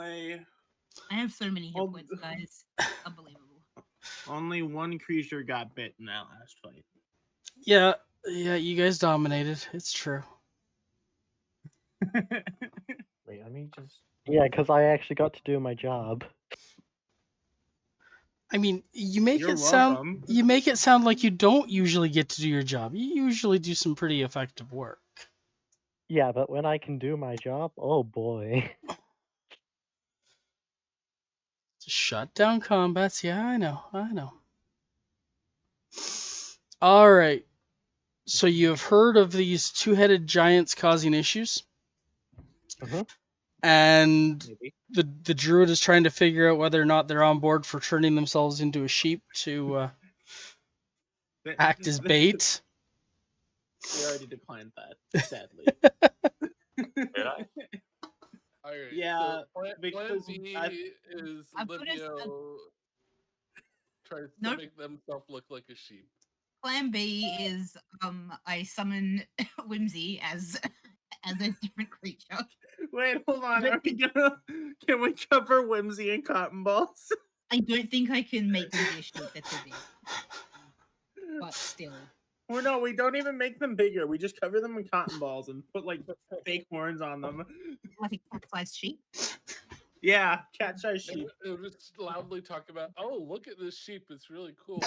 I have so many hit points, guys. Unbelievable. Only one creature got bit in that last fight. Yeah, you guys dominated. It's true. Wait, let me just. Yeah, because I actually got to do my job. I mean, you make You're it sound welcome. like you don't usually get to do your job. You usually do some pretty effective work. Yeah, but when I can do my job, oh boy. Shut down combats. Yeah, I know. All right. So you have heard of these two-headed giants causing issues? Mhm. And Maybe. the druid is trying to figure out whether or not they're on board for turning themselves into a sheep to act as bait. We already declined that, sadly. Did I? All right. Yeah, So plan because B is I've put us- Livio tries to Nope. make themselves look like a sheep. Plan B is I summon Whimsy as a different creature. Wait, hold on. Can we cover Whimsy and Cotton Balls? I don't think I can make Whimsy a sheep. They're too big. But still. Or no, we don't even make them bigger. We just cover them in cotton balls and put like fake horns on them. Like a cat-sized sheep. Yeah, cat-sized sheep. It would just loudly talk about, oh, look at this sheep. It's really cool.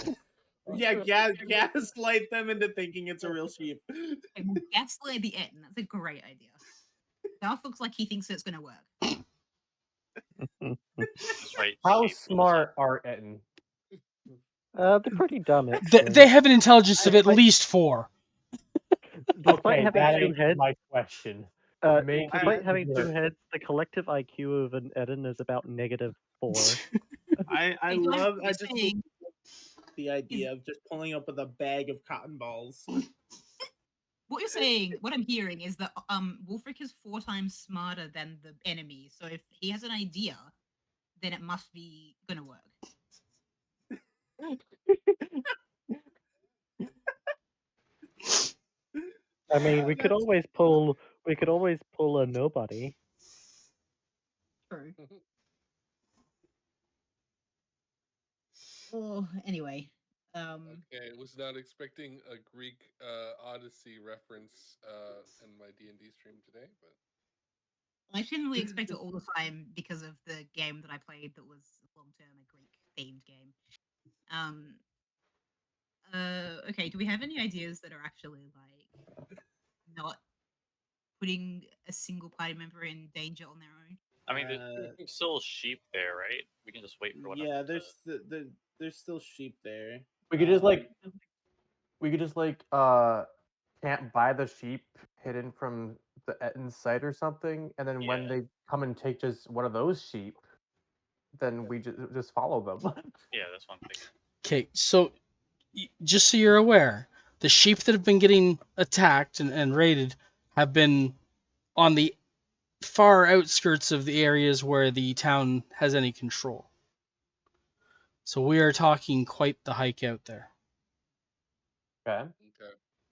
Yeah, gaslight them into thinking it's a real sheep. Okay, well, gaslight the Etten. That's a great idea. Darth looks like he thinks it's going to work. Right. How smart are Etten? They're pretty dumb. They have an intelligence of at least 4. Despite Okay, having that two answers heads, my question. despite having sure. 2 heads, the collective IQ of an Eden is about -4. I just saying the idea of just pulling up with a bag of cotton balls. What you're saying, what I'm hearing is that Wolfric is 4 times smarter than the enemy. So if he has an idea, then it must be gonna work. I mean, we could always pull a nobody. True. Oh, anyway. Okay, was not expecting a Greek Odyssey reference in my D&D stream today, but I shouldn't really expect it all the time because of the game that I played that was long-term a Greek-themed game. Okay, do we have any ideas that are actually, like, not putting a single party member in danger on their own? I mean, there's still sheep there, right? We can just wait for one. Yeah, there's still sheep there. We could just camp by the sheep hidden from the Etten's sight or something, and then when they come and take just one of those sheep, then we just follow them. Yeah, that's one thing. Okay, so just so you're aware, the sheep that have been getting attacked and raided have been on the far outskirts of the areas where the town has any control. So we are talking quite the hike out there. Okay.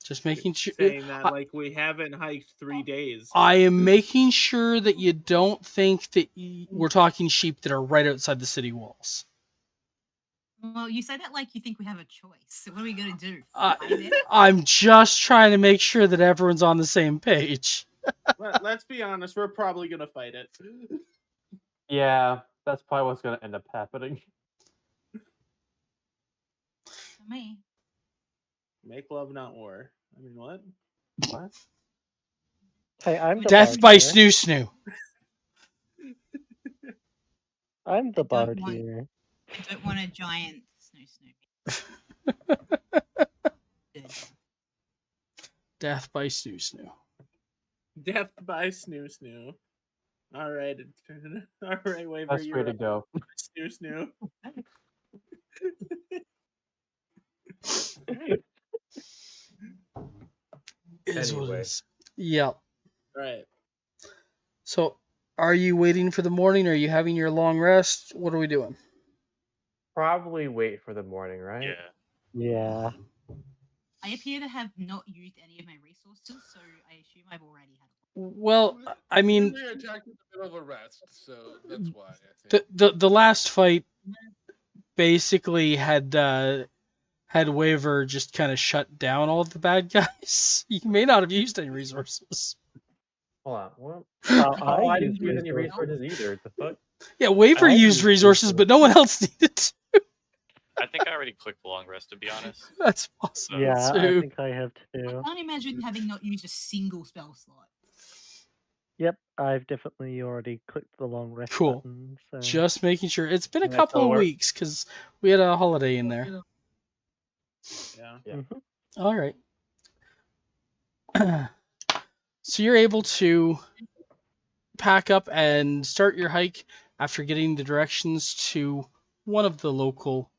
Just making sure. Saying that like we haven't hiked 3 days. I am making sure that you don't think that we're talking sheep that are right outside the city walls. Well, you say that like you think we have a choice. So what are we going to do? I'm just trying to make sure that everyone's on the same page. Let's be honest, we're probably going to fight it. Yeah, that's probably what's going to end up happening. Me. Make love, not war. I mean, what? What? Hey, I'm the Death bard by here. snoo. I'm the bard here. I don't want a giant snoo. Death by snoo. Death by snoo. All right. All right, Waver. Best way to go. Snoo. Is what it is. Yep. Right. So, are you waiting for the morning? Are you having your long rest? What are we doing? Probably wait for the morning, right? Yeah. Yeah. I appear to have not used any of my resources, so I assume I've already had. Well, I mean, They attacked in the middle of a rest, so that's why I think. the last fight basically had Waver just kind of shut down all of the bad guys. You may not have used any resources. Hold on. What? I I use didn't use any resources. resources either. The fuck? Yeah, Waver I used used resources, but no one else needed to. I think I already clicked the long rest, to be honest. That's possible Yeah, too. I think I have I too. can't imagine having not used a single spell slot. Yep, I've definitely already clicked the long rest Cool. button. So Just making sure. It's been a Yeah, couple so of we're- weeks because we had a holiday in there. Yeah. Yeah. Mhm. All right. So you're able to pack up and start your hike after getting the directions to one of the local.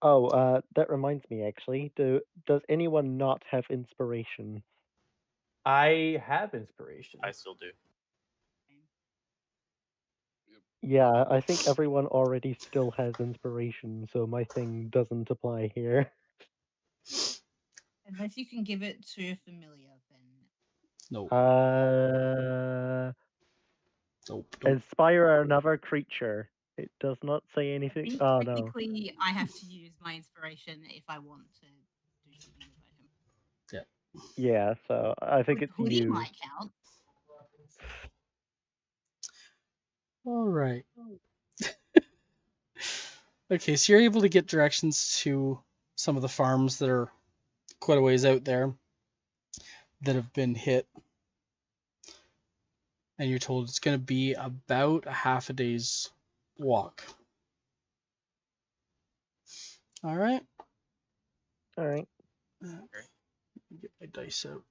Oh, that reminds me actually. Does anyone not have inspiration? I have inspiration. I still do. Yeah, I think everyone already still has inspiration, so my thing doesn't apply here. Unless you can give it to a familiar, then No. Nope. Nope. Inspire another creature. It does not say I anything. think Oh no. technically I have to use my inspiration if I want to do something with item. Yeah, so I think it's Hoodie you. might count. All right. Okay, so you're able to get directions to some of the farms that are quite a ways out there that have been hit. And you're told it's going to be about a half a day's walk. All right. All right. Get my dice out.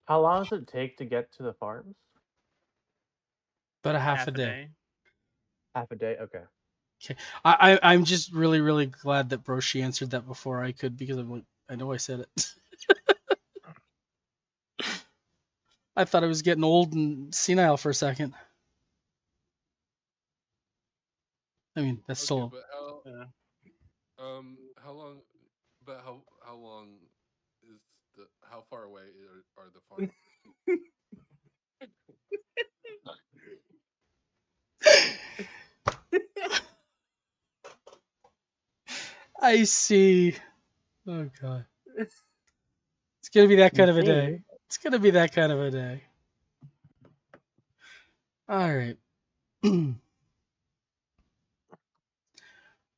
How long does it take to get to the farms? About a half a day. Half a day. Okay. Okay. I'm just really, really glad that Broshi answered that before I could, because I'm like, I know I said it. I thought I was getting old and senile for a second. I mean, that's Okay, still. but how long? But how long is the? How far away are the farms? I see. Oh god. It's gonna be that kind of a day. It's gonna be that kind of a day. All right.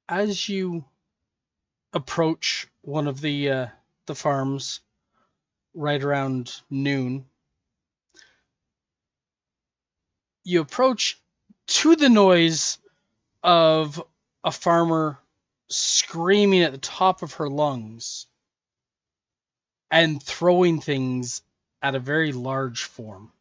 As you approach one of the farms right around noon, you approach to the noise of a farmer screaming at the top of her lungs and throwing things at a very large form.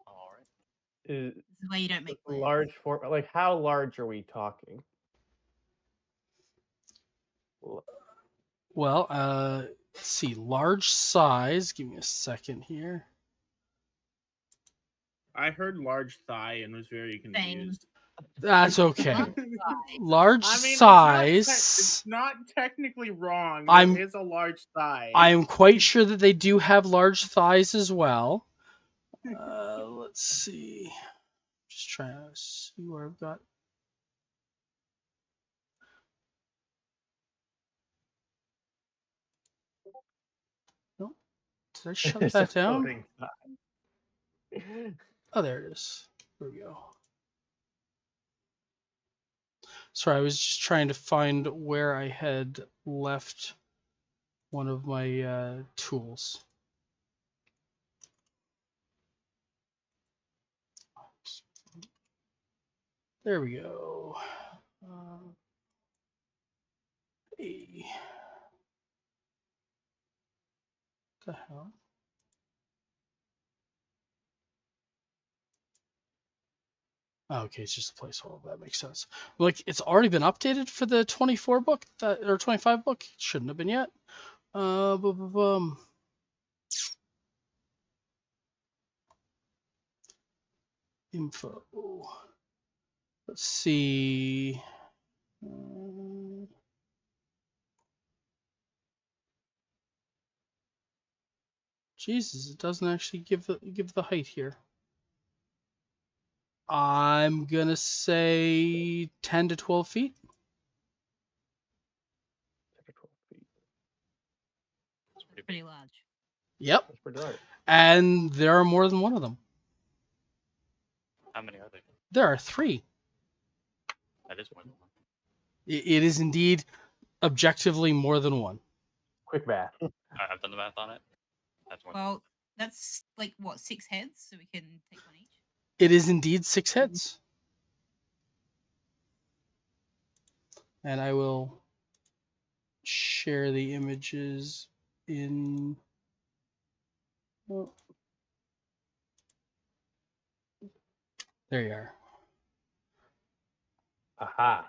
All right. Is This is why you don't make plans. large form? Like how large are we talking? Well, let's see, large size. Give me a second here. I heard large thigh and was very confused. That's okay. Large I mean, size. it's not technically wrong. I'm- There is a large thigh. I am quite sure that they do have large thighs as well. Let's see. Just trying to see where I've got. No, did I shut It's a that down? floating Oh, there it is. There we go. Sorry, I was just trying to find where I had left one of my tools. There we go. Hey. What the hell? Oh, okay, it's just a placeholder. That makes sense. Like, it's already been updated for the 24 book or 25 book. It shouldn't have been yet. Info. Let's see. Jesus, it doesn't actually give the height here. I'm gonna say 10 to 12 feet. 10 to 12 feet. It's pretty Pretty big. large. Yep. That's pretty large. And there are more than one of them. How many are there? There are 3. That is more than one. It is indeed objectively more than one. Quick math. I've done the math on it. That's more. Well, that's like what, 6 heads, so we can take one each. It is indeed 6 heads. And I will share the images in. Oh. There you are. Aha.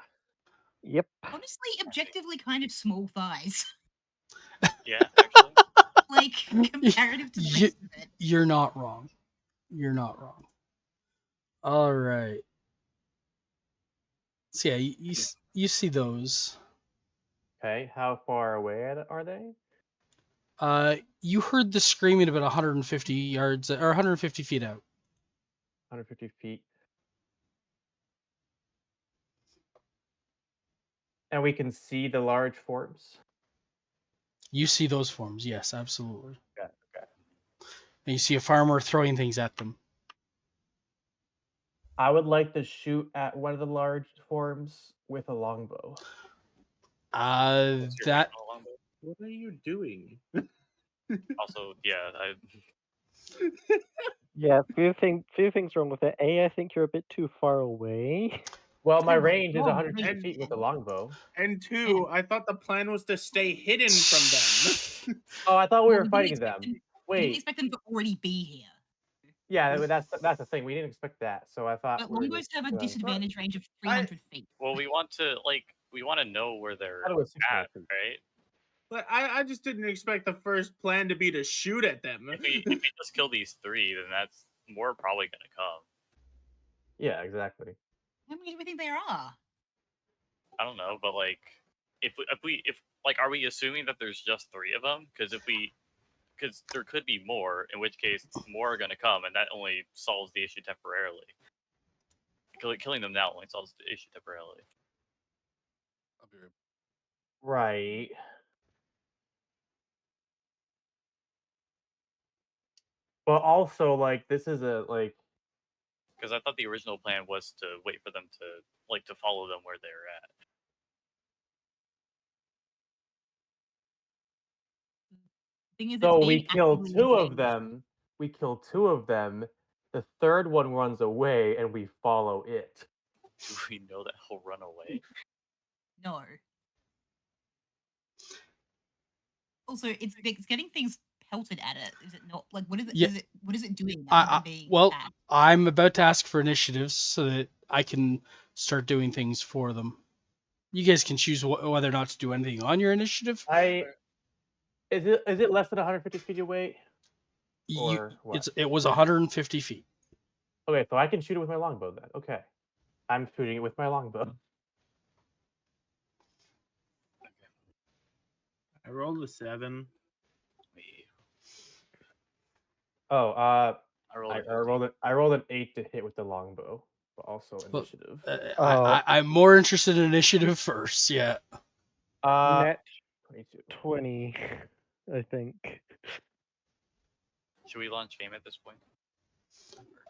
Yep. Honestly, objectively kind of small thighs. Yeah, actually. Like, comparative to the rest of it. You're not wrong. You're not wrong. All right. So yeah, you see those. Okay, how far away are they? You heard the screaming about 150 yards or 150 feet out. 150 feet. And we can see the large forms? You see those forms, yes, absolutely. Okay, okay. And you see a farmer throwing things at them. I would like to shoot at one of the large forms with a longbow. What's your That original longbow? What are you doing? Also, yeah, Yeah, few things wrong with it. A, I think you're a bit too far away. Well, my Kinda range is long 150 range, feet with a then. longbow. And 2, I thought the plan was to stay hidden from them. Oh, I thought we Well, were didn't fighting expect them. We didn't Wait, expect them to already be here. yeah, that's the thing. We didn't expect that, so I thought But we were longbows just. have a disadvantage range of I- 300 feet. well, we want to know where they're thought it was 600 at, feet. right? But I just didn't expect the first plan to be to shoot at them. If we just kill these 3, then that's more probably gonna come. Yeah, exactly. How many do we think there are? I don't know, but like, if like, are we assuming that there's just 3 of them? Because there could be more, in which case more are gonna come, and that only solves the issue temporarily. Killing them now only solves the issue temporarily. I'll be right Right. But also, like, this is a like. Because I thought the original plan was to wait for them to follow them where they're at. Thing is, So it's we being kill actively 2 of engaged. them. We kill 2 of them. The third one runs away, and we follow it. Do we know that he'll run away? No. Also, it's getting things pelted at it. Is it not? Like, what is it? Yeah. What is it doing other than being well, attacked? I'm about to ask for initiatives so that I can start doing things for them. You guys can choose whether or not to do anything on your initiative. Is it less than 150 feet away? Or what? It was 150 feet. Okay, so I can shoot it with my longbow then. Okay. I'm shooting it with my longbow. I rolled a 7. Oh, I rolled a 15. I rolled an 8 to hit with the longbow, but also Well, initiative. I'm more interested in initiative first. Yeah. Net 22. 20, I think. Should we launch game at this point?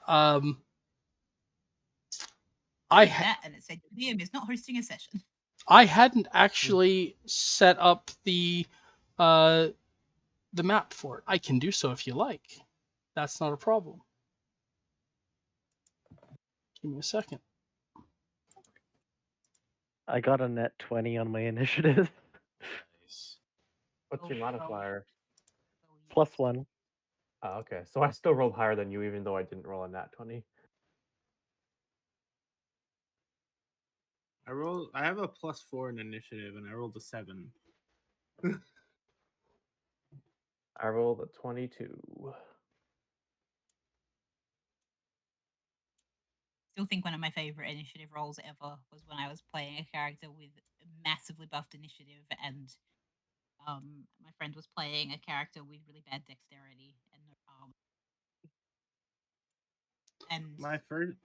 I Did that, and it said DM is not hosting a session. I hadn't actually set up the map for it. I can do so if you like. That's not a problem. Give me a second. I got a net 20 on my initiative. Nice. What's your modifier? +1. Oh, okay. So I still rolled higher than you, even though I didn't roll a nat 20. I have a +4 in initiative, and I rolled a 7. I rolled a 22. Still think one of my favorite initiative roles ever was when I was playing a character with massively buffed initiative, and my friend was playing a character with really bad dexterity and no armor. And My first.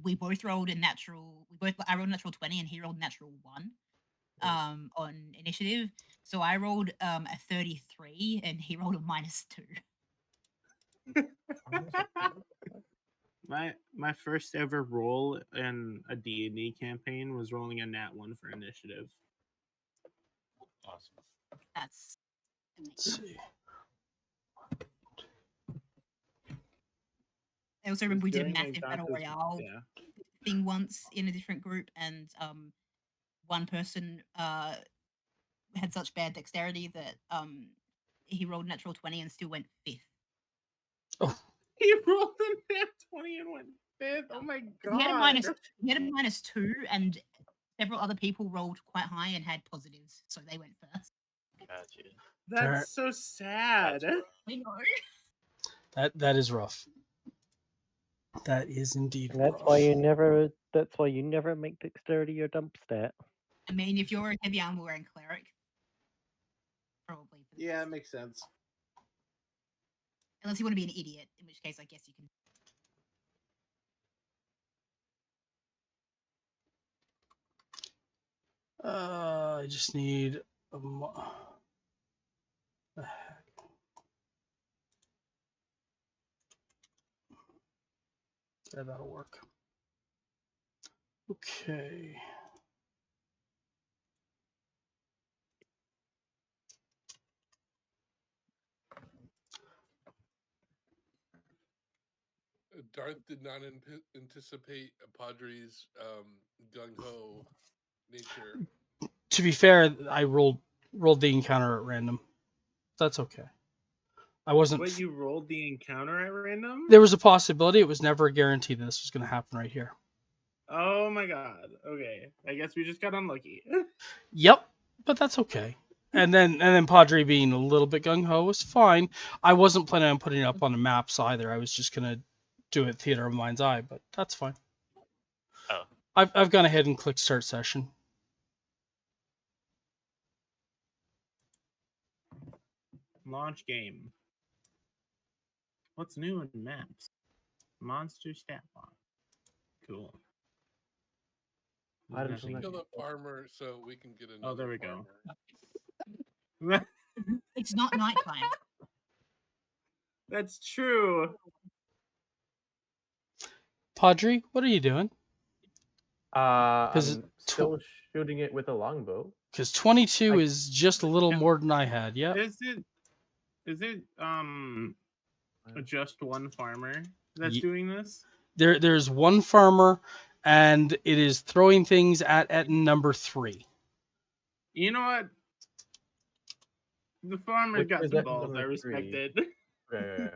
we both rolled a natural. I rolled a natural 20, and he rolled a natural 1. On initiative. So I rolled a 33, and he rolled a -2. My first ever roll in a D&D campaign was rolling a nat 1 for initiative. Awesome. That's Let's see. I also remember we did a During, like, massive battle Dante's- royale Yeah. thing once in a different group, and one person had such bad dexterity that he rolled a natural 20 and still went 5th. He rolled a nat 20 and went 5th. Oh my god. He had a -2, and several other people rolled quite high and had positives, so they went first. Gotcha. That's so sad. That's rough. I know. That is rough. That is indeed And that's rough. why you never. That's why you never make dexterity your dump stat. I mean, if you're a heavy armor wearing cleric, probably. For the Yeah, best. it makes sense. Unless you want to be an idiot, in which case I guess you can. I just need a the heck? Yeah, that'll work. Okay. Darth did not anticipate Padre's gung ho nature. To be fair, I rolled the encounter at random. That's okay. I wasn't. But you rolled the encounter at random? There was a possibility. It was never a guarantee that this was going to happen right here. Oh my god. Okay. I guess we just got unlucky. Yep, but that's okay. And then Padre being a little bit gung ho was fine. I wasn't planning on putting it up on the maps either. I was just gonna do it theater of mind's eye, but that's fine. Oh. I've gone ahead and clicked start session. Launch game. What's new in maps? Monster stat block. Cool. I don't Nothing. know. Kill a farmer so we can get another. Oh, there we go. farmer. It's not nighttime. That's true. Padre, what are you doing? I'm still shooting it with a longbow. Because 22 is just a little more than I had. Yep. Is it just one farmer that's Ye- doing this? There's one farmer, and it is throwing things at number 3. You know what? The farmer's Which got is some at balls. I number respect 3? it. Okay.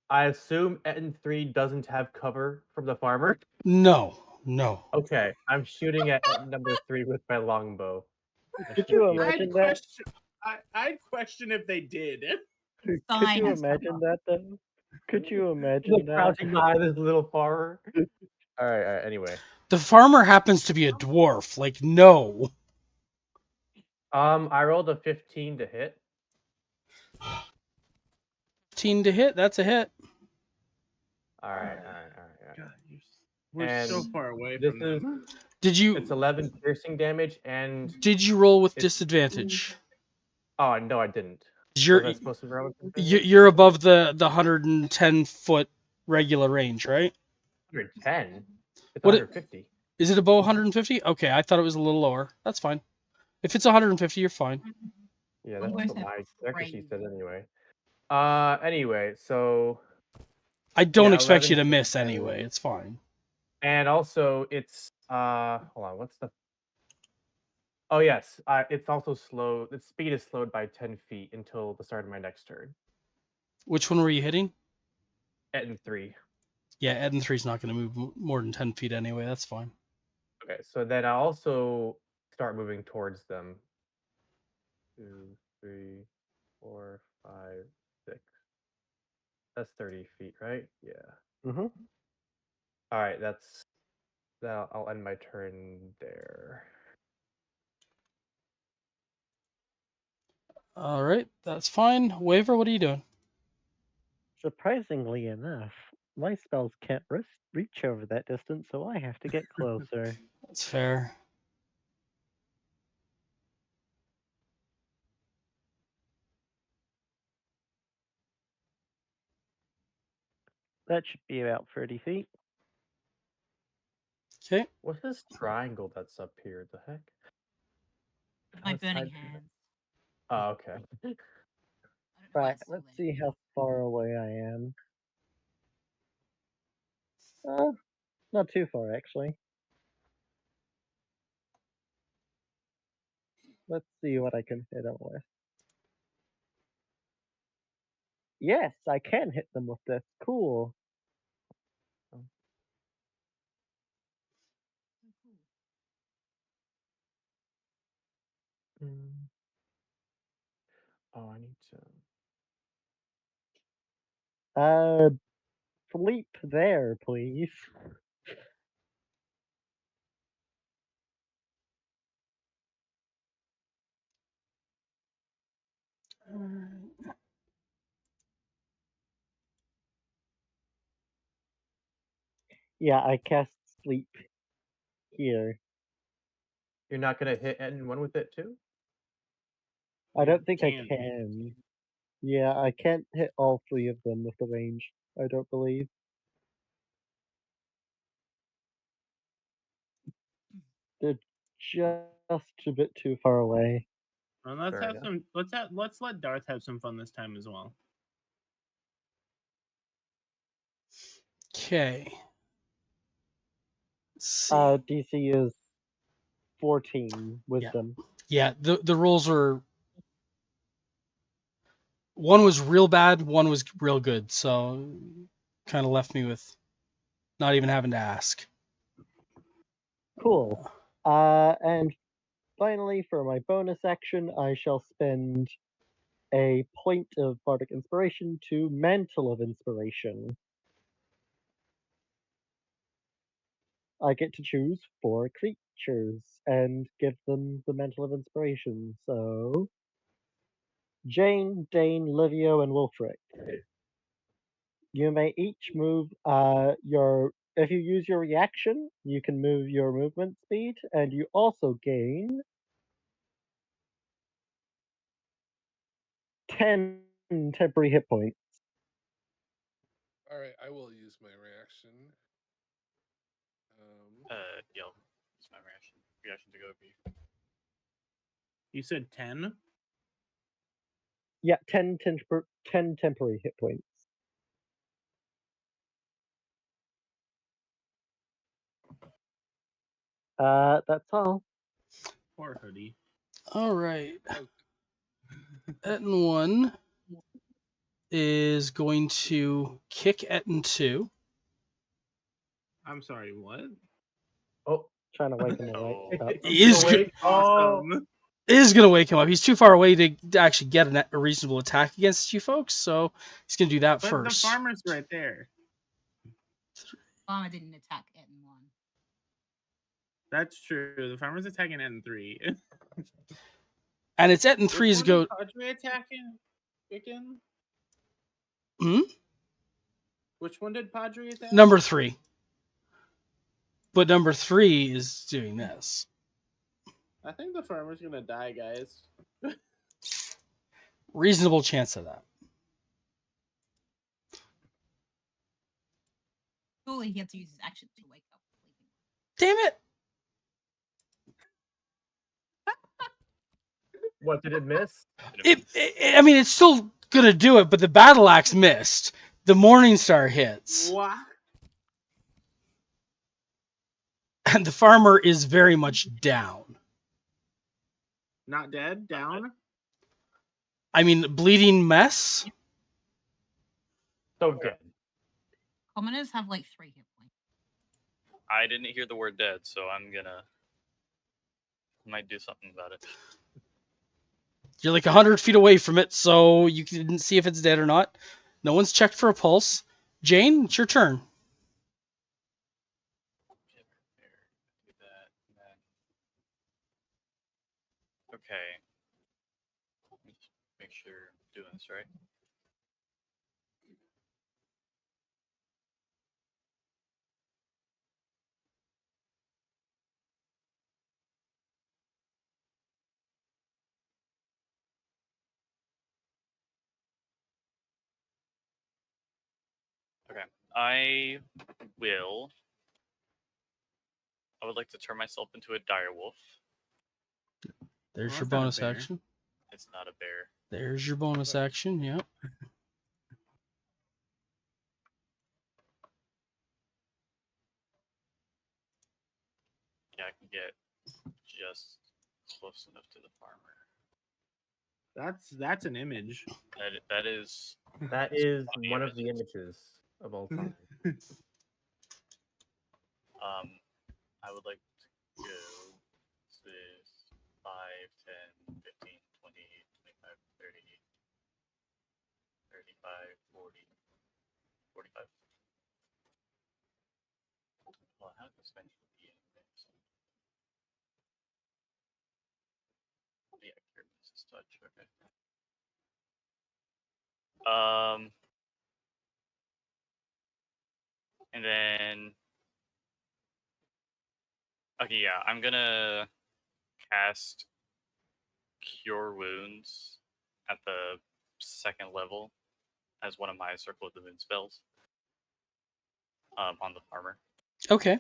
I assume Etten 3 doesn't have cover from the farmer. No. Okay, I'm shooting at number 3 with my longbow. Could you imagine that? I'd question if they did. Could Fine, you that's imagine that though? Could you imagine Like that? crouching behind this little farmer. All right. Anyway, The farmer happens to be a dwarf. Like, no. I rolled a 15 to hit. 15 to hit. That's a hit. All right. God, we're And so far away this from them. It's 11 piercing damage, and Did you roll with disadvantage? Oh no, I didn't. You're Was I supposed to roll with disadvantage? you're above the 110-foot regular range, right? 110. It's What 150. Is it above 150? Okay, I thought it was a little lower. That's fine. If it's 150, you're fine. Yeah, that's Almost what my accuracy crazy. said anyway. Anyway, so I don't yeah, expect you 11 to miss damage. anyway. It's fine. And also, it's hold on, what's the? Oh yes, it's also slow. Its speed is slowed by 10 feet until the start of my next turn. Which one were you hitting? Etten 3. Yeah, Eden 3's not going to move more than 10 feet anyway. That's fine. Okay, so then I also start moving towards them. 2, 3, 4, 5, 6. That's 30 feet, right? Yeah. Mm-hmm. All right, that's that. I'll end my turn there. All right, that's fine. Waver, what are you doing? Surprisingly enough, my spells can't reach over that distance, so I have to get closer. That's fair. That should be about 30 feet. Okay. What's this triangle that's up here? The heck? My Outside burning the- hands. Oh, okay. I don't know why Right, it's still let's there. see how far away I am. Not too far, actually. Let's see what I can hit them with. Yes, I can hit them with this. Cool. Oh, cool. Mm. Oh, I need to. Sleep there, please. Yeah, I cast sleep here. You're not gonna hit N1 with it too? I don't think I Can't. can. Yeah, I can't hit all three of them with the range. I don't believe. They're just a bit too far away. Well, let's Fair have enough. some. Let's let Darth have some fun this time as well. Okay. Let's see. DC is 14 wisdom. Yeah, the rolls are. One was real bad, one was real good. So kind of left me with not even having to ask. Cool. And finally, for my bonus action, I shall spend a point of bardic inspiration to Mantle of Inspiration. I get to choose 4 creatures and give them the Mantle of Inspiration. So, Jane, Dane, Livio, and Wolfric. You may each move your. If you use your reaction, you can move your movement speed, and you also gain 10 temporary hit points. All right, I will use my reaction. Yeah, it's my reaction to go be. You said 10? Yeah, 10 temporary hit points. That's all. Poor hoodie. All right. Oh, Etten 1 is going to kick Etten 2. I'm sorry, what? Oh, Trying to wake him awake. Oh. Up. He is, wait. Oh, Awesome. is going to wake him up. He's too far away to actually get a reasonable attack against you folks, so he's going to do that But first. the farmer's right there. Farmer didn't attack Etten 1. That's true. The farmer's attacking N3. And it's Etten Which 3's one go. did Padre attacking again? Hmm? Which one did Padre attack? Number 3. But number 3 is doing this. I think the farmer's gonna die, guys. Reasonable chance of that. Surely he had to use his action to wake up. Damn it! what did it miss? I mean, it's still going to do it, but the battle axe missed. The Morning Star hits. What? And the farmer is very much down. Not dead? Down? I mean, bleeding mess? So good. Commoners have like 3 hit points. I didn't hear the word dead, so might do something about it. You're like 100 feet away from it, so you didn't see if it's dead or not. No one's checked for a pulse. Jane, it's your turn. Do that, and then... Okay. Let me just make sure I'm doing this right. Okay. I would like to turn myself into a dire wolf. There's Well, your that's not a bonus bear. action. It's not a bear. There's your bonus action, yep. Yeah, I can get just close enough to the farmer. That's an image. That is That It's is one of the one of the images. images of all time. I would like to go 6, 5, 10, 15, 20, 25, 30, 35, 40, 45. Well, how does spend be in this? Yeah, careless is touch. Okay. And then okay, yeah, I'm gonna cast Cure Wounds at the 2nd level as one of my Circle of the Moon spells. On the farmer. Okay.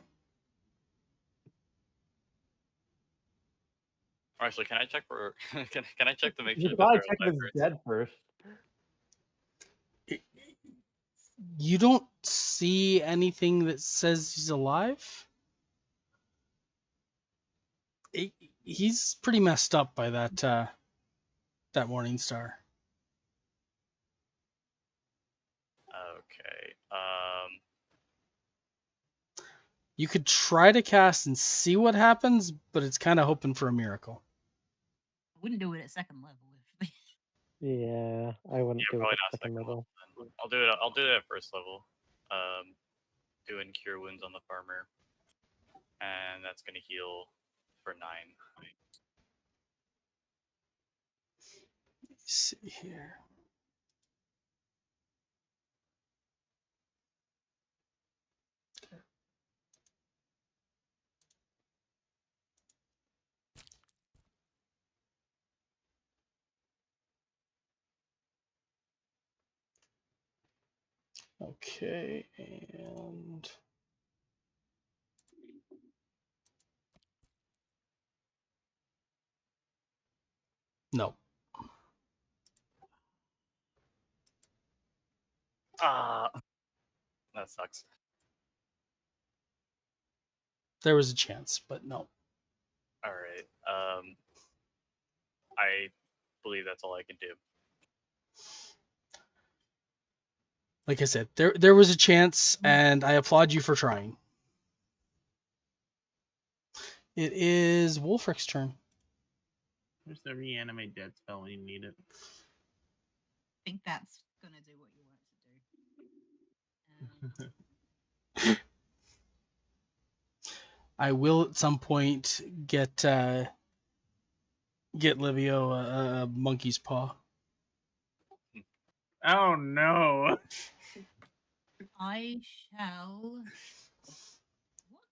Or actually, can I check for can I check to make You sure that probably they're check if alive it's first? dead first. You don't see anything that says he's alive? He's pretty messed up by that morning star. Okay. You could try to cast and see what happens, but it's kind of hoping for a miracle. I wouldn't do it at 2nd level. If Yeah, I wouldn't Yeah, do it probably at not second second level. level. Then. I'll do it. I'll do it at 1st level. Doing Cure Wounds on the farmer, and that's gonna heal for 9. Let's see here. Okay, and no. Ah, that sucks. There was a chance, but no. All right. I believe that's all I can do. Like I said, there was a chance, and I applaud you for trying. It is Wolfric's turn. There's the reanimate dead spell when you need it. I think that's gonna do what you want it to do. I will at some point get Livio a monkey's paw. Oh no! I shall. What?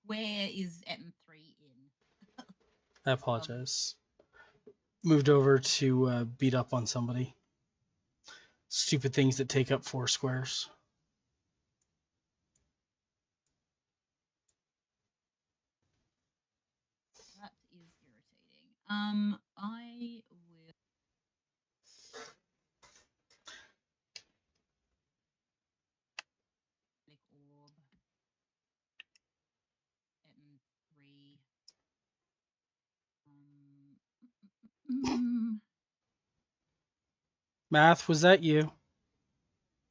Where is M3 in? I apologize. Moved over to beat up on somebody. Stupid things that take up 4 squares. That is irritating. I will. Click orb. M3. Math, was that you?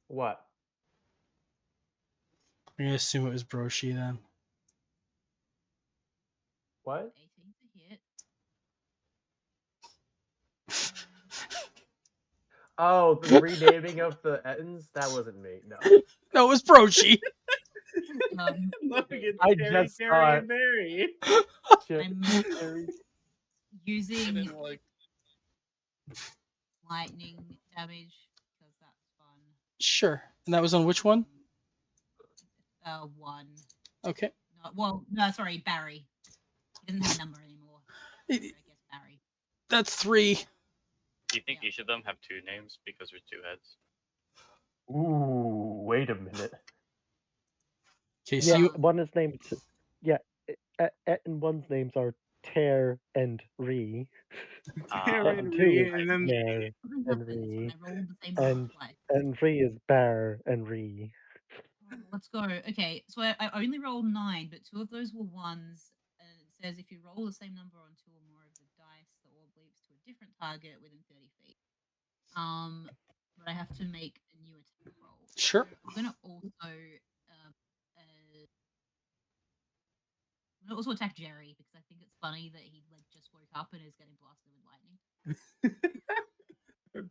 What? I'm gonna assume it was Broshi then. What? 18 to hit. Oh, the renaming of the Ettins? That wasn't me. No. No, it was Broshi. Look at I Terry, just Terry, thought- and Barry. I'm Cherry. I using didn't like. lightning damage because that's fun. Sure. And that was on which one? 1. Okay. No, sorry, Barry. He doesn't have a number anymore. So I guess Barry. That's 3. Do you think Yeah. each of them have 2 names because there's 2 heads? Ooh, wait a minute. Okay, so Yeah, you one is named. Yeah, and one's names are Ter and Ree. Terry Um, and Two is Ree, and then Ter Something and happens Ree, when I rolled the same number and twice. and Ree is Bear and Ree. Let's go. Okay, so I only rolled 9, but 2 of those were 1s. And it says if you roll the same number on 2 or more of the dice, the orb leaps to a different target within 30 feet. But I have to make a new attack roll. Sure. So I'm gonna also attack Jerry because I think it's funny that he like just woke up and is getting blasted with lightning.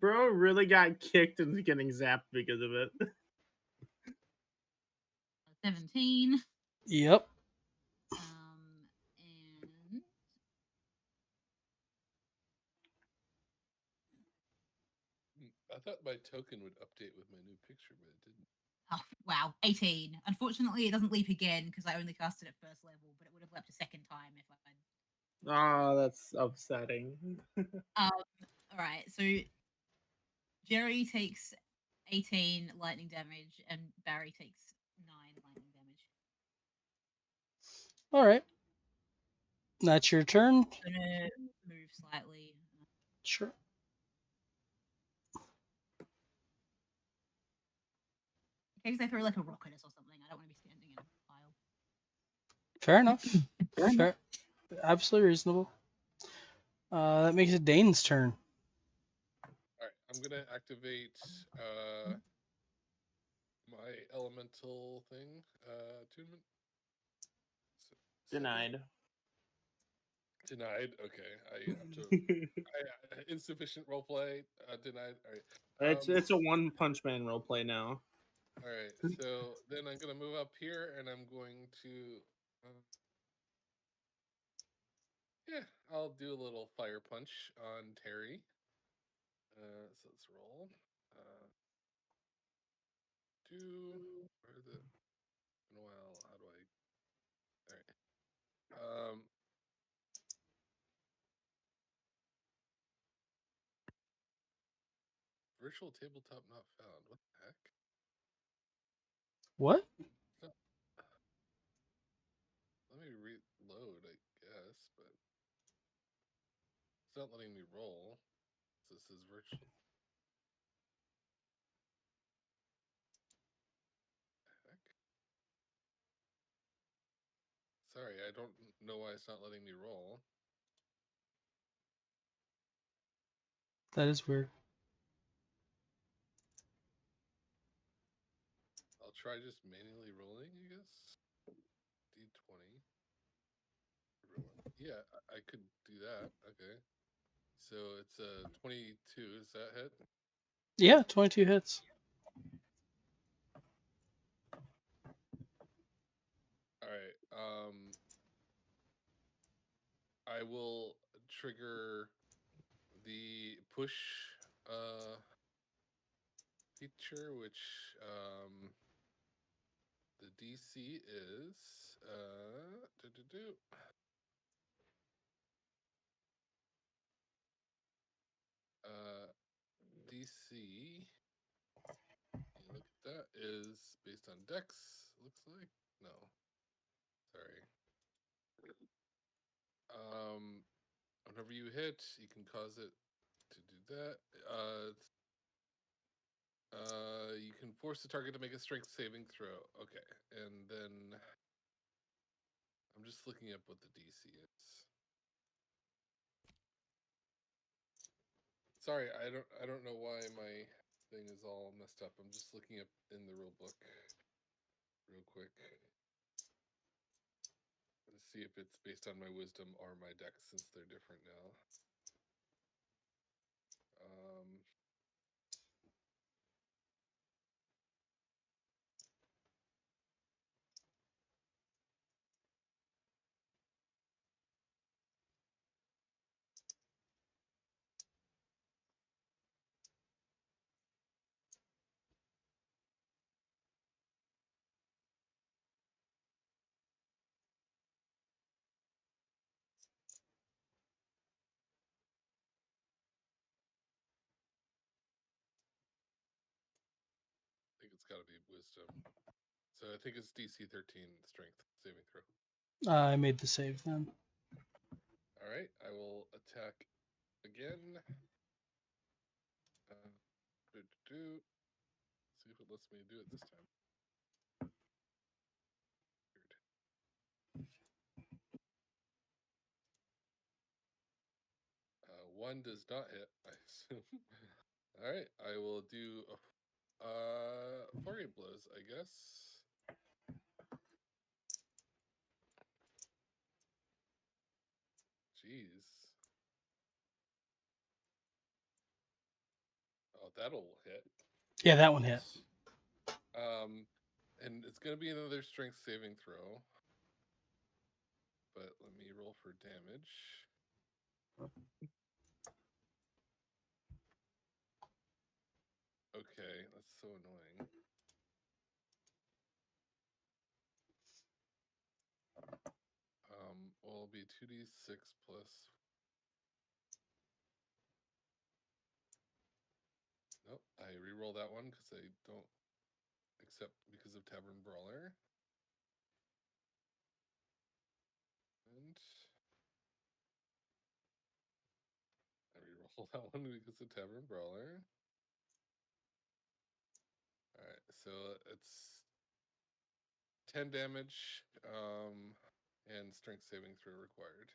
bro really got kicked and is getting zapped because of it. 17. Yep. And I thought my token would update with my new picture, but it didn't. oh wow, 18. Unfortunately, it doesn't leap again because I only cast it at first level, but it would have leapt a second time if I'd. Oh, that's upsetting. All right, so Jerry takes 18 lightning damage and Barry takes 9 lightning damage. All right. That's your turn. I'm gonna move slightly. Sure. In case they throw like a rock at us or something, I don't want to be standing in a pile. Fair enough. Fair. Absolutely reasonable. That makes it Dane's turn. All right, I'm gonna activate my elemental thing attunement. Denied. Denied. Okay, I have to. Insufficient roleplay. Denied. All right. It's a One Punch Man roleplay now. All right. So then I'm gonna move up here, and I'm going to. Yeah, I'll do a little fire punch on Terry. So let's roll. Where the? Well, how do I? All right. Virtual tabletop not found. What the heck? What? No. Let me reload, I guess, but it's not letting me roll. This is virtual. Heck. Sorry, I don't know why it's not letting me roll. That is weird. I'll try just manually rolling, I guess. D20. Yeah, I could do that. Okay. So it's a 22. Is that hit? Yeah, 22 hits. All right. I will trigger the push feature, which the DC is DC. You look at that is based on Dex. Looks like no. Sorry. Whenever you hit, you can cause it to do that. You can force the target to make a strength saving throw. Okay, and then I'm just looking up what the DC is. Sorry, I don't know why my thing is all messed up. I'm just looking up in the rule book real quick. Let's see if it's based on my wisdom or my dex, since they're different now. I think it's got to be wisdom. So I think it's DC 13 strength saving throw. I made the save then. All right, I will attack again. See if it lets me do it this time. Weird. 1 does not hit, I assume. All right, I will do 4 blows, I guess. Jeez. Oh, that'll hit. Yeah, that one hit. And it's going to be another strength saving throw. But let me roll for damage. Okay, that's so annoying. Well, it'll be 2d6 plus. Nope, I re-roll that one because I don't accept because of Tavern Brawler. And I re-roll that one because of Tavern Brawler. Alright, so it's 10 damage, and strength saving throw required.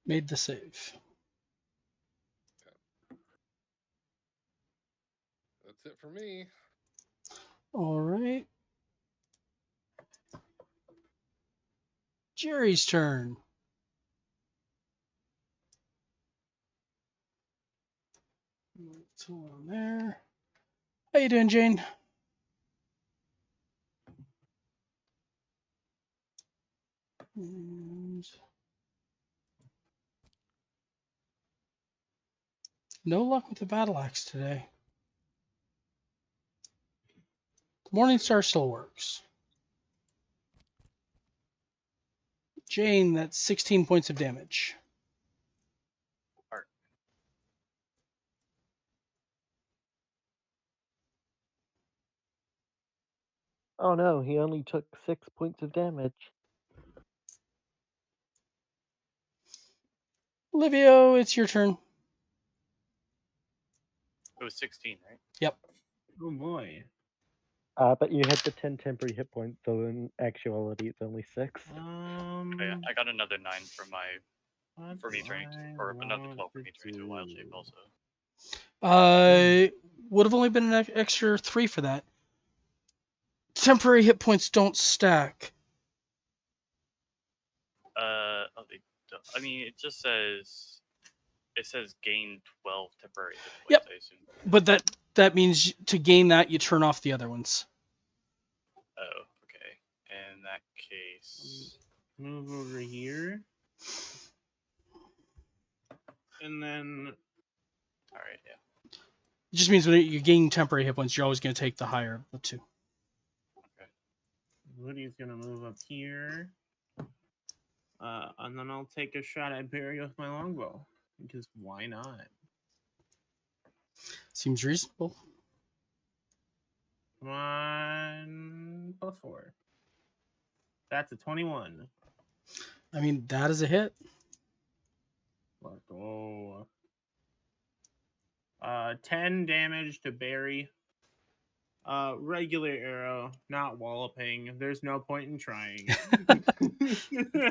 Made the save. Okay. That's it for me. All right. Jerry's turn. What's on there? How you doing, Jane? And no luck with the battle axe today. Morningstar still works. Jane, that's 16 points of damage. Oh no, he only took 6 points of damage. Livio, it's your turn. It was 16, right? Yep. Oh boy. But you had the 10 temporary hit points, so in actuality it's only 6. Oh, yeah, I got another 9 from me turning to, or another 12 for me turning to a wild shape also. Would have only been an extra 3 for that. Temporary hit points don't stack. Oh, they don't. I mean, it just says gain 12 temporary hit points. Yep. I assume. But that means to gain that you turn off the other ones. Oh, okay. In that case, Move over here. And then. All right, yeah. It just means when you gain temporary hit points, you're always going to take the higher of the 2. Okay. Woody's gonna move up here. And then I'll take a shot at Barry with my longbow. Because why not? Seems reasonable. Come on. +4. That's a 21. I mean, that is a hit. Let's go. 10 damage to Barry. Regular arrow, not walloping. There's no point in trying.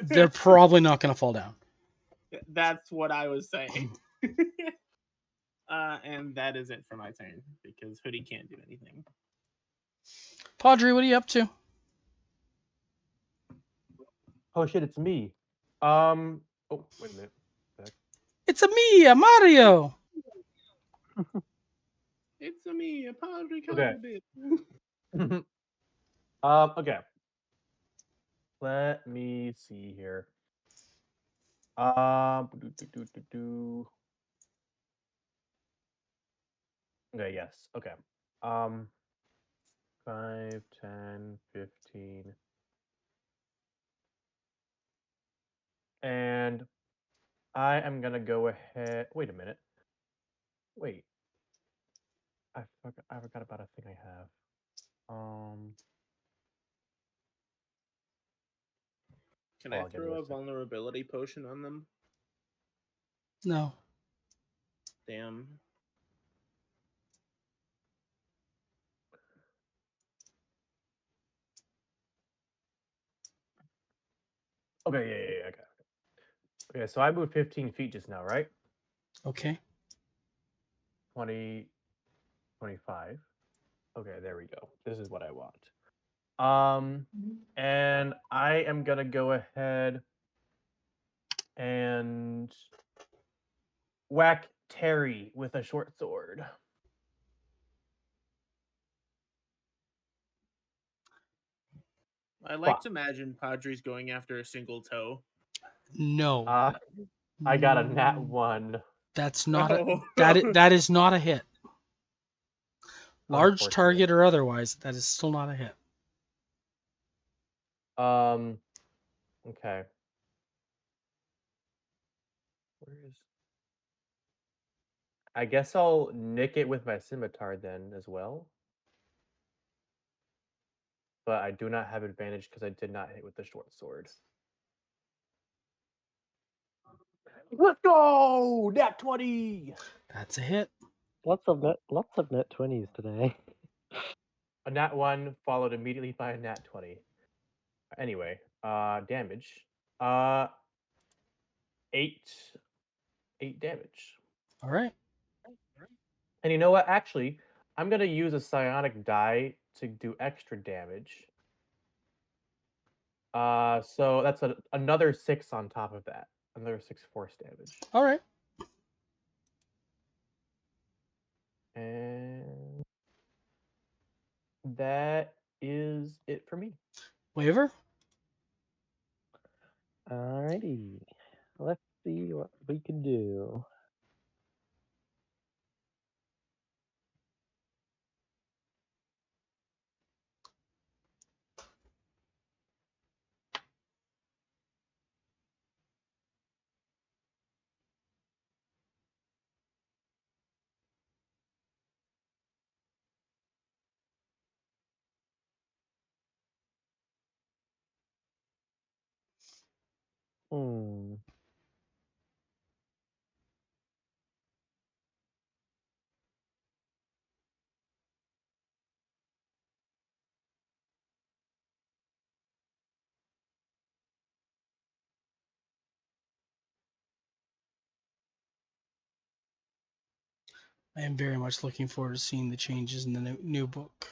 They're probably not going to fall down. That's what I was saying. And that is it for my turn because Hoodie can't do anything. Padre, what are you up to? Oh shit, it's me. Oh, wait a minute. It's a me, a Mario. It's a me, a Padre Okay. Carbit. Okay. Let me see here. Do. Okay, yes. Okay. Um, 5, 10, 15. And I am gonna go ahead. Wait a minute. Wait. I forgot about a thing I have. Can Oh, I I'll give you throw a a sec. vulnerability potion on them? No. Damn. Okay, yeah, okay. Okay, so I moved 15 feet just now, right? Okay. 20, 25. Okay, there we go. This is what I want. And I am gonna go ahead and whack Terry with a short sword. I like Fuck. to imagine Padres going after a single toe. No. I got a nat Mm, 1. That's not a Oh. that is not a hit. Large Unfortunate. target or otherwise, that is still not a hit. Okay. Where is? I guess I'll nick it with my scimitar then as well. But I do not have advantage because I did not hit with the short sword. Let's go! Nat 20! That's a hit. Lots of net 20s today. A nat 1 followed immediately by a nat 20. Anyway, damage. 8 damage. All right. And you know what? Actually, I'm gonna use a psionic die to do extra damage. So that's another 6 on top of that. Another 6 force damage. All right. And that is it for me. Waver. Alrighty. Let's see what we can do. Hmm. I am very much looking forward to seeing the changes in the new book.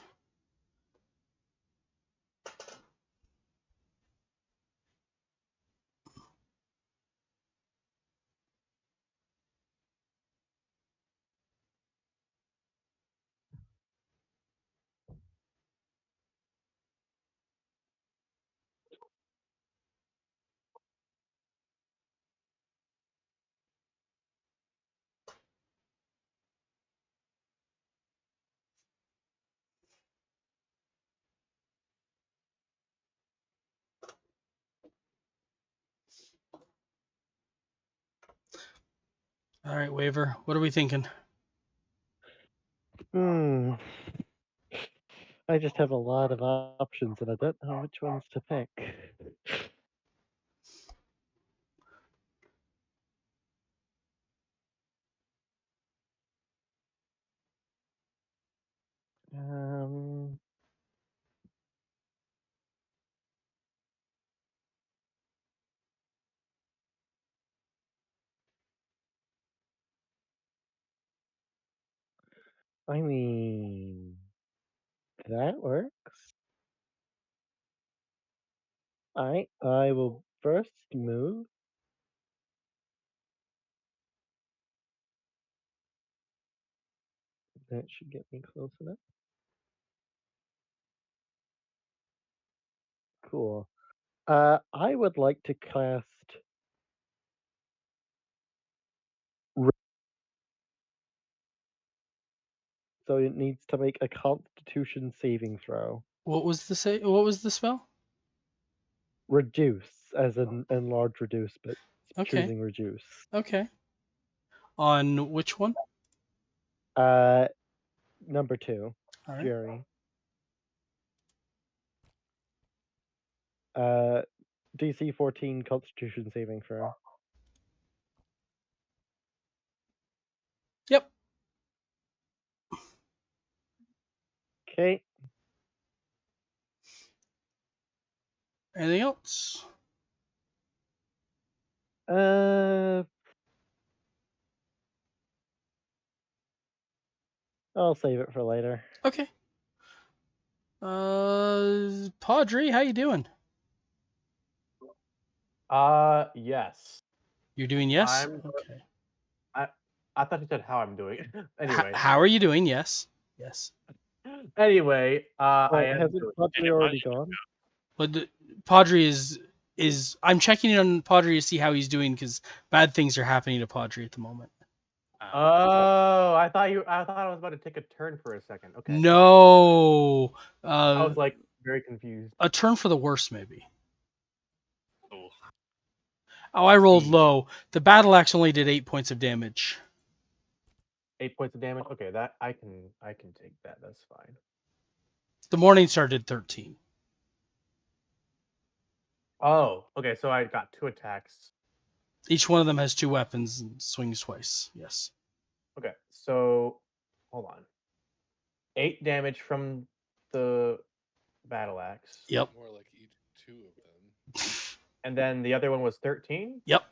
All right, Waver. What are we thinking? Hmm. I just have a lot of options and I don't know which ones to pick. Um, I mean, that works. Alright, I will first move. That should get me close enough. Cool. I would like to cast so it needs to make a Constitution saving throw. What was the spell? Reduce, as in enlarge reduce, but Okay. choosing reduce. Okay. On which one? Number 2, All right. Jerry. DC 14 Constitution saving throw. Yep. Okay. Anything else? I'll save it for later. Okay. Padre, how you doing? Yes. You're doing yes. I'm. Okay. I thought you said how I'm doing. Anyway. How are you doing? Yes. Yes. Anyway, I Wait, am hasn't doing. Padre already gone? But Padre is I'm checking in on Padre to see how he's doing because bad things are happening to Padre at the moment. Oh, I thought I was about to take a turn for a second. Okay. No. I was like very confused. A turn for the worse, maybe. Ooh. Oh, I rolled See. low. The battle axe only did 8 points of damage. 8 points of damage. Okay, that I can take that. That's fine. The morning star did 13. Oh, okay. So I got 2 attacks. Each one of them has 2 weapons and swings twice. Yes. Okay, so hold on. 8 damage from the battle axe, Yep. More like each 2 of them. and then the other one was 13. Yep.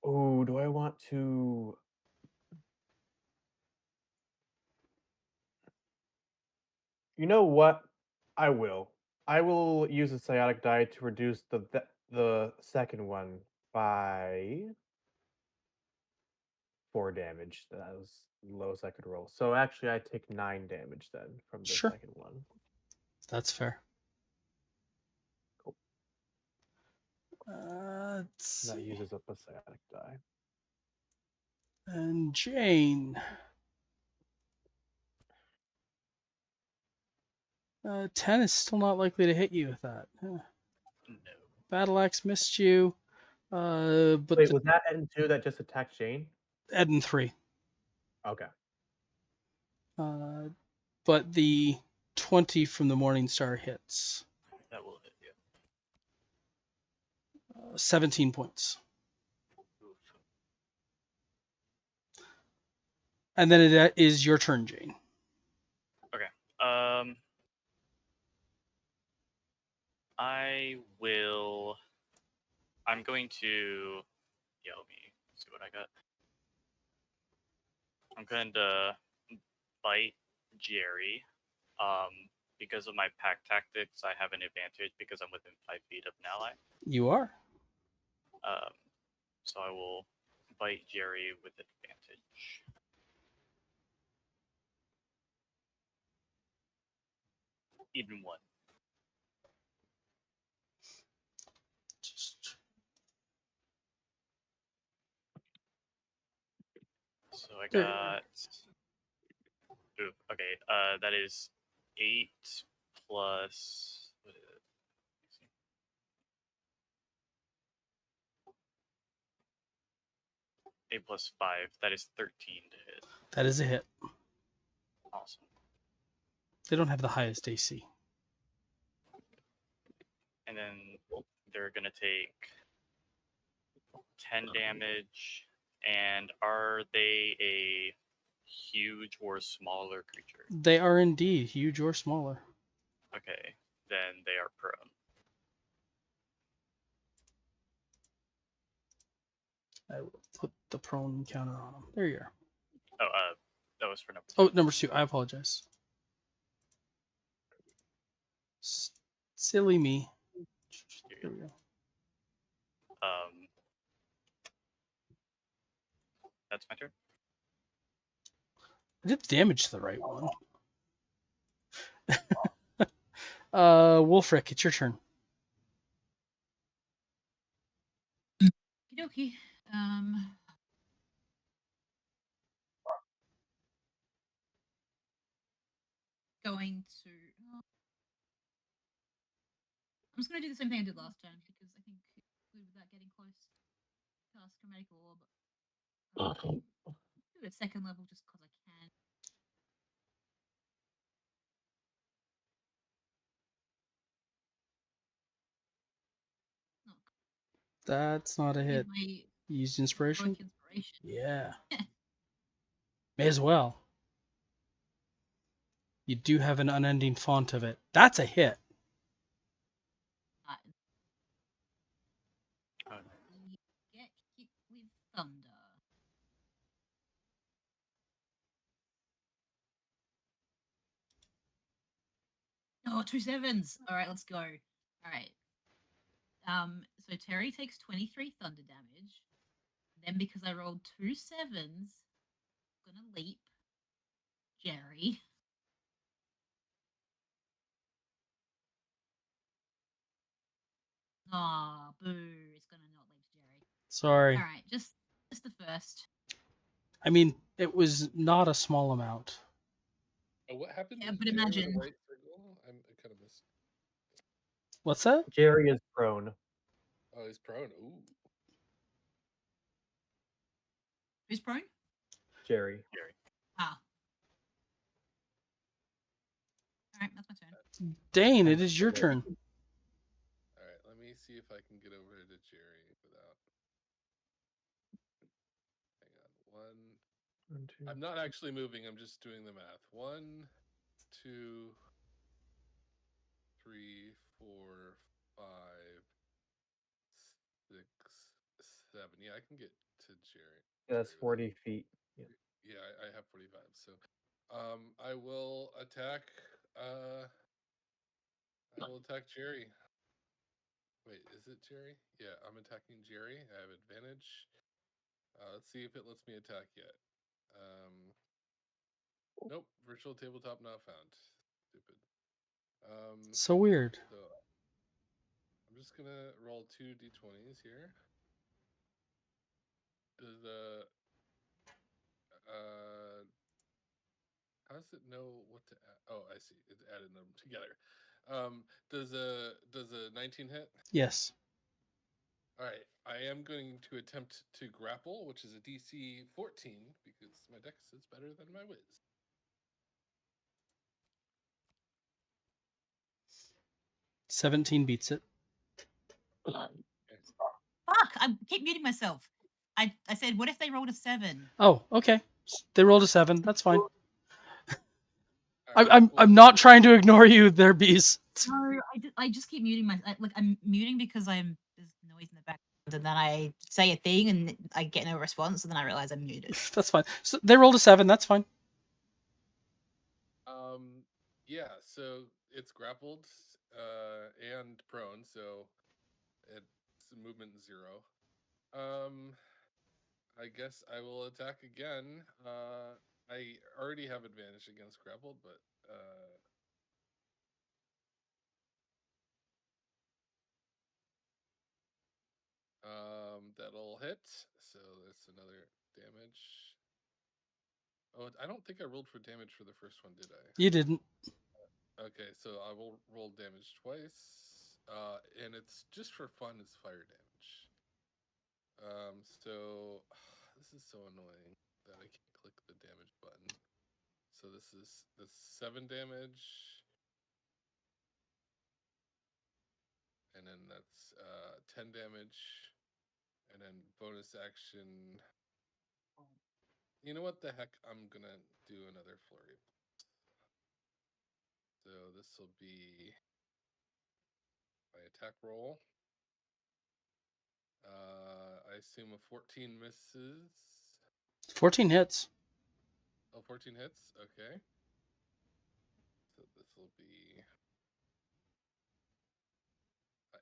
Oh, do I want to? You know what? I will. I will use a psionic die to reduce the second one by 4 damage. That was the lowest I could roll. So actually, I take 9 damage then from the Sure. second one. That's fair. Cool. Let's That see. uses up a psionic die. And Jane. 10 is still not likely to hit you with that. No. Battle axe missed you. But Wait, was that N2 that just attacked Jane? Ed and 3. Okay. But the 20 from the morning star hits. That will hit you. 17 points. Oof. And then it is your turn, Jane. Okay. I'm going to. Yeah, let me see what I got. I'm going to bite Jerry. Because of my pack tactics, I have an advantage because I'm within 5 feet of an ally. You are. So I will bite Jerry with advantage. Even 1. So I got. Ooh, okay. That is 8 plus. What is it? 8 plus 5. That is 13 to hit. That is a hit. Awesome. They don't have the highest AC. And then they're gonna take 10 damage. And are they a huge or smaller creature? They are indeed huge or smaller. Okay, then they are prone. I will put the prone counter on them. There you are. Oh, that was for number 2. Oh, number 2. I apologize. Silly me. Here There you we go. go. That's my turn. I did the damage to the right one. Wolfric, it's your turn. Okie dokie. Going to. I'm just going to do the same thing I did last time because I think it's good without getting close. Cast Chromatic Orb. Do it at second level just because I can. Oh, That's not a with hit. my You used inspiration? heroic inspiration. Yeah. May as well. You do have an unending font of it. That's a hit. Get hit with thunder. Oh, 2 sevens. All right, let's go. All right. So Terry takes 23 thunder damage. Then because I rolled 2 sevens, I'm gonna leap Jerry. Ah, boo! It's gonna not leap Jerry. Sorry. All right, just the first. I mean, it was not a small amount. What happened Yeah, to but Jerry with imagine. the white circle? I kind of missed. What's that? Jerry is prone. Oh, he's prone. Ooh. Who's prone? Jerry. Ah. All right, that's my turn. Dane, I'm it is your still turn. All right, let me see if I can get over to Jerry without. Hang on. One, two, I'm not actually moving. I'm just doing the math. 1, 2, 3, 4, 5, 6, 7. Yeah, I can get to Jerry. That's Jerry 40 feet. Yeah. Yeah, I have 45. So, I will attack. I will attack Jerry. Wait, is it Jerry? Yeah, I'm attacking Jerry. I have advantage. Let's see if it lets me attack yet. Nope. Virtual tabletop not found. Stupid. So weird. So I'm just gonna roll 2 d20s here. Does how does it know what to add? Oh, I see. It added them together. Does a 19 hit? Yes. All right. I am going to attempt to grapple, which is a DC 14 because my dex is better than my whiz. 17 beats it. Fuck! I keep muting myself. I said, what if they rolled a 7? Oh, okay. They rolled a 7. That's fine. All right, I'm cool. not So- trying to ignore you there, bees. No, I just keep muting myself. Like I'm muting because there's noise in the background, and then I say a thing and I get no response, and then I realize I'm muted. That's fine. So they rolled a 7. That's fine. Yeah, so it's grappled and prone, so it's movement 0. I guess I will attack again. I already have advantage against grappled, but that'll hit. So that's another damage. Oh, I don't think I rolled for damage for the first one, did I? You didn't. Okay, so I will roll damage twice, and it's just for fun. It's fire damage. So this is so annoying that I can't click the damage button. So this is 7 damage, and then that's 10 damage, and then bonus action. You know what the heck? I'm gonna do another flurry. So this will be my attack roll. I assume a 14 misses. 14 hits. Oh, 14 hits? Okay. So this will be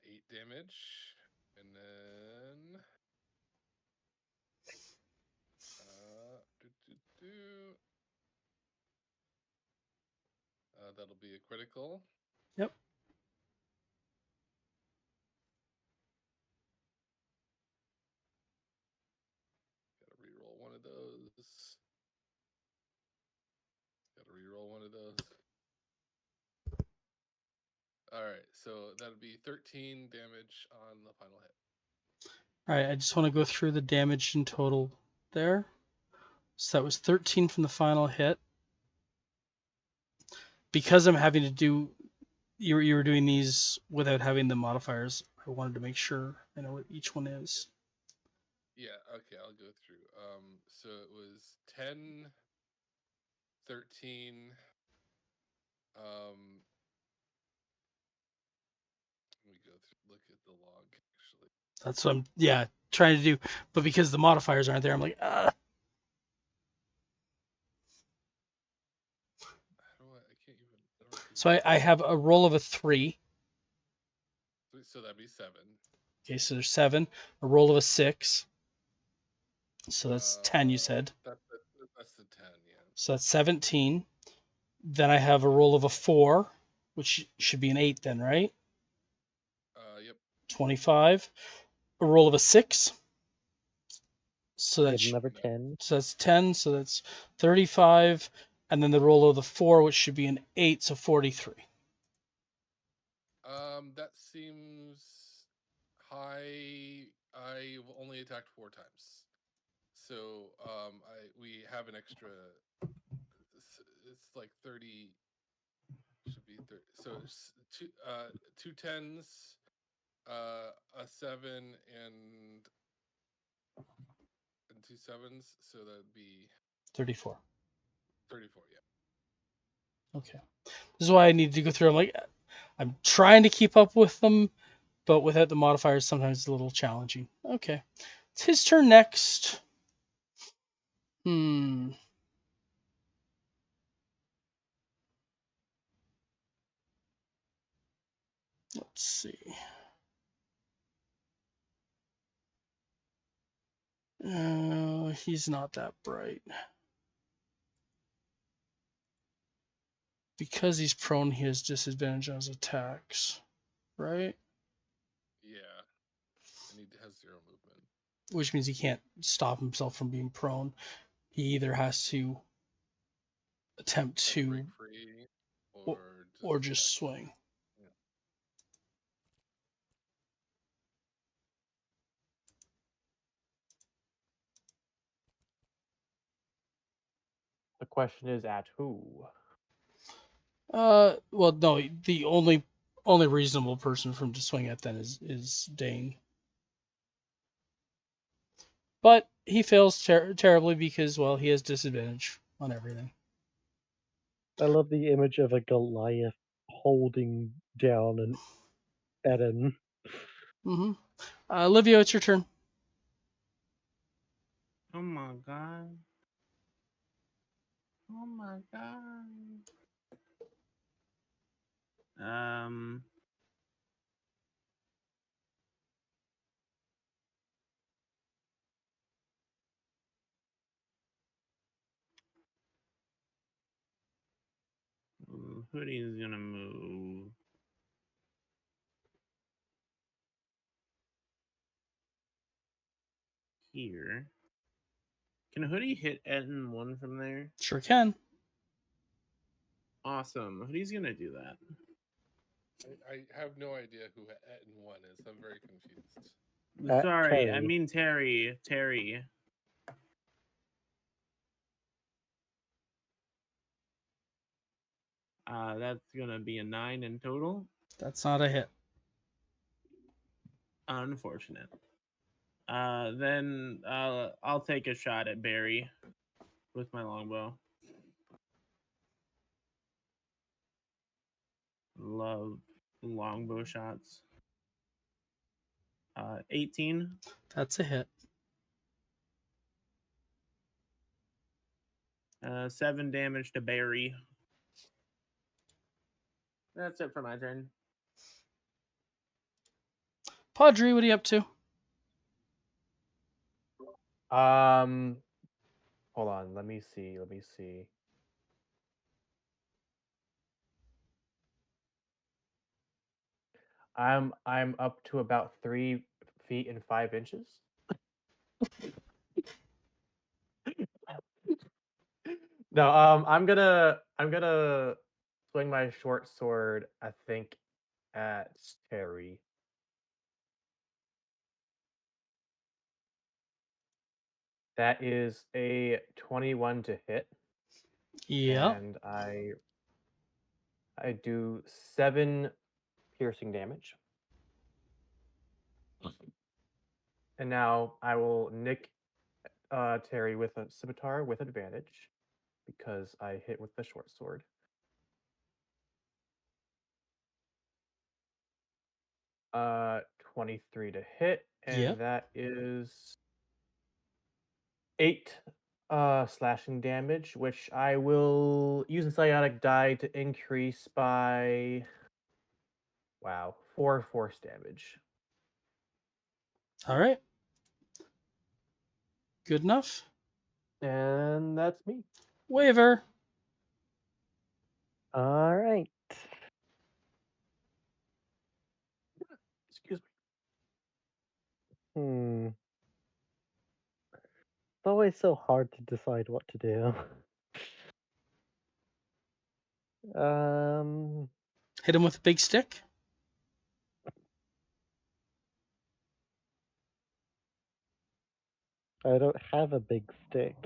8 damage, and then that'll be a critical. Yep. Gotta reroll one of those. Gotta reroll one of those. All right, so that'll be 13 damage on the final hit. All right, I just want to go through the damage in total there. So that was 13 from the final hit. Because I'm having to do, you were doing these without having the modifiers. I wanted to make sure I know what each one is. Yeah, okay, I'll go through. So it was 10, 13. Let me go through, look at the log actually. That's what I'm trying to do. But because the modifiers aren't there, I'm like, How do I can't even. I don't So I have a roll of a 3. So that'd be 7. Okay, so there's 7. A roll of a 6. So that's 10, you said. That's the 10, yeah. So that's 17. Then I have a roll of a 4, which should be an 8 then, right? Yep. 25. A roll of a 6. So Get that's another 10. so that's 10. So that's 35. And then the roll of the 4, which should be an 8, so 43. That seems high. I've only attacked 4 times. So we have an extra. It's like 30. Should be 30. So it's two 10s, a 7, and 2 7s. So that'd be 34. 34. Yeah. Okay. This is why I need to go through. I'm trying to keep up with them, but without the modifiers, sometimes it's a little challenging. Okay. It's his turn next. Let's see. He's not that bright. Because he's prone, he has disadvantage on his attacks, right? Yeah. And he has 0 movement. Which means he can't stop himself from being prone. He either has to attempt to break free or just swing. Yeah. The question is at who? Well, no, the only reasonable person for him to swing at then is Dane. But he fails terribly because, well, he has disadvantage on everything. I love the image of a Goliath holding down an Eden. Mm-hmm. Olivia, it's your turn. Oh my god. Oh my god. Hoodie is gonna move here. Can Hoodie hit Etten 1 from there? Sure can. Awesome. Hoodie's gonna do that. I have no idea who Etten 1 is. I'm very confused. Sorry, I Terry. mean Terry. Terry. That's gonna be a 9 in total. That's not a hit. Unfortunate. Then I'll take a shot at Barry with my longbow. Love longbow shots. 18. That's a hit. 7 damage to Barry. That's it for my turn. Padre, what are you up to? Hold on. Let me see. I'm up to about 3 feet and 5 inches. No, I'm gonna swing my short sword, I think, at Terry. That is a 21 to hit, Yeah. and I do 7 piercing damage. And now I will nick Terry with a scimitar with advantage because I hit with the short sword. 23 to hit, and Yep. that is 8 slashing damage, which I will use the psionic die to increase by 4 force damage. All right. Good enough. And that's me. Waver. All right. Excuse me. Hmm. It's always so hard to decide what to do. Um, Hit him with a big stick. I don't have a big stick.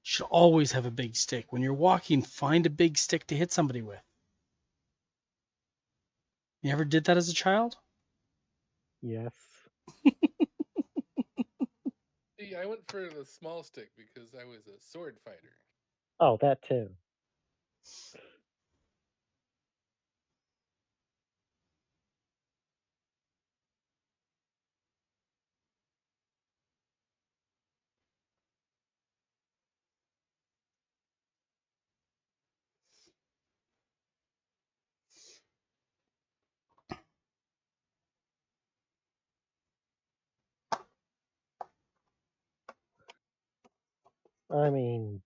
Should always have a big stick. When you're walking, find a big stick to hit somebody with. You ever did that as a child? Yes. See, I went for the small stick because I was a sword fighter. Oh, that too. I mean,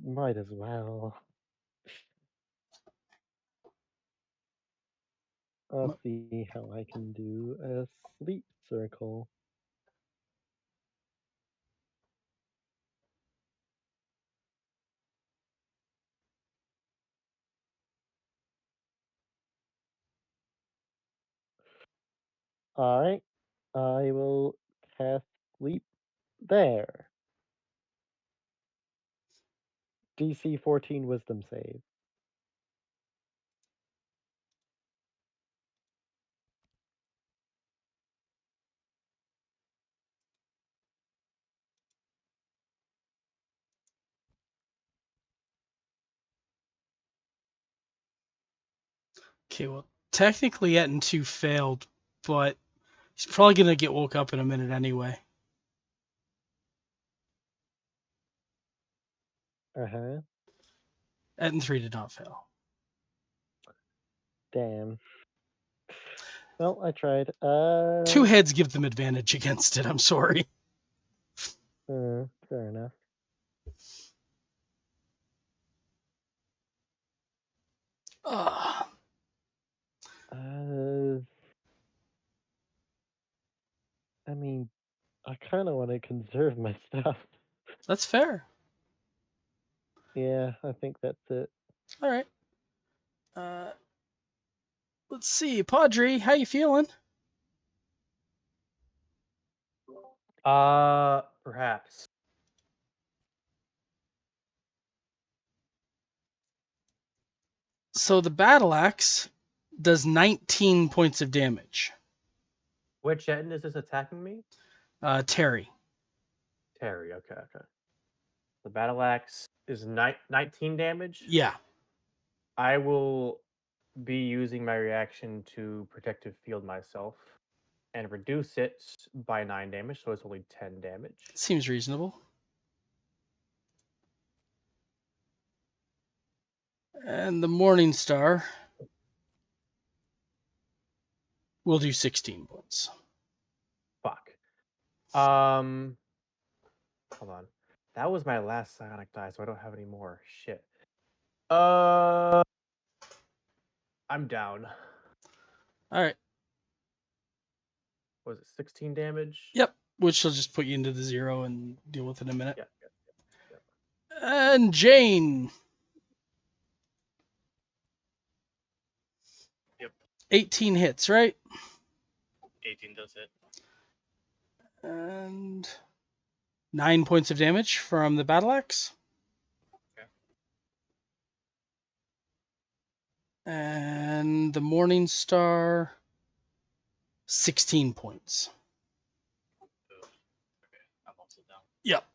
might as well. I'll see how I can do a sleep circle. Alright, I will cast sleep there. DC 14 wisdom save. Okay, well, technically Etten 2 failed, but he's probably going to get woke up in a minute anyway. Uh-huh. Etten 3 did not fail. Damn. Well, I tried. 2 heads give them advantage against it. I'm sorry. Fair enough. Uh, Uh, I mean, I kind of want to conserve my stuff. that's fair. Yeah, I think that's it. All right. Let's see, Padre, how you feeling? Perhaps. So the battle axe does 19 points of damage. Which Etten is this attacking me? Terry. Terry, okay. The battle axe is 19 damage. Yeah. I will be using my reaction to protective field myself and reduce it by 9 damage, so it's only 10 damage. Seems reasonable. And the Morning Star We'll do 16 points. Fuck. Hold on. That was my last psionic die, so I don't have any more. Shit. I'm down. All right. Was it 16 damage? Yep. Which will just put you into the 0 and deal with it in a minute. Yeah. And Jane. Yep. 18 hits, right? 18 does hit. And 9 points of damage from the battle axe. Okay. And the Morning Star, 16 points. Ugh. Okay, I'm also down. Yep.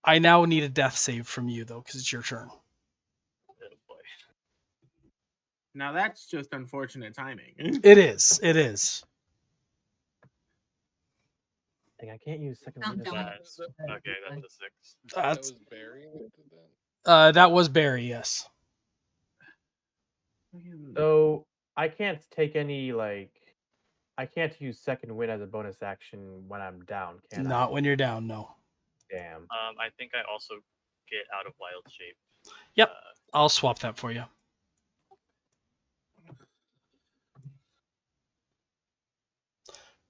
I now need a death save from you, though, because it's your turn. Oh boy. Now that's just unfortunate timing. It is. It is. Dang, I can't use second Can't wind. do as it. well. Okay, that's a 6. That That's, was Barry that did that. that was Barry, yes. So I can't take any I can't use second wind as a bonus action when I'm down, can I? Not when you're down, no. Damn. I think I also get out of wild shape. Yep. I'll swap that for you.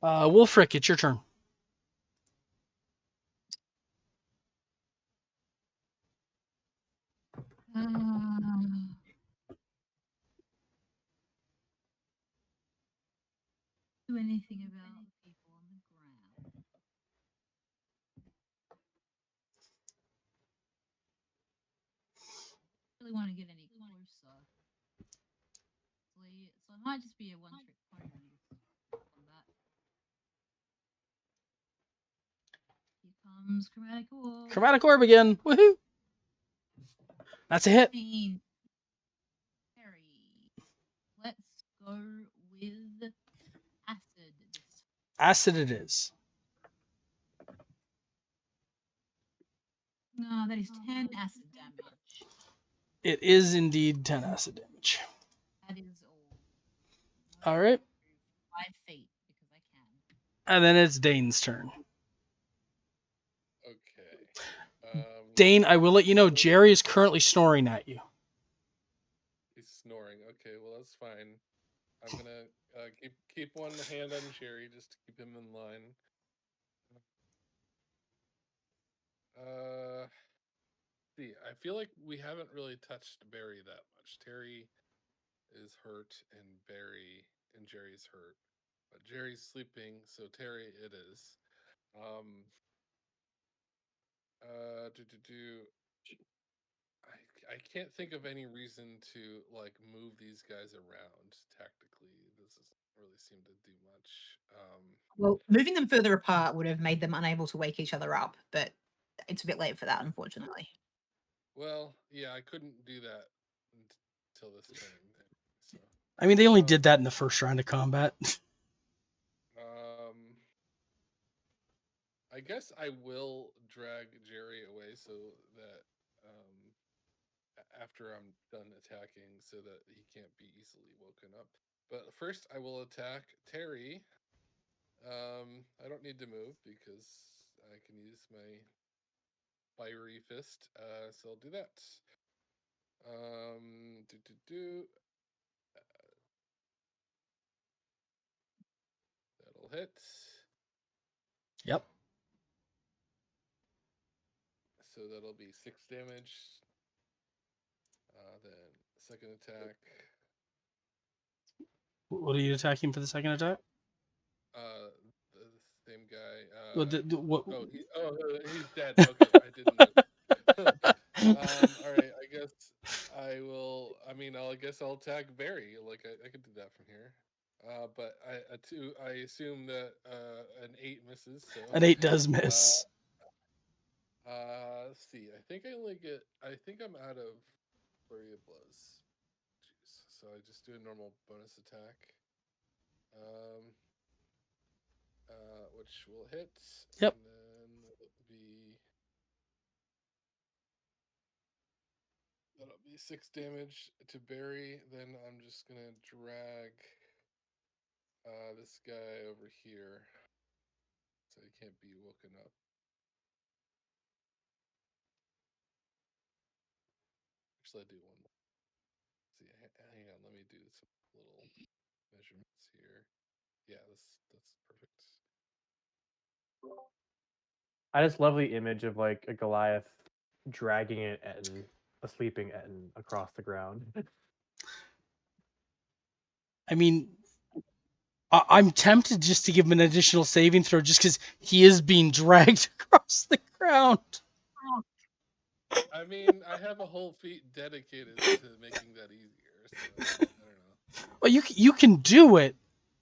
Wolfric, it's your turn. Do anything about people on the ground. Really want to get any closer. So it might just be a one-trick pony on that. Here comes Chromatic Orb. Chromatic Orb again. Woohoo! That's a hit. 15. Let's go with acid. Acid it is. No, that is 10 acid damage. It is indeed 10 acid damage. That is all. All right. 5 feet because I can. And then it's Dane's turn. Okay. Dane, I will let you know, so- Jerry is currently snoring at you. He's snoring. Okay, well that's fine. I'm gonna keep one hand on Jerry just to keep him in line. See, I feel like we haven't really touched Barry that much. Terry is hurt and Jerry's hurt. But Jerry's sleeping, so Terry it is. I can't think of any reason to move these guys around tactically. This doesn't really seem to do much. Well, moving them further apart would have made them unable to wake each other up, but it's a bit late for that, unfortunately. Well, yeah, I couldn't do that until this turn. So, I mean, they only did that in the first round of combat. I guess I will drag Jerry away so that after I'm done attacking, so that he can't be easily woken up. But first, I will attack Terry. I don't need to move because I can use my fiery fist. So I'll do that. That'll hit. Yep. So that'll be 6 damage. Then second attack. What are you attacking for the second attack? The same guy. What? He's dead. Okay, I didn't know. All right. I guess I will. I guess I'll attack Barry. I could do that from here. But I assume that an 8 misses. So An 8 does miss. Let's see. I think I'm out of flurry of blows. Jeez. So I just do a normal bonus attack. Which will hit. Yep. And then that'll be 6 damage to Barry. Then I'm just gonna drag this guy over here, so he can't be woken up. Actually, I do one more. See, hang on. Let me do some little measurements here. Yeah, that's perfect. I just love the image of like a Goliath dragging an Etten, a sleeping Etten, across the ground. I mean, I'm tempted just to give him an additional saving throw just because he is being dragged across the ground. I mean, I have a whole feat dedicated to making that easier, so I don't know. Well, you can do it.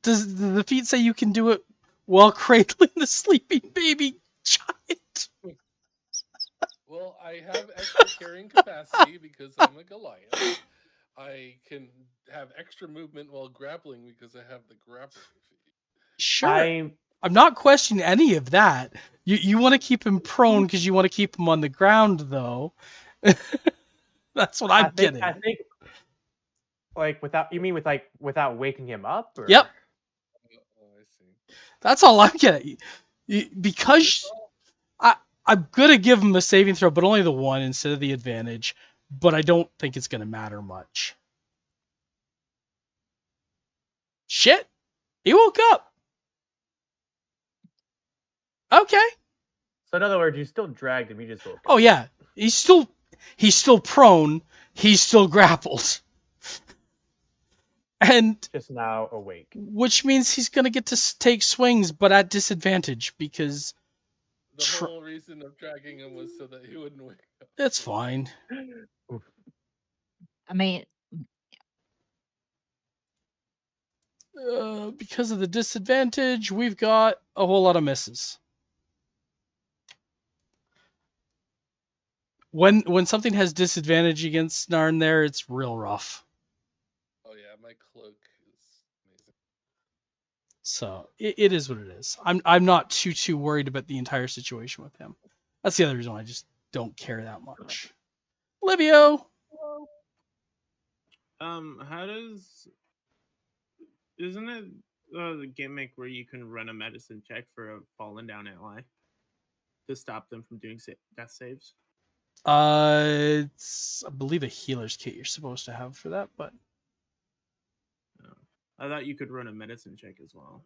Does the feat say you can do it while cradling the sleeping baby giant? Well, I have extra carrying capacity because I'm a Goliath. I can have extra movement while grappling because I have the grappling feat. Sure. I'm I'm not questioning any of that. You want to keep him prone because you want to keep him on the ground, though. That's what I'm getting. I think like without waking him up, or Yep, Oh, I see. that's all I'm getting. Is this Because all? I'm gonna give him a saving throw, but only the one instead of the advantage. But I don't think it's gonna matter much. Shit, he woke up. Okay. so in other words, you still dragged him. You just woke Oh up. yeah, he's still prone. He's still grappled, and Just now awake. which means he's gonna get to take swings, but at disadvantage because The whole reason of dragging him was so that he wouldn't wake up. it's fine. I mean, Because of the disadvantage, we've got a whole lot of misses. When something has disadvantage against Narn there, it's real rough. Oh yeah, my cloak is amazing. So it is what it is. I'm not too worried about the entire situation with him. That's the other reason why I just don't care that much. Livio. How does isn't it the gimmick where you can run a medicine check for a fallen down ally to stop them from doing death saves? It's I believe a healer's kit you're supposed to have for that, but No. I thought you could run a medicine check as well.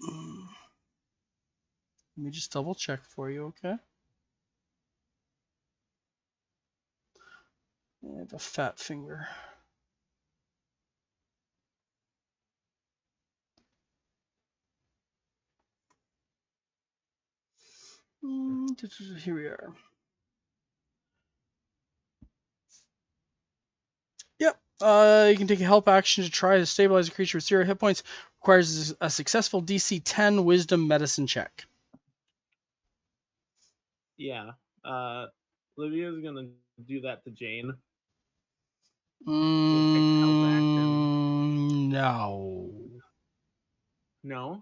let me just double check for you, okay? I have a fat finger. Here we are. Yep. You can take a help action to try to stabilize a creature with 0 hit points. Requires a successful DC 10 Wisdom Medicine check. Yeah. Livia's gonna do that to Jane. No. No.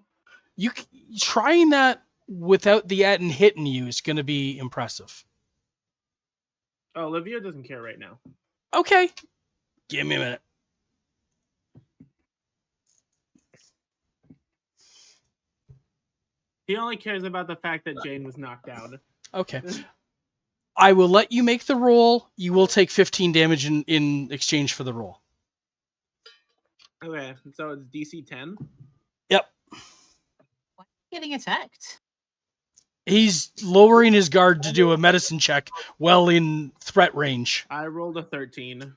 You trying that without the Etten hitting you is going to be impressive. Oh, Livia doesn't care right now. Okay. Give me a minute. He only cares about the fact that Jane was knocked out. Okay. I will let you make the roll. You will take 15 damage in exchange for the roll. Okay, so it's DC 10. Yep. why are you getting attacked? He's lowering his guard to do a medicine check well in threat range. I rolled a 13.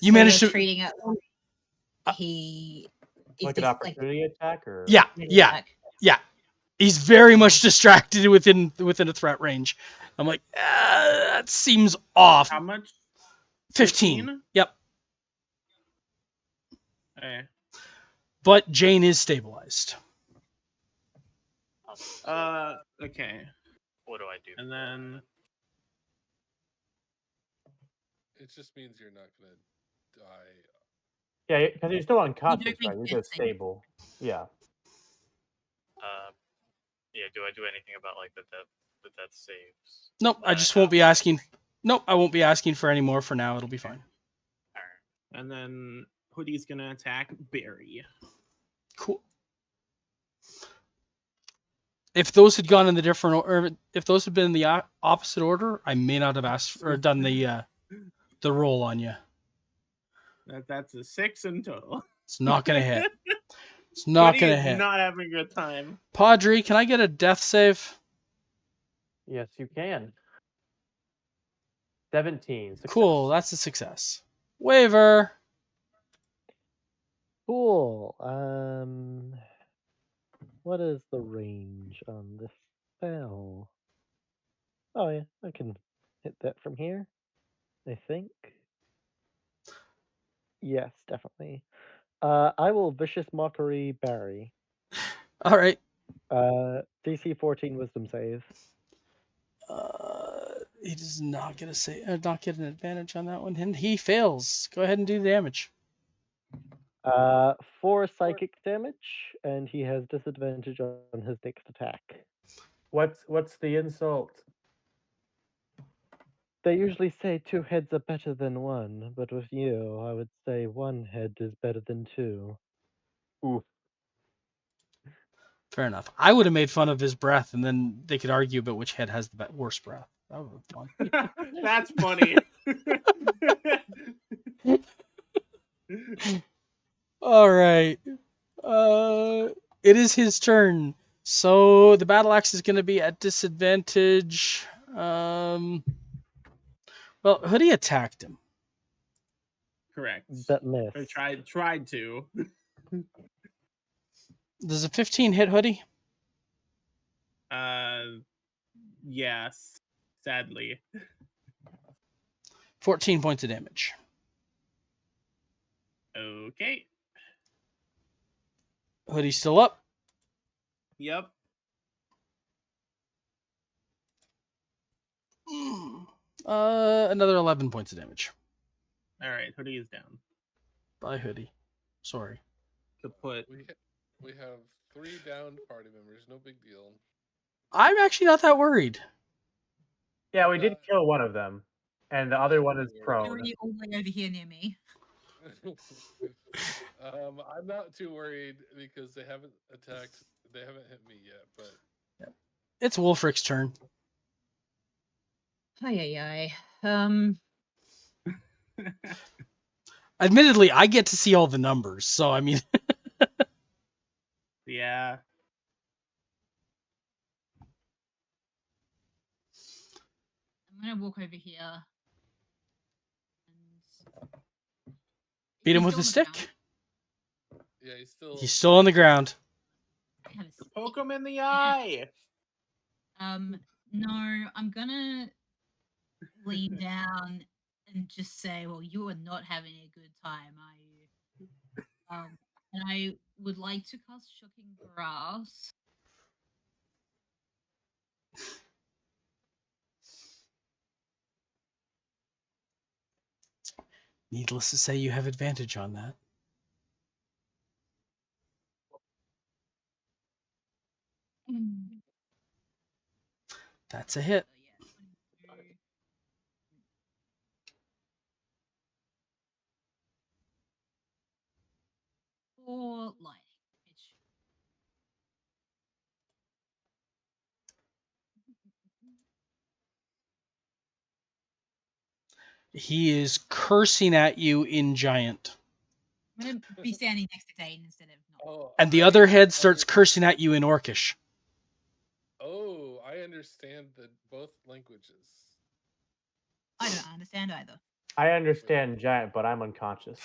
You So managed you're to treating it like he is Like an this opportunity attack, or Yeah. attack? He's very much distracted within a threat range. I'm like, that seems off. How much? 15. Yep. Okay. But Jane is stabilized. Awesome. So, Okay. what do I do? And then It just means you're not gonna die. yeah, because you're still unconscious, make right? You're death just stable. Yeah. Yeah, do I do anything about like the death saves? Nope, that I just won't be have? asking. Nope, I won't be asking for any more for now. It'll be fine. And then Hoodie's gonna attack Barry. Cool. If those had gone in the different, or if those had been in the opposite order, I may not have asked or done the roll on you. That's a 6 in total. It's not gonna hit. It's not Hoodie gonna is hit. not having a good time. Padre, can I get a death save? Yes, you can. 17. Success. Cool, that's a success. Waiver. Cool. What is the range on this spell? Oh yeah, I can hit that from here. I think. Yes, definitely. I will vicious mockery Barry. All right. DC 14 Wisdom save. He does not get not get an advantage on that one, and he fails. Go ahead and do the damage. 4 psychic damage, and he has disadvantage on his next attack. What's the insult? They usually say 2 heads are better than 1, but with you, I would say 1 head is better than 2. Oof. Fair enough. I would have made fun of his breath, and then they could argue about which head has the worst breath. That would have been fun. That's funny. All right. It is his turn. So the battle axe is going to be at disadvantage. Well, Hoodie attacked him. Correct. That missed. Or tried to. Does a 15 hit Hoodie? Yes. Sadly. 14 points of damage. Okay. Hoodie's still up. Yep. Another 11 points of damage. All right. Hoodie is down. Bye, Hoodie. Sorry. To put. We have 3 downed party members. No big deal. I'm actually not that worried. Yeah, we did kill one of them, and the other one is You're prone. already all the way over here near me. I'm not too worried because they haven't attacked. They haven't hit me yet, but It's Wolfric's turn. Ay. Admittedly, I get to see all the numbers, so I mean. Yeah. I'm gonna walk over here. And... Beat him He's with still a on the stick? ground. yeah, He's still on the ground. I have a stick. Poke him in the eye. No, I'm gonna lean down and just say, well, you are not having a good time, are you? And I would like to cast Shocking Grass. Needless to say, you have advantage on that. That's a hit. So, yeah, 4 lightning damage. He is cursing at you in giant. I'm gonna be standing next to Dane instead of not. oh, And the I other head starts under- cursing at you in Orcish. Oh, I understand both languages. I don't understand either. I understand giant, but I'm unconscious.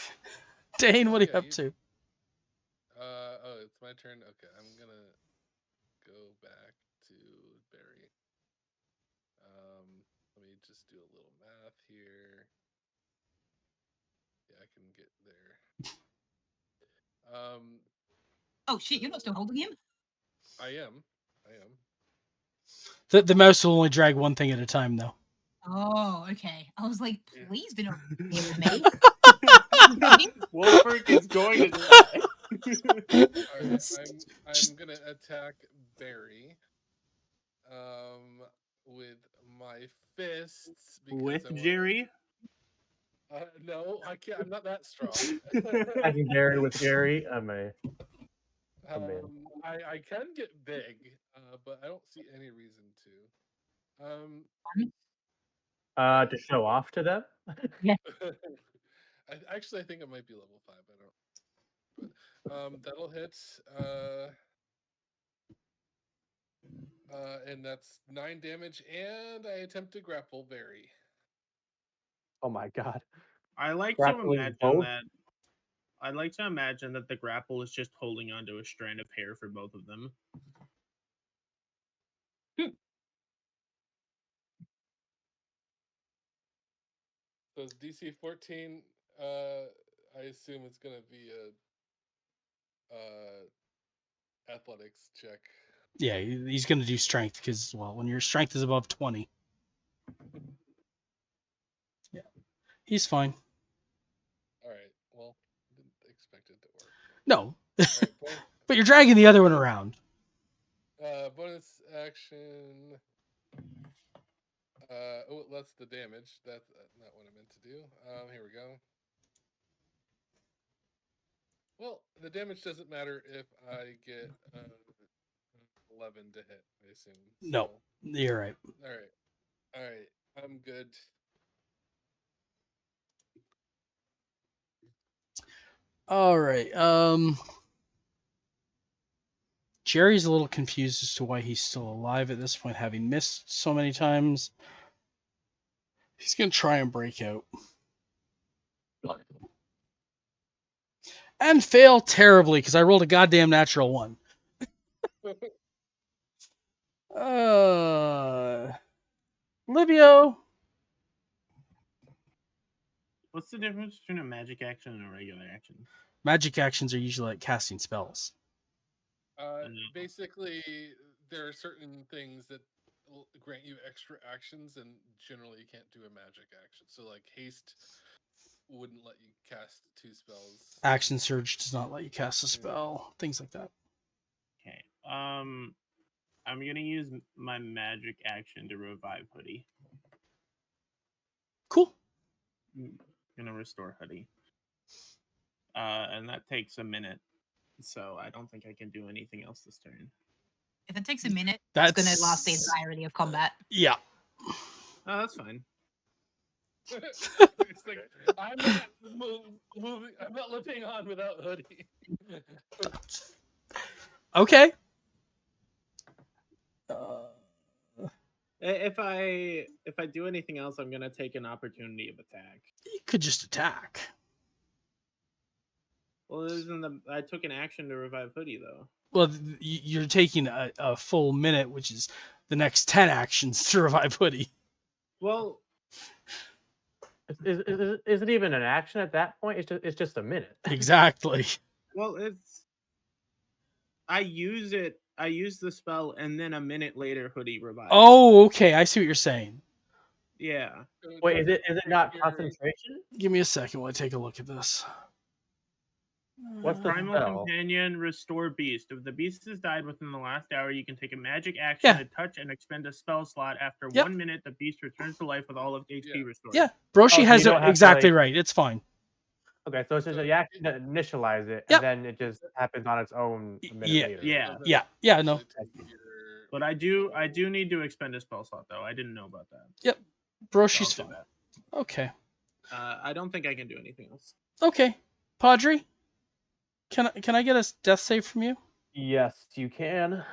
Dane, what are you Yeah, up to? Oh, it's my turn. Okay, I'm gonna go back to Barry. Let me just do a little math here. Yeah, I can get there. Oh shit, you're not still holding him? I am. The mouse will only drag one thing at a time, though. Oh, okay. I was like, Yeah. please do not Here here with with me. me. Wolfric is going to die. All right, I'm gonna attack Barry. With my fists because With I want. Jerry. No, I can't. I'm not that strong. Attacking Gary with Gary. I'm a man. I can get big, but I don't see any reason to. To show off to them. Actually, I think it might be level 5. I don't. But that'll hit. And that's 9 damage, and I attempt to grapple Barry. Oh my god. I like to Grappling imagine both? that. I'd like to imagine that the grapple is just holding onto a strand of hair for both of them. So it's DC 14. I assume it's gonna be a athletics check. Yeah, he's going to do strength because, well, when your strength is above 20. Yeah, he's fine. All right. Well, didn't expect it to work. No. All right. But you're dragging the other one around. Bonus action. Oh, that's the damage. That's not what I meant to do. Here we go. Well, the damage doesn't matter if I get 11 to hit, I assume. So. No, you're right. All right. I'm good. All right. Jerry's a little confused as to why he's still alive at this point, having missed so many times. He's going to try and break out. And fail terribly because I rolled a goddamn natural 1. Livio. What's the difference between a magic action and a regular action? Magic actions are usually like casting spells. Basically, there are certain things that grant you extra actions, and generally you can't do a magic action. So, like haste wouldn't let you cast 2 spells. Action surge does not let you cast a spell. Things like that. Okay. I'm gonna use my magic action to revive Hoodie. Cool. I'm gonna restore Hoodie. And that takes a minute, so I don't think I can do anything else this turn. If it takes a minute, That's it's going to last the entirety of combat. Yeah. Oh, that's fine. It's like, I'm not moving. I'm not living on without Hoodie. Okay. If I do anything else, I'm gonna take an opportunity of attack. You could just attack. Well, I took an action to revive Hoodie though. Well, you're taking a full minute, which is the next 10 actions to revive Hoodie. Well, is it even an action at that point? It's just a minute. Exactly. Well, I use the spell, and then a minute later, Hoodie revives. Oh, okay. I see what you're saying. Yeah. Wait, is it not concentration? Give me a second while I take a look at this. What's the Primal spell? Companion, Restore Beast. If the beast has died within the last hour, you can take a magic action to touch and expend a spell slot. After 1 minute, the beast returns to life with all of HP restored. Yeah, Broshi so has you it don't have to, exactly like- right. It's fine. Okay, so it's just you actually initialize it, and then it just happens on its own a minute later. Yeah, no. But I do need to expend a spell slot though. I didn't know about that. Yep. Broshi's fine. Okay. I don't think I can do anything else. Okay. Padre, can I get a death save from you? Yes, you can.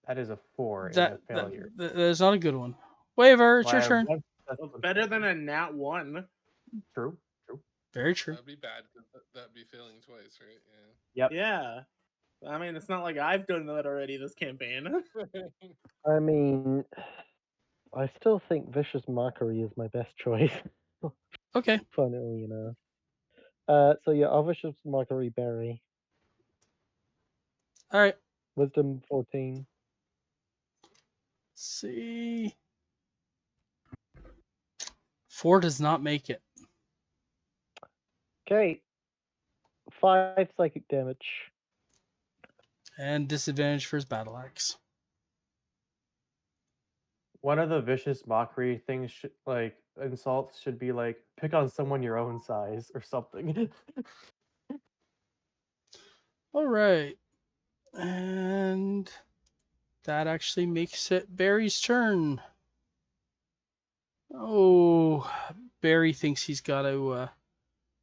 That is a 4 and a failure. That is not a good one. Waiver, it's Well, your turn. Better than a nat 1. True. Very true. That'd be bad. That'd be failing twice, right? Yep. Yeah. I mean, it's not like I've done that already this campaign. I mean, I still think Vicious Mockery is my best choice. Okay. Funnily enough. So yeah, I'll Vicious Mockery Berry. All right. Wisdom 14. Let's see. 4 does not make it. Okay. 5 psychic damage. And disadvantage for his battle axe. one of the vicious mockery things, like insults, should be like pick on someone your own size or something. All right. And that actually makes it Barry's turn. Oh, Barry thinks he's got to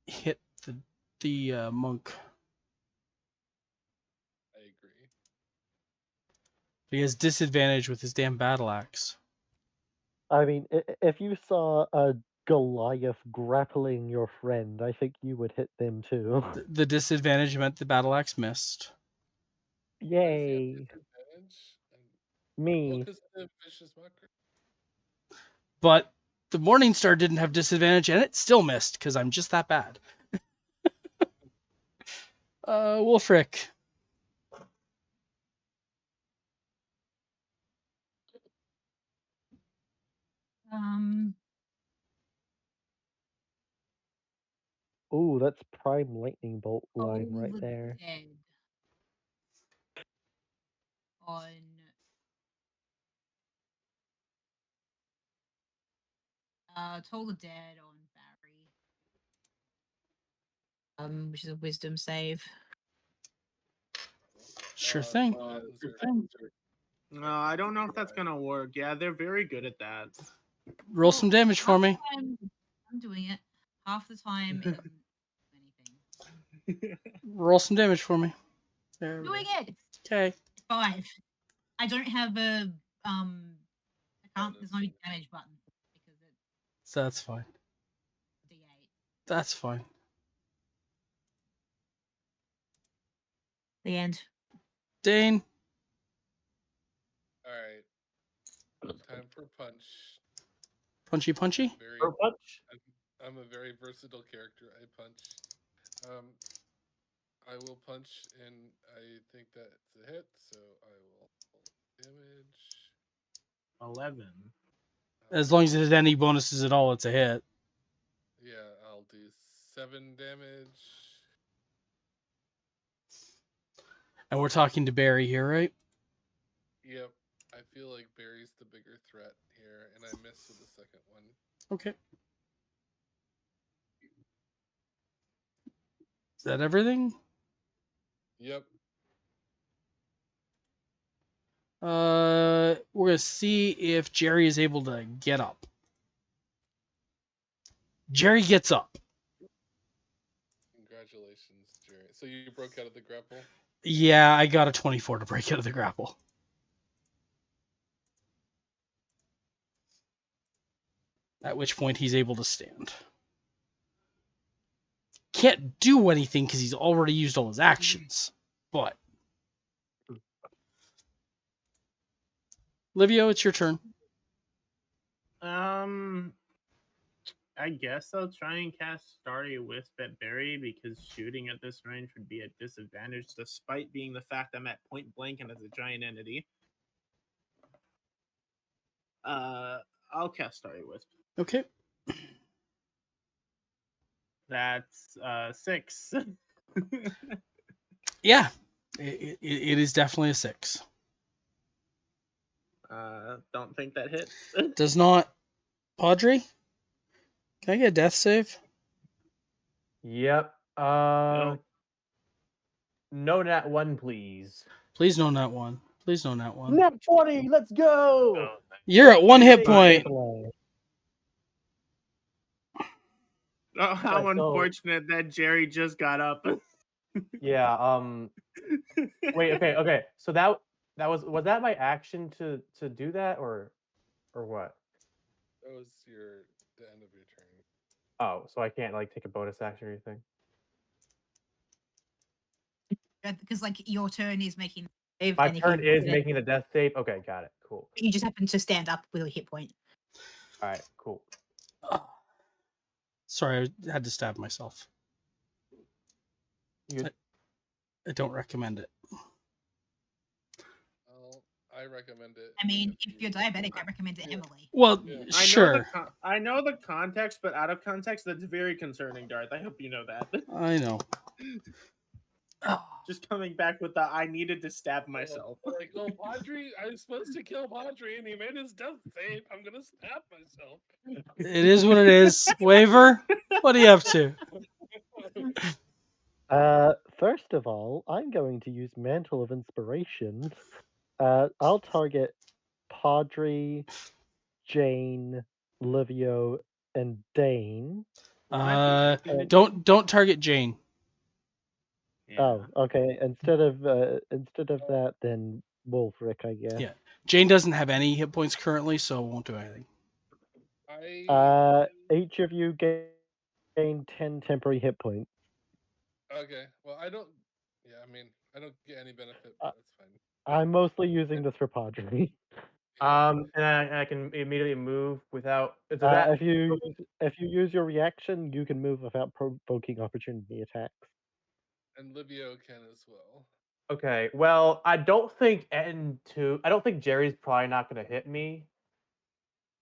hit the monk. I agree. He has disadvantage with his damn battle axe. I mean, if you saw a Goliath grappling your friend, I think you would hit them too. The disadvantage meant the battle axe missed. Why does he have Yay, disadvantage? Well, me. because of the vicious mockery. But the Morningstar didn't have disadvantage, and it still missed because I'm just that bad. Wolfric. Um, Ooh, that's prime lightning bolt Toll line right the there. Dead on Toll the Dead on Barry. Which is a wisdom save. Sure thing. Depends, or- No, I don't know if that's gonna work. Yeah, they're very good at that. Roll some damage for half the me. time I'm doing it. Half the time it doesn't do anything. Roll some damage for me. There I'm we doing go. it. Okay. 5. I don't have a I can't. There's no Bonus. damage button because it's That's fine. D8. That's fine. The end. Dane. All right. Time for punch. Punchy punchy. Very. Or punch. I'm a very versatile character. I punch. I will punch, and I think that's a hit. So I will roll damage. 11. As long as it has any bonuses at all, it's a hit. Yeah, I'll do 7 damage. And we're talking to Barry here, right? Yep. I feel like Barry's the bigger threat here, and I miss with the second one. Okay. Is that everything? Yep. We're gonna see if Jerry is able to get up. Jerry gets up. Congratulations, Jerry. So you broke out of the grapple? Yeah, I got a 24 to break out of the grapple. At which point he's able to stand. Can't do anything because he's already used all his actions. But Livio, it's your turn. I guess I'll try and cast Starry Wisp at Barry because shooting at this range would be a disadvantage, despite being the fact I'm at point blank and as a giant entity. I'll cast Starry Wisp. Okay. That's 6. Yeah, it is definitely a 6. Don't think that hits. Does not. Padre? Can I get a death save? Yep. Nope. No nat 1, please. Please no nat 1. Please no nat 1. Nat 20. Let's go. Oh, You're at 1 hit point. Play. Oh, how Yeah, so- unfortunate that Jerry just got up. Yeah. Wait. Okay. So that was that my action to do that or what? That was the end of your turn. Oh, so I can't like take a bonus action or anything. Because like your turn is making save, My and if turn you is did it, making the death save. Okay, got it. Cool. you just happen to stand up with a hit point. All right, cool. Sorry, I had to stab myself. You I don't recommend it. Well, I recommend it. I mean, if you're diabetic, I recommend it heavily. Well, Yeah. sure. I know the context, but out of context, that's very concerning, Darth. I hope you know that. I know. Just coming back with the I needed to stab myself. Like, oh, Padre, I was supposed to kill Padre, and he made his death save. I'm gonna stab myself. It is what it is. Waver, what are you up to? First of all, I'm going to use Mantle of Inspiration. I'll target Padre, Jane, Livio, and Dane. Will that do anything to Don't Jane? target Jane. Yeah. Oh, okay. Instead of that, then Wolfric, I guess. Yeah, Jane doesn't have any hit points currently, so it won't do anything. Each of you gain 10 temporary hit points. Okay. Well, I don't. Yeah, I mean, I don't get any benefit, Uh, but that's fine. I'm mostly using this for Padre. Yeah. And I can immediately move without. Does that? If you use your reaction, you can move without provoking opportunity attacks. And Livio can as well. Okay. Well, I don't think N2. I don't think Jerry's probably not going to hit me.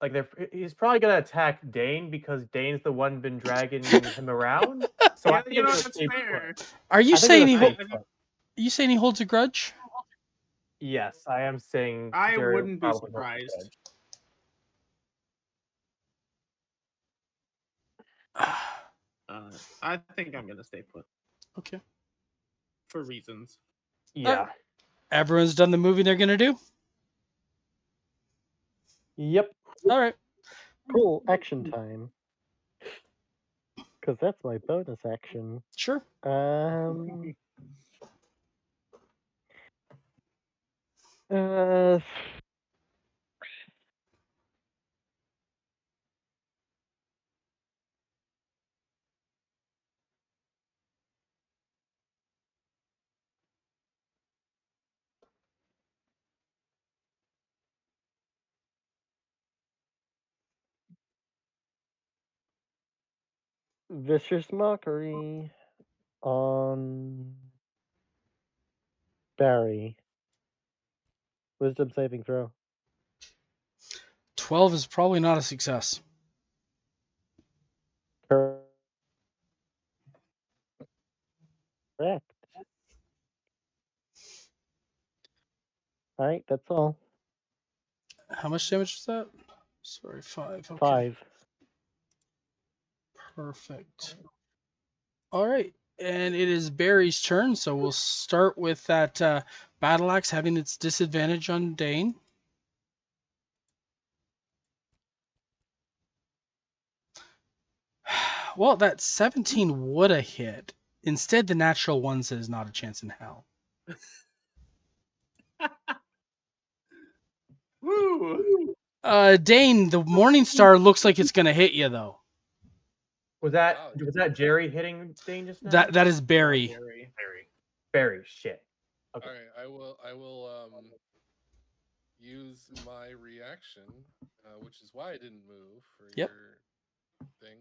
Like he's probably going to attack Dane because Dane's the one been dragging him around. So I Yeah, think you I'm know gonna that's stay fair. put. Are you I think saying I'm he? gonna stay I- put. You saying he holds a grudge? Yes, I am saying I Jerry wouldn't be probably holds a surprised. grudge. I think I'm gonna stay put Okay. for reasons. Yeah. Everyone's done the movie they're gonna do. Yep. All right. Cool. Action time. Because that's my bonus action. Sure. Uh, Vicious Mockery on Barry. Wisdom saving throw. 12 is probably not a success. Correct. Alright, that's all. How much damage was that? Sorry, 5. Okay. 5. Perfect. All right. And it is Barry's turn, so we'll start with that battle axe having its disadvantage on Dane. Well, that 17 would have hit. Instead, the natural one says not a chance in hell. Woo! Dane, the Morning Star looks like it's gonna hit you though. Was that Jerry hitting Dane just now? That is Barry. Barry. Barry. Shit. Okay. All right. I will use my reaction, which is why I didn't move for Yep. your thing.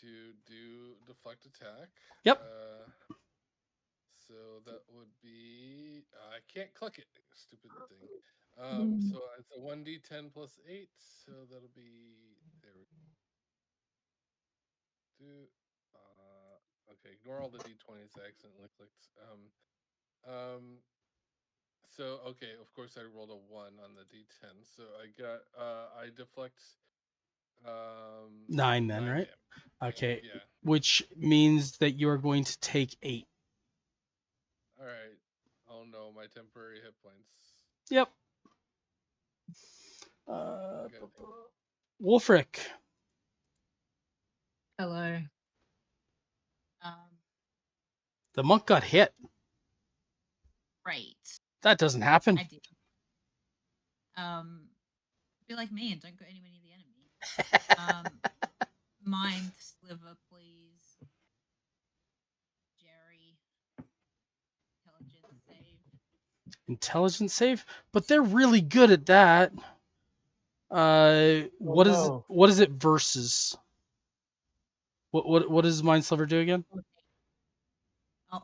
To do deflect attack. Yep. So that would be I can't click it. Stupid thing. So it's a 1d10 plus 8. So that'll be there. We do. Okay. Ignore all the d20s I accidentally clicked. So okay, of course I rolled a 1 on the d10. So I got I deflect 9 then, right? damage. Okay. Yeah. Which means that you are going to take 8. All right. Oh no, my temporary hit points. Yep. Wolfric. Hello. The monk got hit. Great. That doesn't happen. I did. Be like me and don't go anywhere near the enemy. Mind sliver, please. Jerry. Intelligence save. Intelligence save, but they're really good at that. What is it versus? What does Mind Sliver do again? Oh,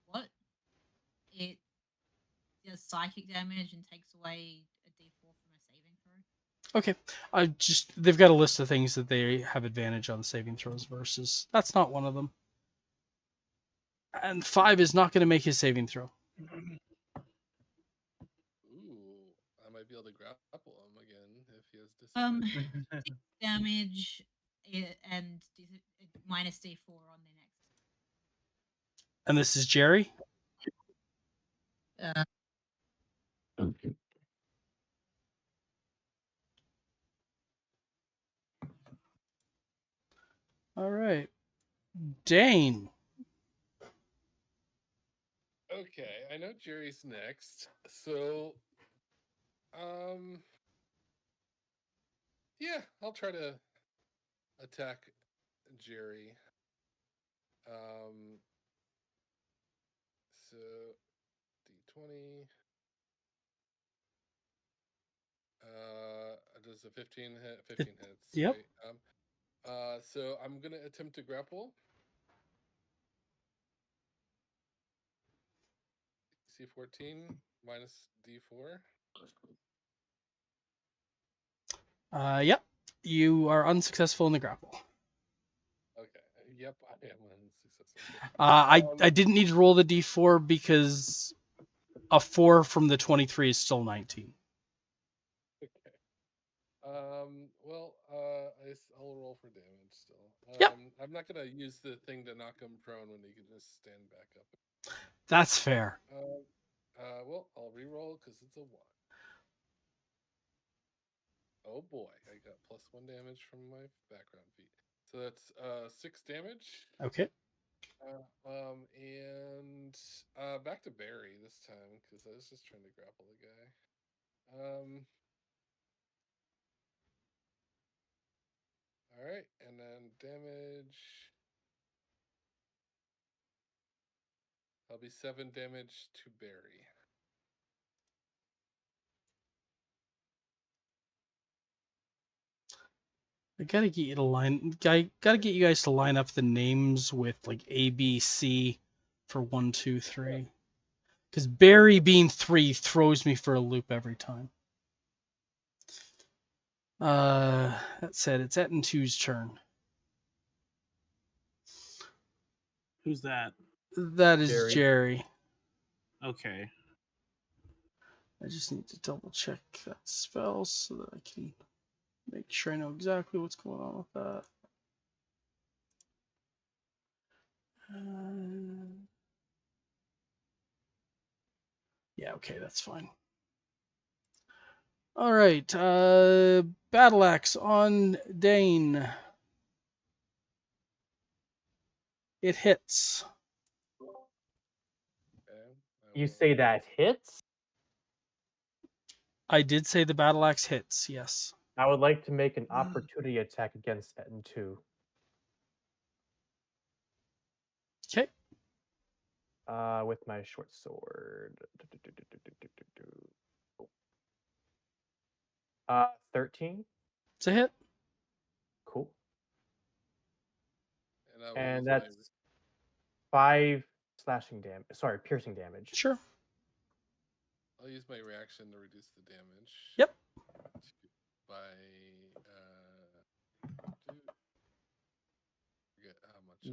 what? It does psychic damage and takes away a d4 from a saving throw. Okay, they've got a list of things that they have advantage on saving throws versus. That's not one of them. And 5 is not going to make his saving throw. Ooh, I might be able to grapple him again if he has Um, disadvantage. damage and minus D4 on their next. And this is Jerry. Uh, All right. Dane. Okay, I know Jerry's next. So, yeah, I'll try to attack Jerry. So D20. Does a 15 hit? 15 hits. Yep. Right? So I'm gonna attempt to grapple. C14 minus D4. Yep. You are unsuccessful in the grapple. Okay. Yep, I am unsuccessful. I didn't need to roll the d4 because a 4 from the 23 is still 19. Okay. I'll roll for damage still. Yep. I'm not gonna use the thing to knock him prone when he can just stand back up. That's fair. Well, I'll re-roll because it's a 1. Oh boy, I got +1 damage from my background feat. So that's 6 damage. Okay. And back to Barry this time because I was just trying to grapple the guy. All right, and then damage. That'll be 7 damage to Barry. I gotta get you to gotta get you guys to line up the names with like A, B, C for 1, 2, 3. Because Barry being 3 throws me for a loop every time. That said, it's Etten 2's turn. Who's that? That is Jerry. Jerry. Okay. I just need to double check that spell so that I can make sure I know exactly what's going on with that. Yeah, okay, that's fine. All right, battle axe on Dane. It hits. Okay. You say that hits? I did say the battle axe hits. Yes. I would like to make an opportunity attack against Etten 2. Okay. With my short sword. 13. It's a hit. Cool. And I will And use that's 5 slashing damage. Sorry, piercing damage. Sure. I'll use my reaction to reduce the damage. Yep. By forget how much.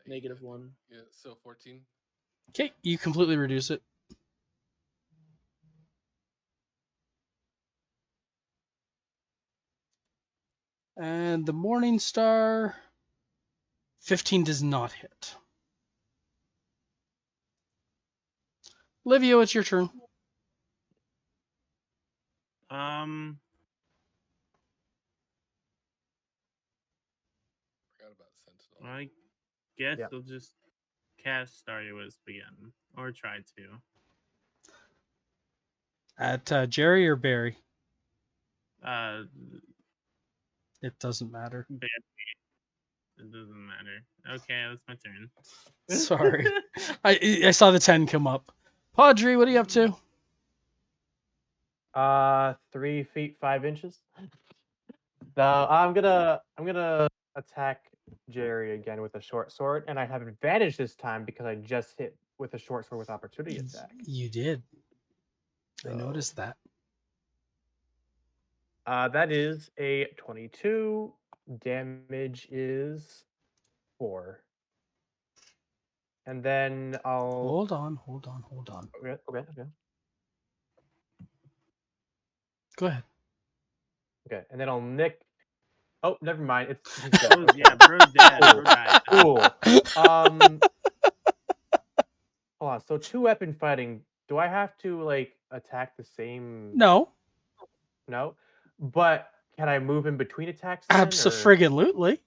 -1. Yeah, so 14. Okay, you completely reduce it. And the Morning Star 15 does not hit. Livio, it's your turn. Forgot about Sentinel. I guess Yeah. they'll just cast Starry Wisp again, or try to. At Jerry or Barry? Uh, It doesn't matter. It doesn't matter. Okay, that's my turn. Sorry. I saw the 10 come up. Padre, what are you up to? 3 feet 5 inches. So I'm gonna attack Jerry again with a short sword, and I have advantage this time because I just hit with a short sword with opportunity attack. You did. I So, noticed that. that is a 22. Damage is 4. and then I'll. Hold on. Okay. Go ahead. Okay, and then I'll nick. Oh, never mind. He's dead. Bro's, Okay. yeah, bro's dead. Cool. Bro died. Cool. Hold on. So 2-weapon fighting. Do I have to like attack the same? No, No. But can I move in between attacks then? Or abso-friggin-lutely.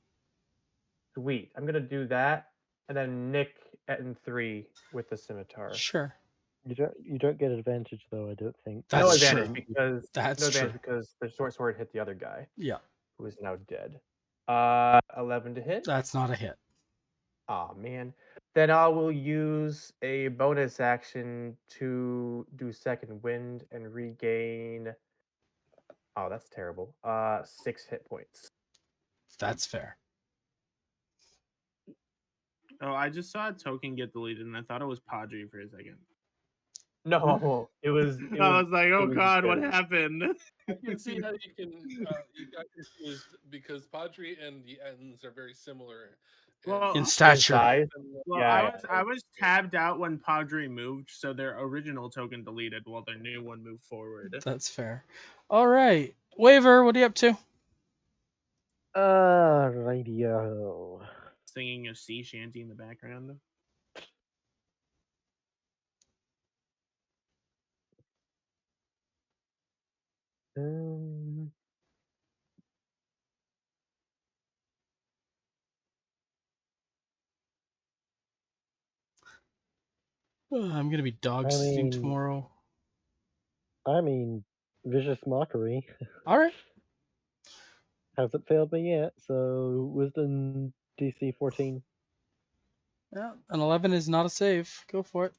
sweet. I'm gonna do that, and then nick at in 3 with the scimitar. Sure. You don't get advantage though. I don't think. That's no true. advantage because That's no advantage true. because the short sword hit the other guy Yeah, who is now dead. 11 to hit. that's not a hit. Oh man. Then I will use a bonus action to do second wind and regain. Oh, that's terrible. 6 hit points. That's fair. Oh, I just saw a token get deleted, and I thought it was Padre for a second. No, it was. I was like, oh was god, what good. happened? I can see how you can you got confused because Padre and the Ettins are very similar. Well, In In stature. size. Well, Yeah, I was tabbed out when Padre moved, so their original token deleted while their new one moved forward. That's fair. All right, Waver, what are you up to? Radio. Singing a sea shanty in the background. Um, I'm gonna be dog I sitting mean- tomorrow. I mean, vicious mockery All right. hasn't failed me yet. So wisdom DC 14. Yeah, an 11 is not a save. Go for it.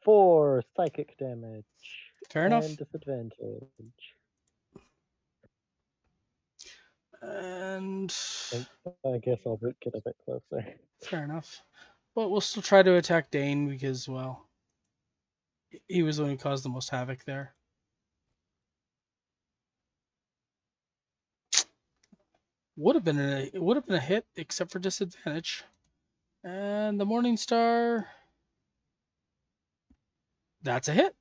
4 psychic damage. Fair enough. And disadvantage. And I guess I'll get a bit closer. fair enough. But we'll still try to attack Dane because, well, he was the one who caused the most havoc there. Would have been a hit except for disadvantage. And the Morning Star. That's a hit.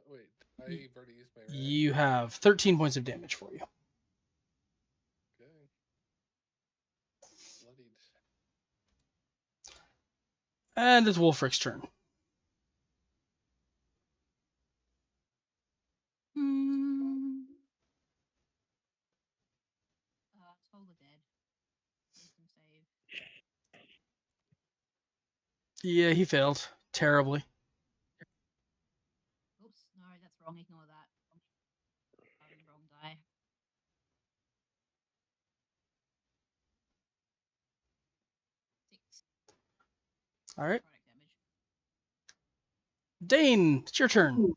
Wait, I've already used my reaction. You have 13 points of damage for you. Okay. Bloodied. And it's Wolfric's turn. Toll the dead. Wisdom save. Yeah, he failed terribly. Oops, no, that's wrong. Ignore that. Wrong die. All right, Product damage. Dane, it's your turn.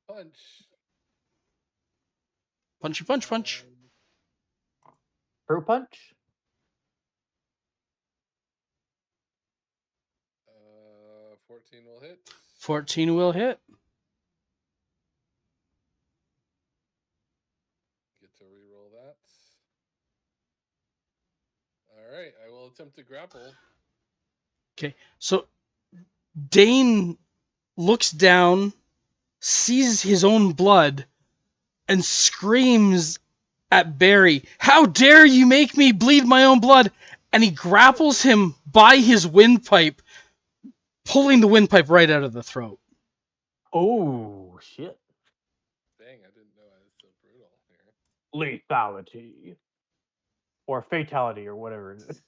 Punch. Punchy punch punch. Fruit punch. 14 will hit. 14 will hit. Get to reroll that. All right, I will attempt to grapple. Okay, so Dane looks down, sees his own blood, and screams at Barry, "How dare you make me bleed my own blood!" And he grapples him by his windpipe, pulling the windpipe right out of the throat. Oh shit! Dang, I didn't know I was so brutal here. Lethality, or fatality, or whatever it is.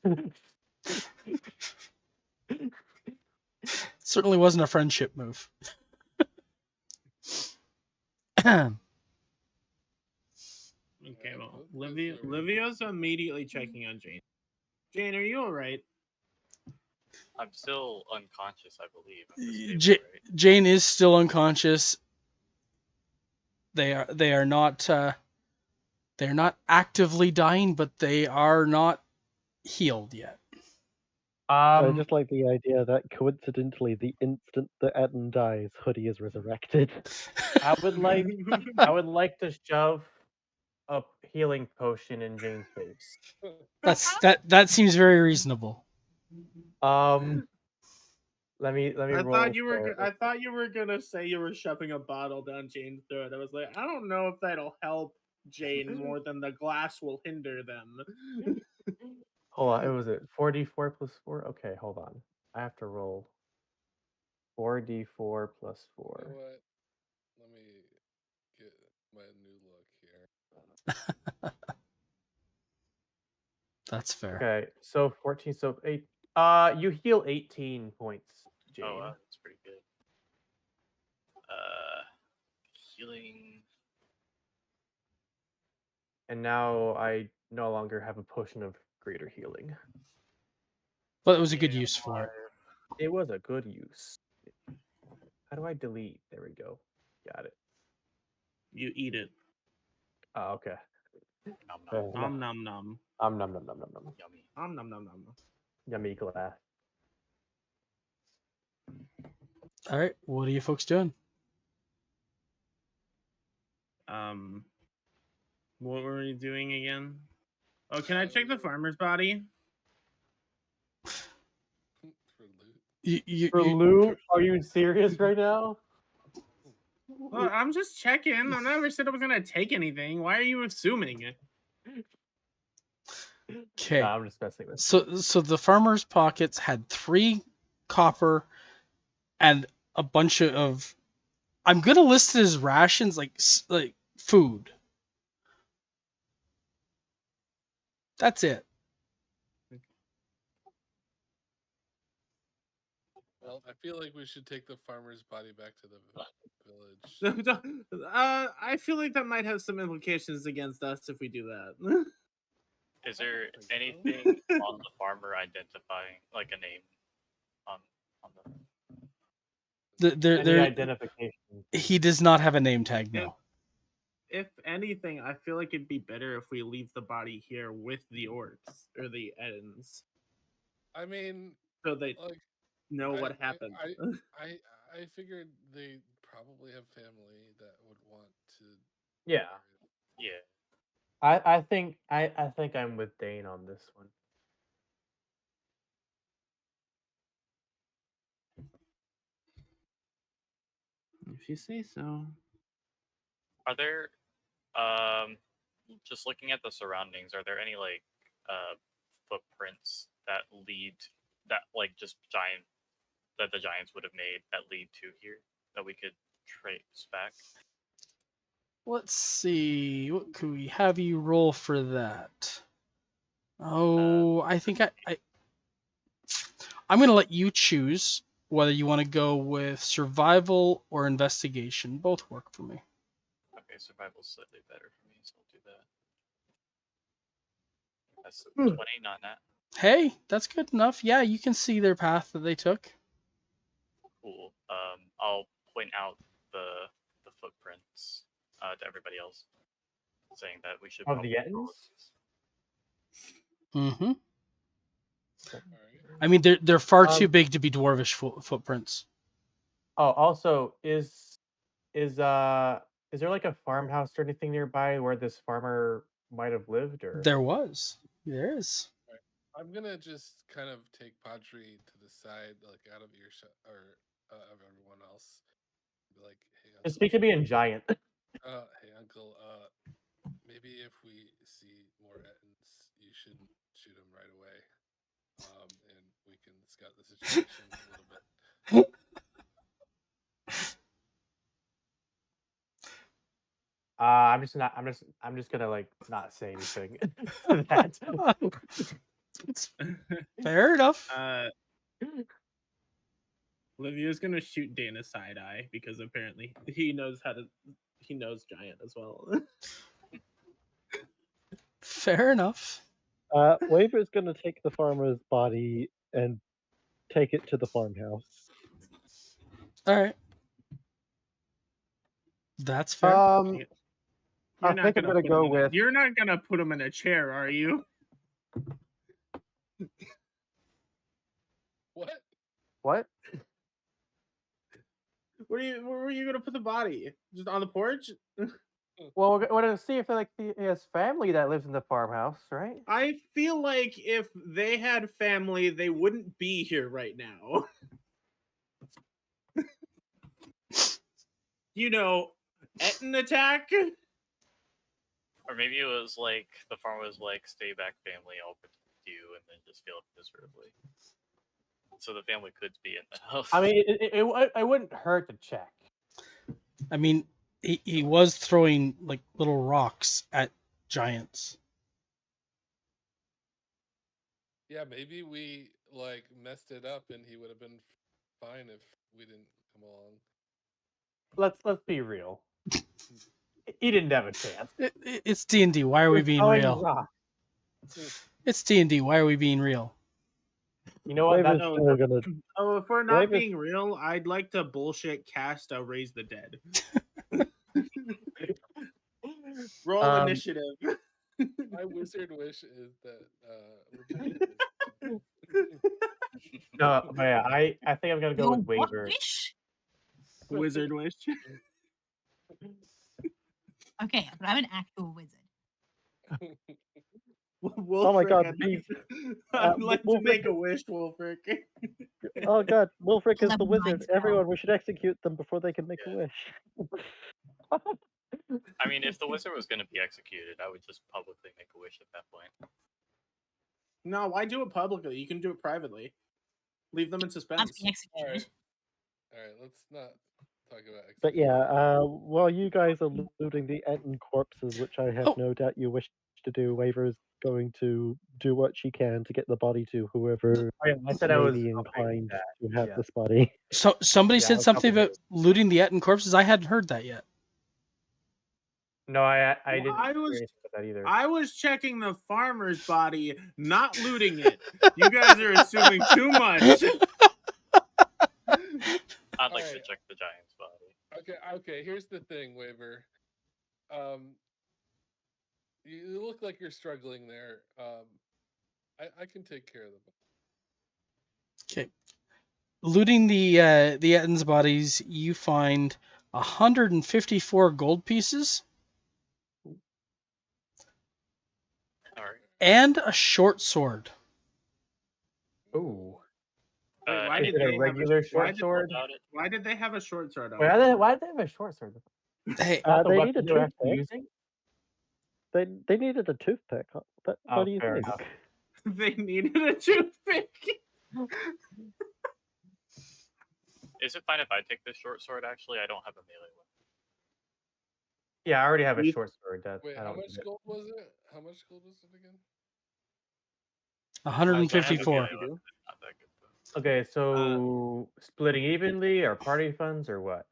Certainly wasn't a friendship move. Okay, Alright, well, both guys are- Livio's immediately checking on Jane. Jane, are you all right? I'm still unconscious, I believe. I'm just stable, right? Jane is still unconscious. They are not actively dying, but they are not healed yet. I just like the idea that coincidentally, the instant that Etten dies, Hoodie is resurrected. I would like to shove a healing potion in Jane's face. That seems very reasonable. Let me I roll. thought you were. for- I thought you were gonna say you were shoving a bottle down Jane's throat. I was like, I don't know if that'll help Jane more than the glass will hinder them. Hold on, it was it 4d4 plus 4. Okay, hold on. I have to roll 4d4 plus You know 4. what? Let me get my new look here. That's fair. Okay, so 14, so 8. You heal 18 points, Jane. Oh, wow, that's pretty good. Healing. And now I no longer have a potion of greater healing. But it was a good use for it. It was a good use. How do I delete? There we go. Got it. You eat it. Oh, okay. Nom nom. Fair enough. Nom nom nom. Nom nom nom nom nom nom. Yummy. Nom nom nom nom. Yummy glass. All right, what are you folks doing? What were we doing again? Oh, can I check the farmer's body? For loot. For loot? Are you serious right now? Well, I'm just checking. I never said I was gonna take anything. Why are you assuming? Okay. Nah, I'm just messing with. So the farmer's pockets had 3 copper and a bunch of, I'm gonna list it as rations, like food. That's it. Well, I feel like we should take the farmer's body back to the village. I feel like that might have some implications against us if we do that. Is there anything on the farmer identifying, like a name on the? Any identification. He does not have a name tag, no. If anything, I feel like it'd be better if we leave the body here with the orcs or the Edens, I mean, so they like, know what happened. I figured they probably have family that would want to. Yeah. Yeah. I think I'm with Dane on this one. If you say so. Are there, just looking at the surroundings, are there any like footprints that lead like just giant that the giants would have made that lead to here that we could trace back? Let's see. What could we have you roll for that? Oh, I think I'm going to let you choose whether you want to go with survival or investigation. Both work for me. Okay, survival's slightly better for me, so I'll do that. That's 20, not that. Hey, that's good enough. Yeah, you can see their path that they took. Cool. I'll point out the footprints to everybody else, saying that we should Of the probably follow Ettins? these. Mm-hmm. All right. I mean, they're far too big to be dwarvish footprints. Oh, also, is there like a farmhouse or anything nearby where this farmer might have lived, or? There is. I'm gonna just kind of take Padre to the side, like out of earshot, or of everyone else. Be like, hey, Just speak to me in giant. Hey, Uncle. Maybe if we see more Ettins, you shouldn't shoot them right away. And we can scout the situation a little bit. I'm just gonna like not say anything to that. Fair enough. Livia's gonna shoot Dana side eye because apparently he knows giant as well. Fair enough. Waver's gonna take the farmer's body and take it to the farmhouse. All right. That's fair. I You're not think I'm gonna go with. You're not gonna put him in a chair, are you? What? What? Where were you gonna put the body? Just on the porch? Well, we're going to see if like he has family that lives in the farmhouse, right? I feel like if they had family, they wouldn't be here right now. You know, Etten attack? Or maybe it was like the farmer was like, "Stay back, family. I'll protect you," and then just failed miserably. So the family could be in the house. I mean, it wouldn't hurt to check. I mean, he was throwing like little rocks at giants. Yeah, maybe we like messed it up, and he would have been fine if we didn't come along. Let's be real. He didn't have a chance. It's D&D. Why are we being Throwing real? rocks. It's D&D. Why are we being real? You know what? Waver's That's still gonna. Oh, if we're not Waver's- being real, I'd like to bullshit cast a Raise the Dead. Roll initiative. My wizard wish is that legit. no, but yeah, I think I'm gonna go Your with what Waver. wish? Wizard wish. Okay, but I'm an actual wizard. Oh my Wolfric, God, I'd these- like to Wolfric- make a wish, Wolfric. Oh God, Wolfric is the Level 9 wizard. spell. Everyone, we should execute them before they can make a Yeah. wish. I mean, if the wizard was going to be executed, I would just publicly make a wish at that point. No, why do it publicly? You can do it privately. Leave them in I'm suspense. being executed. All right, let's not talk about. But execution. yeah, while you guys are looting the Eton corpses, which I have Oh. no doubt you wish to do, Waver is going to do what she can to get the body to whoever Oh, yeah, I said I may was be helping inclined that, to have yeah. this body. So somebody Yeah, I said was something helping about looting the Etten corpses. I hadn't heard that yet. No, I Well, didn't I do was- anything with that either. I was checking the farmer's body, not looting it. You guys are assuming too much. I'd like to Alright. check the giant's body. Okay. Here's the thing, Waver. You look like you're struggling there. I can take care of them. Okay. Looting the Ettins bodies, you find 154 gold pieces All right. and a short sword. Ooh. Wait, why Is did it they a have regular why short did- sword? About it. Why did they have a short sword on? Wait, why did they have a short sword? Hey, That's the They weapon need a they were actually toothpick. using? They needed a toothpick. What Oh, do you fair think? enough. They needed a toothpick. Is it fine if I take this short sword? Actually, I don't have a melee weapon. Yeah, I already have a You- short sword. That Wait, I how don't much need it. gold was it? How much gold was it again? 154. Okay, You do? Not that good. Though. Okay, so splitting evenly or party funds or what?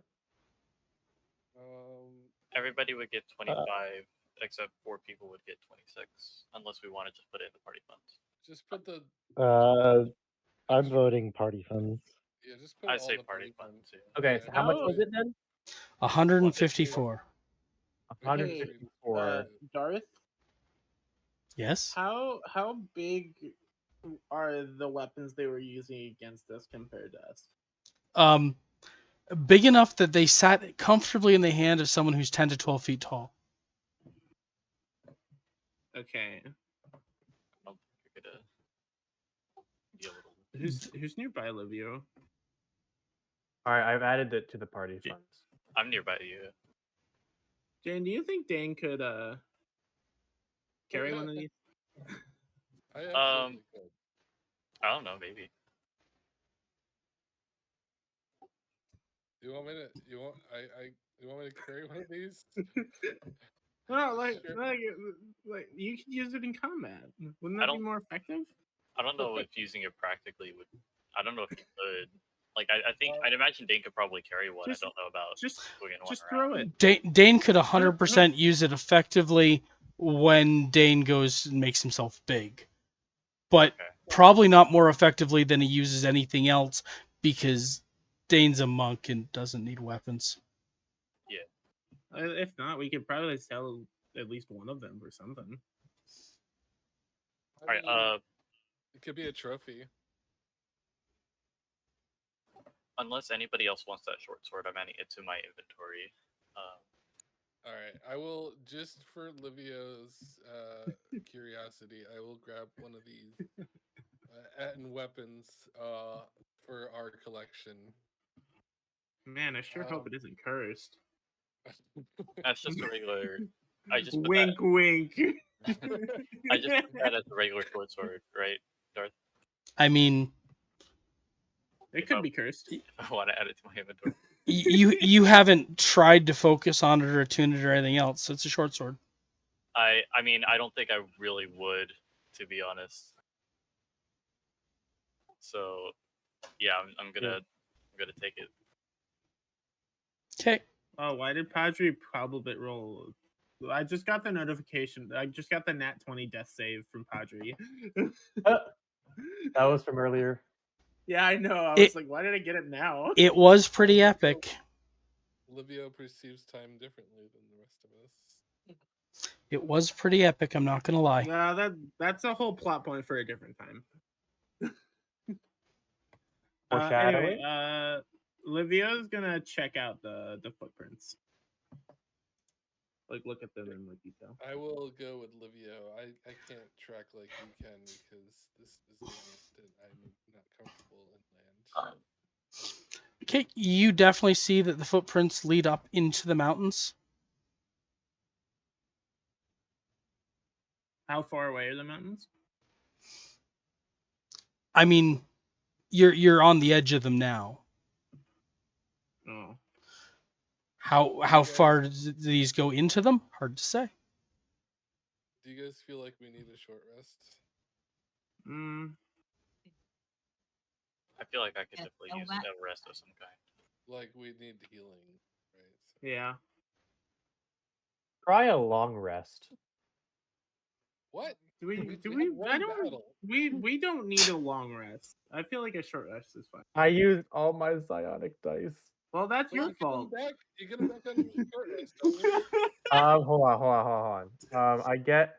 Everybody would get 25, except 4 people would get 26, unless we want to just put it in the party funds. Just put the. I'm voting party funds. Yeah, just put I it all say in the party party funds. fund. Yeah. Okay, so how much Oh. was it then? 154. 154. Darth, Yes. how big are the weapons they were using against us compared to us? Big enough that they sat comfortably in the hand of someone who's 10 to 12 feet tall. Okay. I don't think you're gonna be able to. Who's nearby, Livio? All right, I've added it to the party Yeah. funds. I'm nearby you. Jane, do you think Dane could carry one of these? I absolutely could. I don't know. Maybe. You want me to? You want me to carry one of these? No, like Sure. like you could use it in combat. Wouldn't I that be don't- more effective? I don't know if using it practically would. I don't know if you could. Like, I think I'd imagine Dane could probably carry one. Just- I don't know about Just swinging one just around. throw it. Dane could 100% use it effectively when Dane goes and makes himself big. But Okay. probably not more effectively than he uses anything else because Dane's a monk and doesn't need weapons. If not, we could probably sell at least one of them or something. All right. It could be a trophy. Unless anybody else wants that short sword, I'm adding it to my inventory. All right, I will just for Livio's curiosity, I will grab one of these and weapons for our collection. Man, I sure hope it isn't cursed. That's just a regular. I just put Wink, wink. I just put that as a regular short sword, right, Darth? I mean, It could be cursed. If I want to add it to my inventory. you haven't tried to focus on it or attune it or anything else, so it's a short sword. I mean, I don't think I really would, to be honest. So, yeah, I'm gonna take it. Okay. Oh, why did Padre probably roll? I just got the notification. I just got the nat 20 death save from Padre. That was from earlier. Yeah, I know. I It- was like, why did I get it now? It was pretty epic. Livio perceives time differently than the rest of us. It was pretty epic, I'm not gonna lie. Yeah, that's a whole plot point for a different time. Foreshadowing. Anyway, Livio's gonna check out the footprints. Like, look at them in more detail. I will go with Livio. I can't track like you can because this is land and I'm not comfortable in land. Okay, you definitely see that the footprints lead up into the mountains. How far away are the mountains? I mean, you're on the edge of them now. Oh, How guys- far do these go into them? Hard to say. Do you guys feel like we need a short rest? I feel like I could Yeah, definitely so use that- a rest of some kind. Like we need healing, right? So- yeah. Try a long rest. What? Do we? We Do had we? one I don't. battle. We don't need a long rest. I feel like a short rest is fine. I used all my psionic dice. Well, that's Well, your fault. You get them back on your short rest, don't you? Hold on.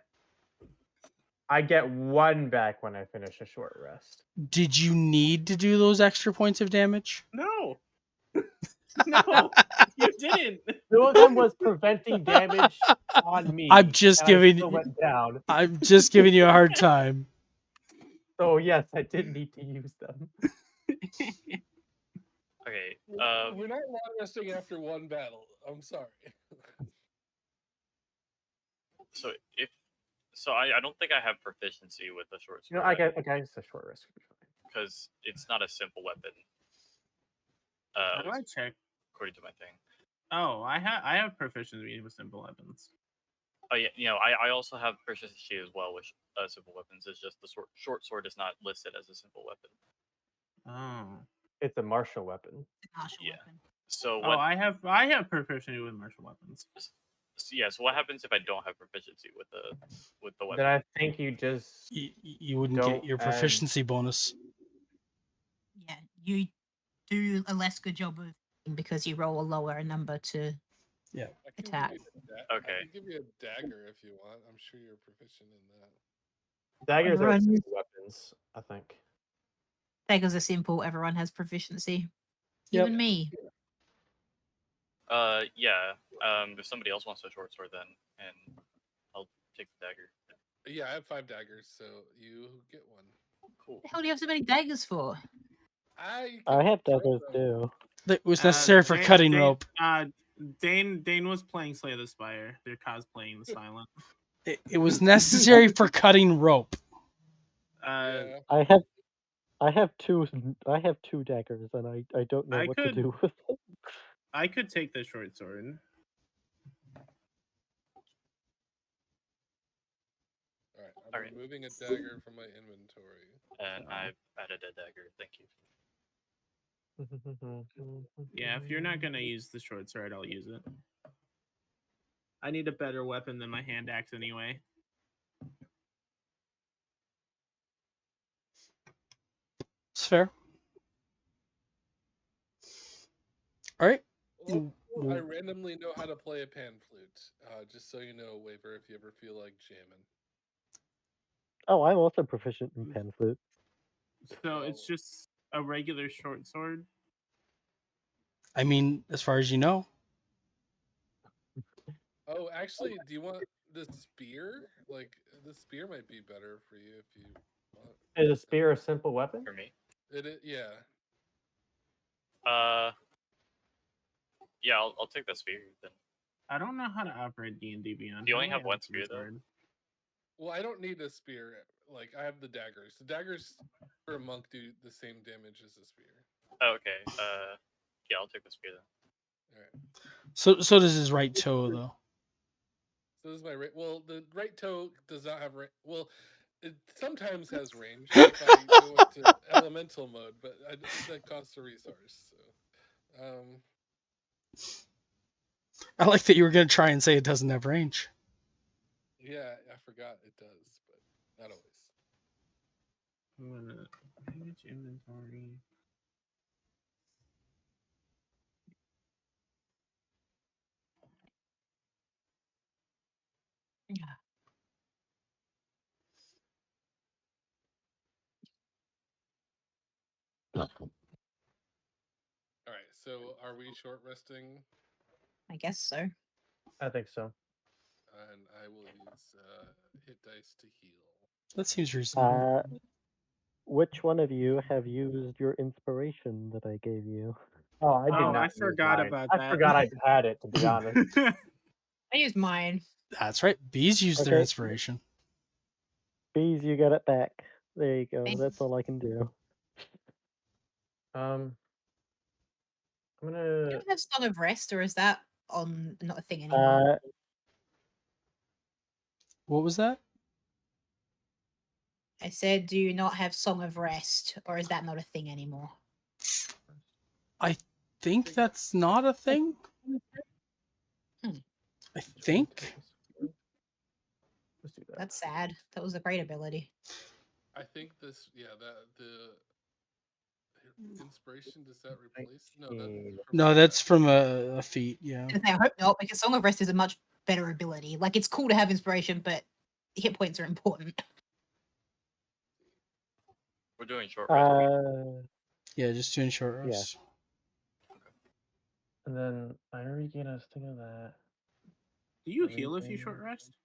I get one back when I finish a short rest. Did you need to do those extra points of damage? No. No, you didn't. Two of them was preventing damage on me. I'm just and I giving still went down. I'm just giving you a hard time. So yes, I did need to use them. Okay. We're not long resting after one battle. I'm sorry. So I don't think I have proficiency with the short You know, sword. I guess a short rest could be fine. Because it's not a simple weapon. How At do I least check? according to my thing. Oh, I have proficiency with simple weapons. Oh yeah, I also have proficiency as well with simple weapons. It's just the short sword is not listed as a simple weapon. Oh. It's a martial weapon. Martial Yeah. weapon. So Oh, what? I have proficiency with martial weapons. So what happens if I don't have proficiency with the weapon? Then I think you just You wouldn't Don't get your add- proficiency bonus. Yeah, you do a less good job of because you roll a lower number to I can attack. Give you Okay. I can give you a dagger if you want. I'm sure you're proficient in that. daggers are Run. simple weapons, I think. Daggers are simple. Everyone has proficiency. Yep. Even me. Yeah. If somebody else wants a short sword, then and I'll take the dagger. Yeah, I have 5 daggers, so you get one. Cool. What the hell do you have so many daggers for? I I have can daggers throw them. too. That was necessary for cutting rope. Dane was playing Slay the Spire. They're cosplaying the Silent. It was necessary for cutting rope. Yeah. I have two daggers, and I don't know I what could- to do with them. I could take the short sword. All right. I'm All right. removing a dagger from my inventory. And I've added a dagger. Thank you. Yeah, if you're not gonna use the short sword, I'll use it. I need a better weapon than my hand axe anyway. It's fair. All right. Also, I randomly know how to play a pan flute. Just so you know, Waver, if you ever feel like jamming. Oh, I'm also proficient in pan flute. So it's just a regular short sword. I mean, as far as you know. Oh, actually, do you want the spear? Like, the spear might be better for you if you want. Is a spear a simple weapon? For me. Yeah. Yeah, I'll take the spear then. I don't know how to operate D&D Beyond. You How only do I have one open spear, this though? word? Well, I don't need a spear. Like, I have the daggers. The daggers for a monk do the same damage as a spear. Oh, okay. Yeah, I'll take the spear then. All right. So does his right toe though. So this is my right. Well, the right toe does not have range. Well, it sometimes has range if I go into elemental mode, but that costs a resource. So, I like that you were gonna try and say it doesn't have range. yeah, I forgot it does, but not always. I'm gonna manage inventory. Yeah. All right. So, are we short resting? I guess so. I think so. And I will use hit dice to heal. That seems reasonable. Which one of you have used your inspiration that I gave you? Oh, I did Oh, not. I use forgot mine. about I that. forgot I had it, to be honest. I used mine. That's right. Bees use their Okay. inspiration. Bees, you get it back. There you go. Thanks. That's all I can do. I'm You gonna. don't have Song of Rest, or is that on not a thing anymore? What was that? I said, do you not have Song of Rest, or is that not a thing anymore? I think that's not a thing. Hmm. I think. Let's do that. That's sad. That was a great ability. I think this. Yeah, the inspiration, does that replace? No, that's from No, the that's from a feat. Yeah. I hope not, because Song of Rest is a much better ability. Like, it's cool to have inspiration, but hit points are important. We're doing short rest. Yeah, just doing short Yeah. rest. And then I already get us to that. Do you heal if you short rest?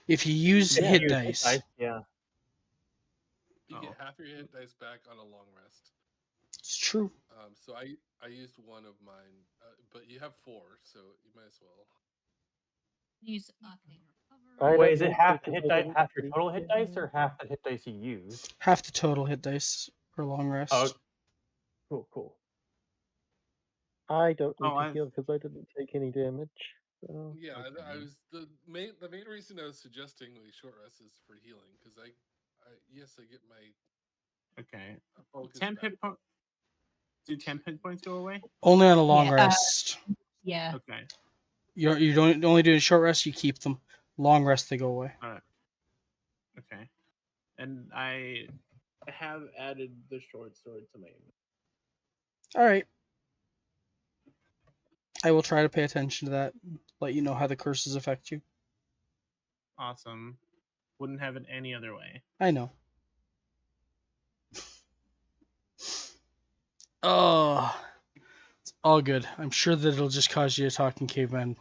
If you use Yeah. hit Use dice, yeah. You get Oh. half your hit dice back on a long rest. it's true. So I used one of mine, but you have 4, so you might as well. Use arcane I recovery. Wait, don't is it need half to the hit 'cause I dice, didn't half your take total hit dice, or damage. half the hit dice you used? Half the total hit dice for long rest. Oh, cool. I don't need Oh, to heal because I didn't take any damage. So. Yeah, I Okay. was the main reason I was suggesting we short rest is for healing, because I get my Okay. focus 10 back. hit points. Do 10 hit points go away? Only on a long Yeah, rest. Yeah. Okay. You don't only do a short rest. You keep them. Long rest, they go away. All right. Okay. And I have added the short sword to my inventory. All right. I will try to pay attention to that. Let you know how the curses affect you. Awesome. Wouldn't have it any other way. I know. Oh, it's all good. I'm sure that it'll just cause you to talk in caveman.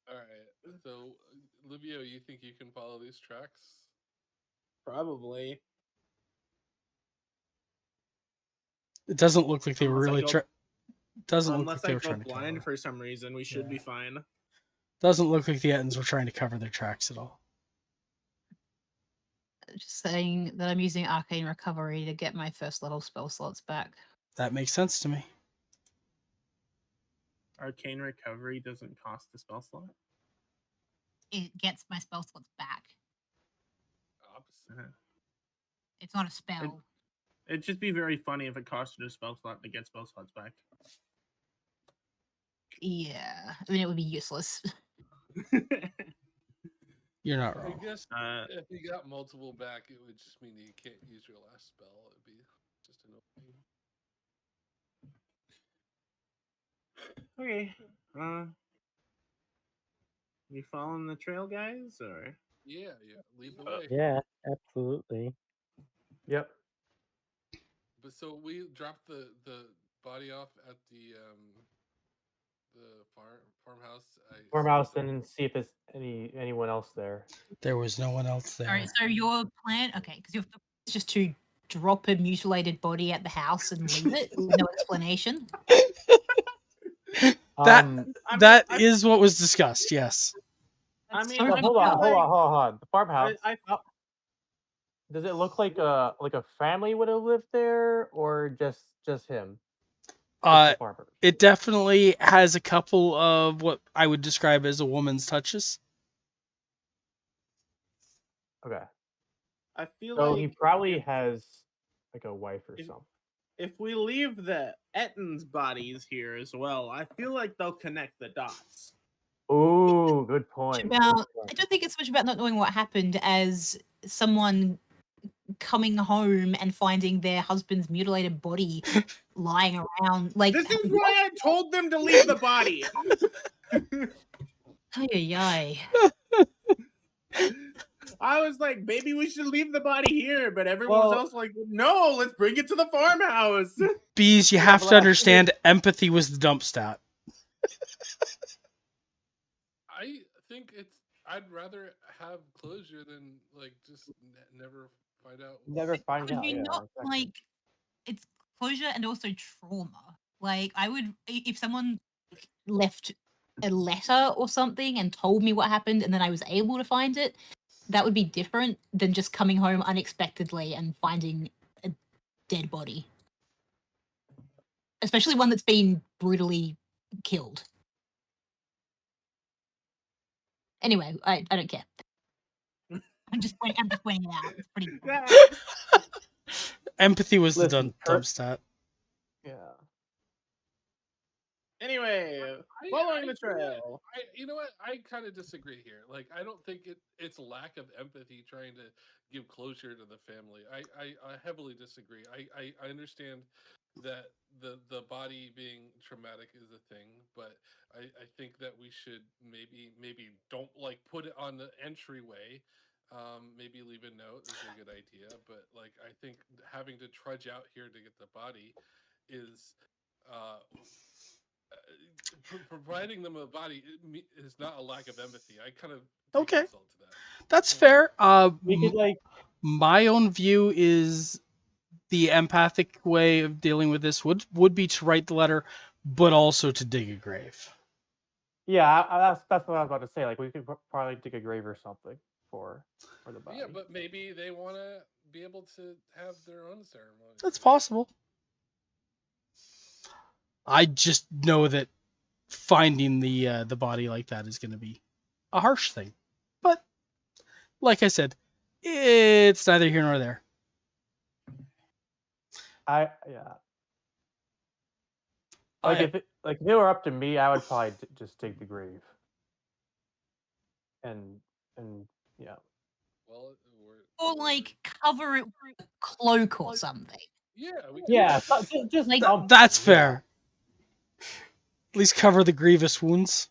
All right, so Livio, you think you can follow these tracks? Probably. It doesn't look like they were Unless I really go- doesn't look like Unless they I were go trying to blind cover. for some reason, we should Yeah. be fine. Doesn't look like the Ettins were trying to cover their tracks at all. Just saying that I'm using arcane recovery to get my first level spell slots back. That makes sense to me. Arcane recovery doesn't cost a spell slot. It gets my spell slots back. Opposite. Uh-huh. It's not a spell. It'd just be very funny if it costed a spell slot to get spell slots back. Yeah, I mean, it would be useless. You're not I wrong. guess if you got multiple back, it would just mean you can't use your last spell. It'd be just annoying. Okay. You following the trail, guys, or? Yeah, lead the way. Yeah, absolutely. Yep. But So we dropped the body off at the farmhouse. Farmhouse and see if there's anyone else there. There was no one else All right, there. so your plan, okay, because your it's just to drop a mutilated body at the house and leave it with no explanation. That I mean, that I- is what was discussed. Yes. I That's mean, so Well, I hold on, feel hold like- on, hold on. The farmhouse. I Does it look like a family would have lived there, or just him? Just the farmer. It definitely has a couple of what I would describe as a woman's touches. Okay. I feel So like he probably has like a wife or if- something. if we leave the Etton's bodies here as well, I feel like they'll connect the dots. Ooh, good point. good About, I point. don't think it's much about not knowing what happened as someone coming home and finding their husband's mutilated body lying around. Like, This is why I told them to leave the body. ay. I was like, maybe we should leave the body here, but everyone Well- else was like, no, let's bring it to the farmhouse. Bees, you Yeah, have but to I understand empathy was the dump stat. I think I'd rather have closure than like just never find out. Never find Could out. you Yeah, not exactly. like it's closure and also trauma? Like, I would if someone left a letter or something and told me what happened and then I was able to find it, that would be different than just coming home unexpectedly and finding a dead body. Especially one that's been brutally killed. Anyway, I don't care. I'm just pointing it out. It's pretty cool. Yeah. Empathy was the Listen, dump stat. Yeah. Anyway, following the trail. You know what? I kind of disagree here. Like, I don't think it's lack of empathy trying to give closure to the family. I heavily disagree. I understand that the body being traumatic is a thing, but I think that we should maybe don't like put it on the entryway. Maybe leave a note is a good idea, but like I think having to trudge out here to get the body is providing them a body is not a lack of empathy. I kind of take Okay. insult to that. That's fair. We could like My own view is the empathic way of dealing with this would be to write the letter, but also to dig a grave. yeah, that's what I was about to say. Like we could probably dig a grave or something for the body. Yeah, but maybe they want to be able to have their own ceremony. That's possible. I just know that finding the body like that is going to be a harsh thing. But like I said, it's neither here nor there. Yeah. Like if it were up to me, I would probably just dig the grave. And yeah. Well, Or like cover it with a cloak or something. Yeah, Yeah, just Like, That's fair. At least cover the grievous wounds.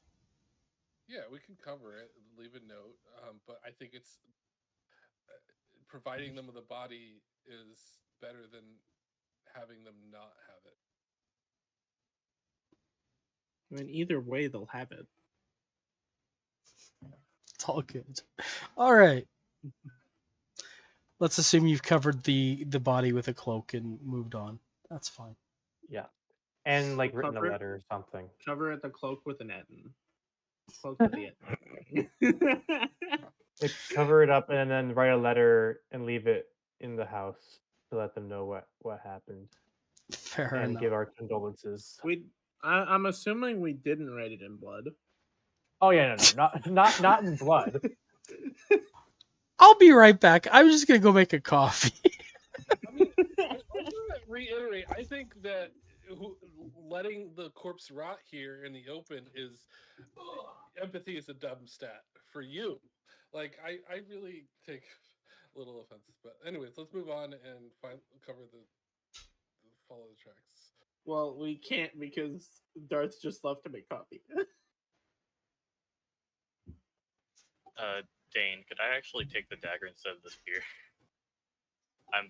Yeah, we can cover it, leave a note. But I think it's providing them with a body is better than having them not have it. I mean, either way, they'll have it. It's all good. All right. Let's assume you've covered the body with a cloak and moved on. That's fine. Yeah. And like written a Cover it. letter or something. Cover it the cloak with an Eton. Cloak with the Eton. Like, cover it up and then write a letter and leave it in the house to let them know what happened Fair and enough. give our condolences. I'm assuming we didn't write it in blood. Oh yeah, no, not in blood. I'll be right back. I'm just gonna go make a coffee. I mean, I'm gonna reiterate. I think that letting the corpse rot here in the open is empathy is a dumb stat for you. Like I really take little offense. But anyways, let's move on and cover the follow the tracks. Well, we can't because Darth just left to make coffee. Dane, could I actually take the dagger instead of the spear?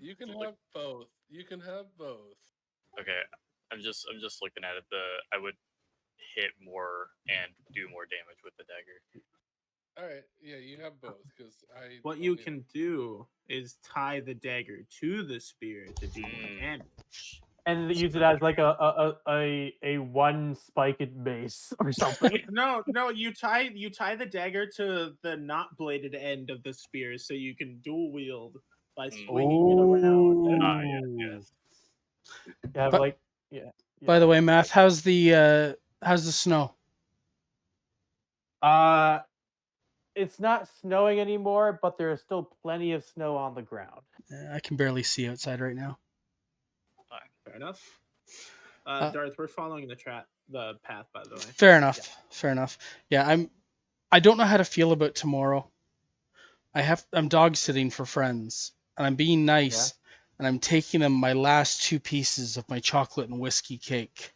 You can have both. You can have both. Okay, I'm just looking at it. I would hit more and do more damage with the dagger. All right, yeah, you have both because I. What you only- can do is tie the dagger to the spear to do more damage. And use it as like a one spiked base or something. No, you tie the dagger to the not bladed end of the spear, so you can dual wield by swinging it around. Ah, yes. You have But- like yeah. By the way, Math, how's the snow? It's not snowing anymore, but there is still plenty of snow on the ground. I can barely see outside right now. Fair enough. Uh, Darth, we're following the path, by the way. Fair enough. Fair enough. Yeah, I don't know how to feel about tomorrow. I'm dog sitting for friends, and I'm being nice, and I'm taking them my last 2 pieces of my chocolate and whiskey cake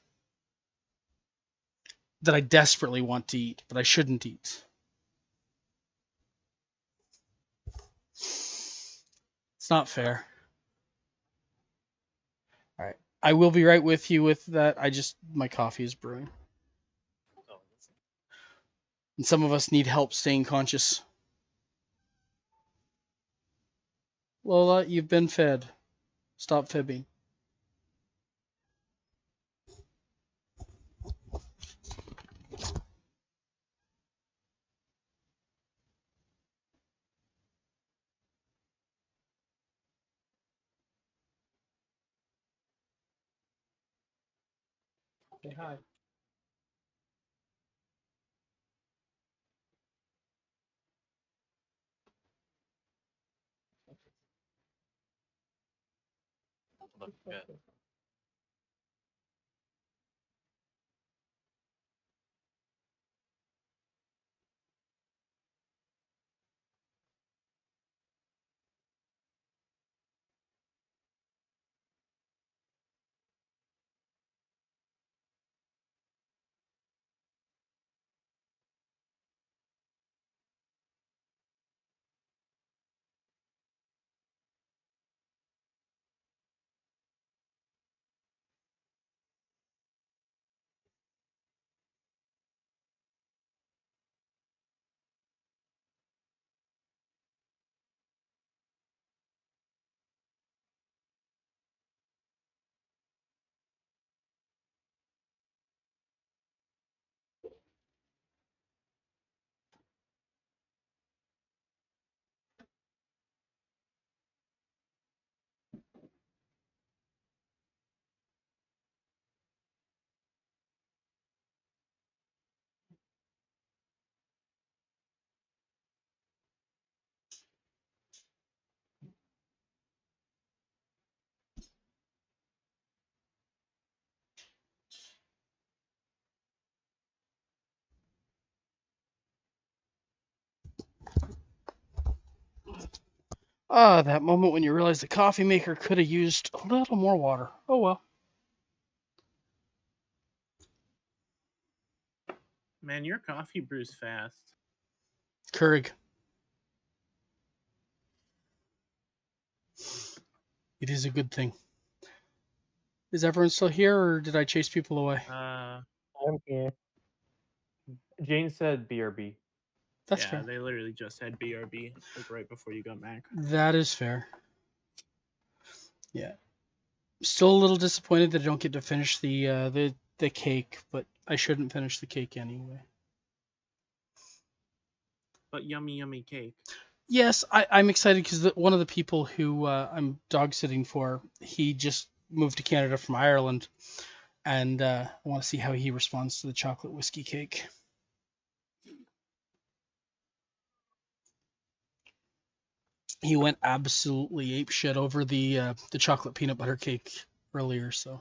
that I desperately want to eat, but I shouldn't eat. It's not fair. All right. I will be right with you with that. My coffee is brewing. Oh, And some of us need help staying conscious. Lola, you've been fed. Stop fibbing. Say hi. look good. Ah, that moment when you realize the coffee maker could have used a little more water. Oh well. Man, your coffee brews fast. Keurig. It is a good thing. Is everyone still here, or did I chase people away? I'm here. Jane said BRB. That's Yeah, fair. they literally just had BRB like right before you got back. That is fair. Yeah. Still a little disappointed that I don't get to finish the cake, but I shouldn't finish the cake anyway. But yummy cake. Yes, I'm excited because one of the people who I'm dog sitting for, he just moved to Canada from Ireland, and I want to see how he responds to the chocolate whiskey cake. He went absolutely apeshit over the chocolate peanut butter cake earlier, so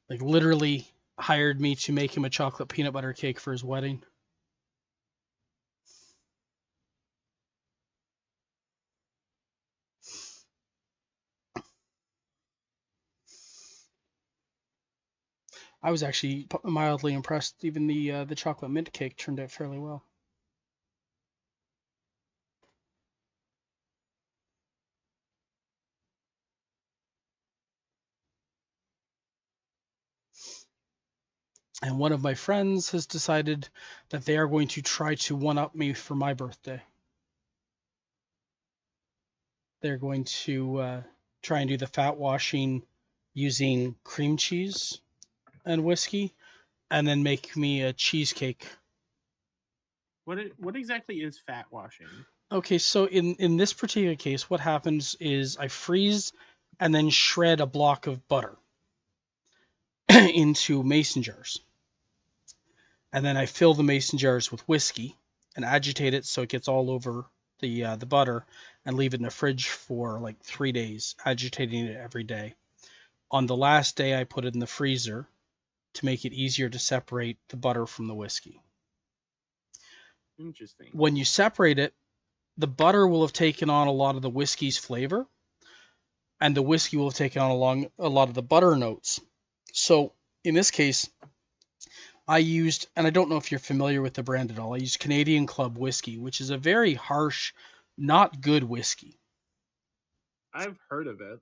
like literally hired me to make him a chocolate peanut butter cake for his wedding. I was actually mildly impressed. Even the chocolate mint cake turned out fairly well. And one of my friends has decided that they are going to try to one-up me for my birthday. They're going to try and do the fat washing using cream cheese and whiskey, and then make me a cheesecake. What exactly is fat washing? Okay, so in this particular case, what happens is I freeze and then shred a block of butter into mason jars. And then I fill the mason jars with whiskey and agitate it so it gets all over the butter, and leave it in the fridge for like 3 days, agitating it every day. On the last day, I put it in the freezer to make it easier to separate the butter from the whiskey. Interesting. When you separate it, the butter will have taken on a lot of the whiskey's flavor, and the whiskey will have taken on a lot of the butter notes. So in this case, I used, and I don't know if you're familiar with the brand at all, I used Canadian Club whiskey, which is a very harsh, not good whiskey. I've heard of it.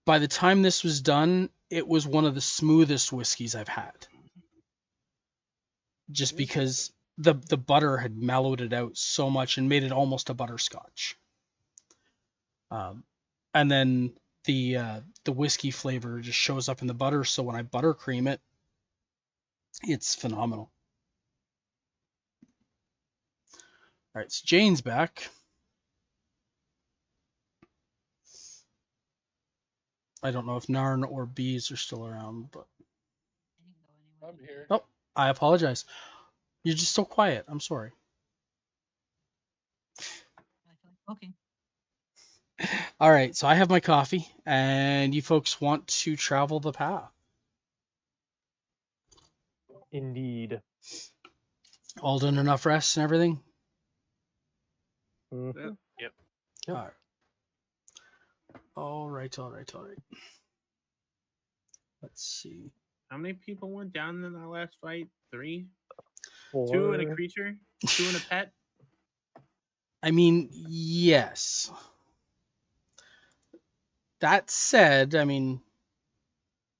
By the time this was done, it was one of the smoothest whiskeys I've had. Just because the butter had mellowed it out so much and made it almost a butterscotch. And then the whiskey flavor just shows up in the butter, so when I buttercream it, it's phenomenal. All right, so Jane's back. I don't know if Narn or Bees are still around, but I'm here. oh, I apologize. You're just so quiet. I'm sorry. I feel like talking. All right, so I have my coffee, and you folks want to travel the path. Indeed. All done enough rest and everything? Mhm. Yep. Yep. All right. Let's see. How many people went down in that last fight? 3? 4. 2 and a creature? 2 and a pet? I mean, yes. That said, I mean,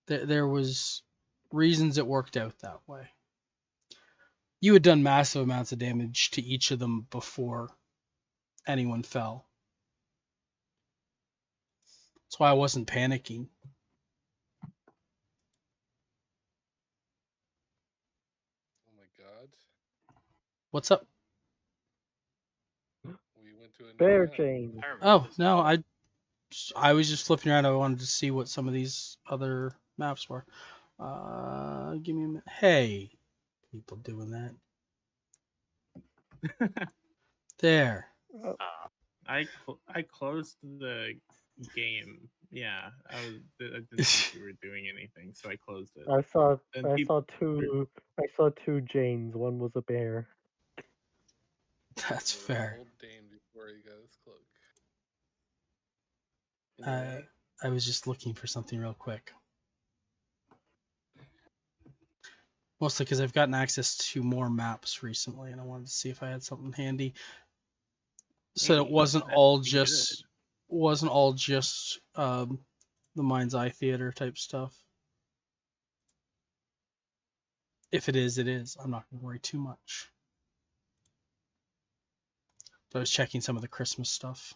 there was reasons it worked out that way. You had done massive amounts of damage to each of them before anyone fell. That's why I wasn't panicking. Oh my god. What's up? We went to a new Bear map. chain. I remember Oh, this. no, I was just flipping around. I wanted to see what some of these other maps were. Give me a minute. Hey, people doing that. There. I closed the game. Yeah, I didn't think you were doing anything, so I closed it. I saw And I people- saw two Janes. One was a bear. That's There was fair. Old Dane before he got his cloak. Anyway, I was just looking for something real quick. Mostly because I've gotten access to more maps recently, and I wanted to see if I had something handy. So it Hey, wasn't that's all pretty just the Mind's Eye Theater type stuff. If it is, it is. I'm not going to worry too much. So I was checking some of the Christmas stuff.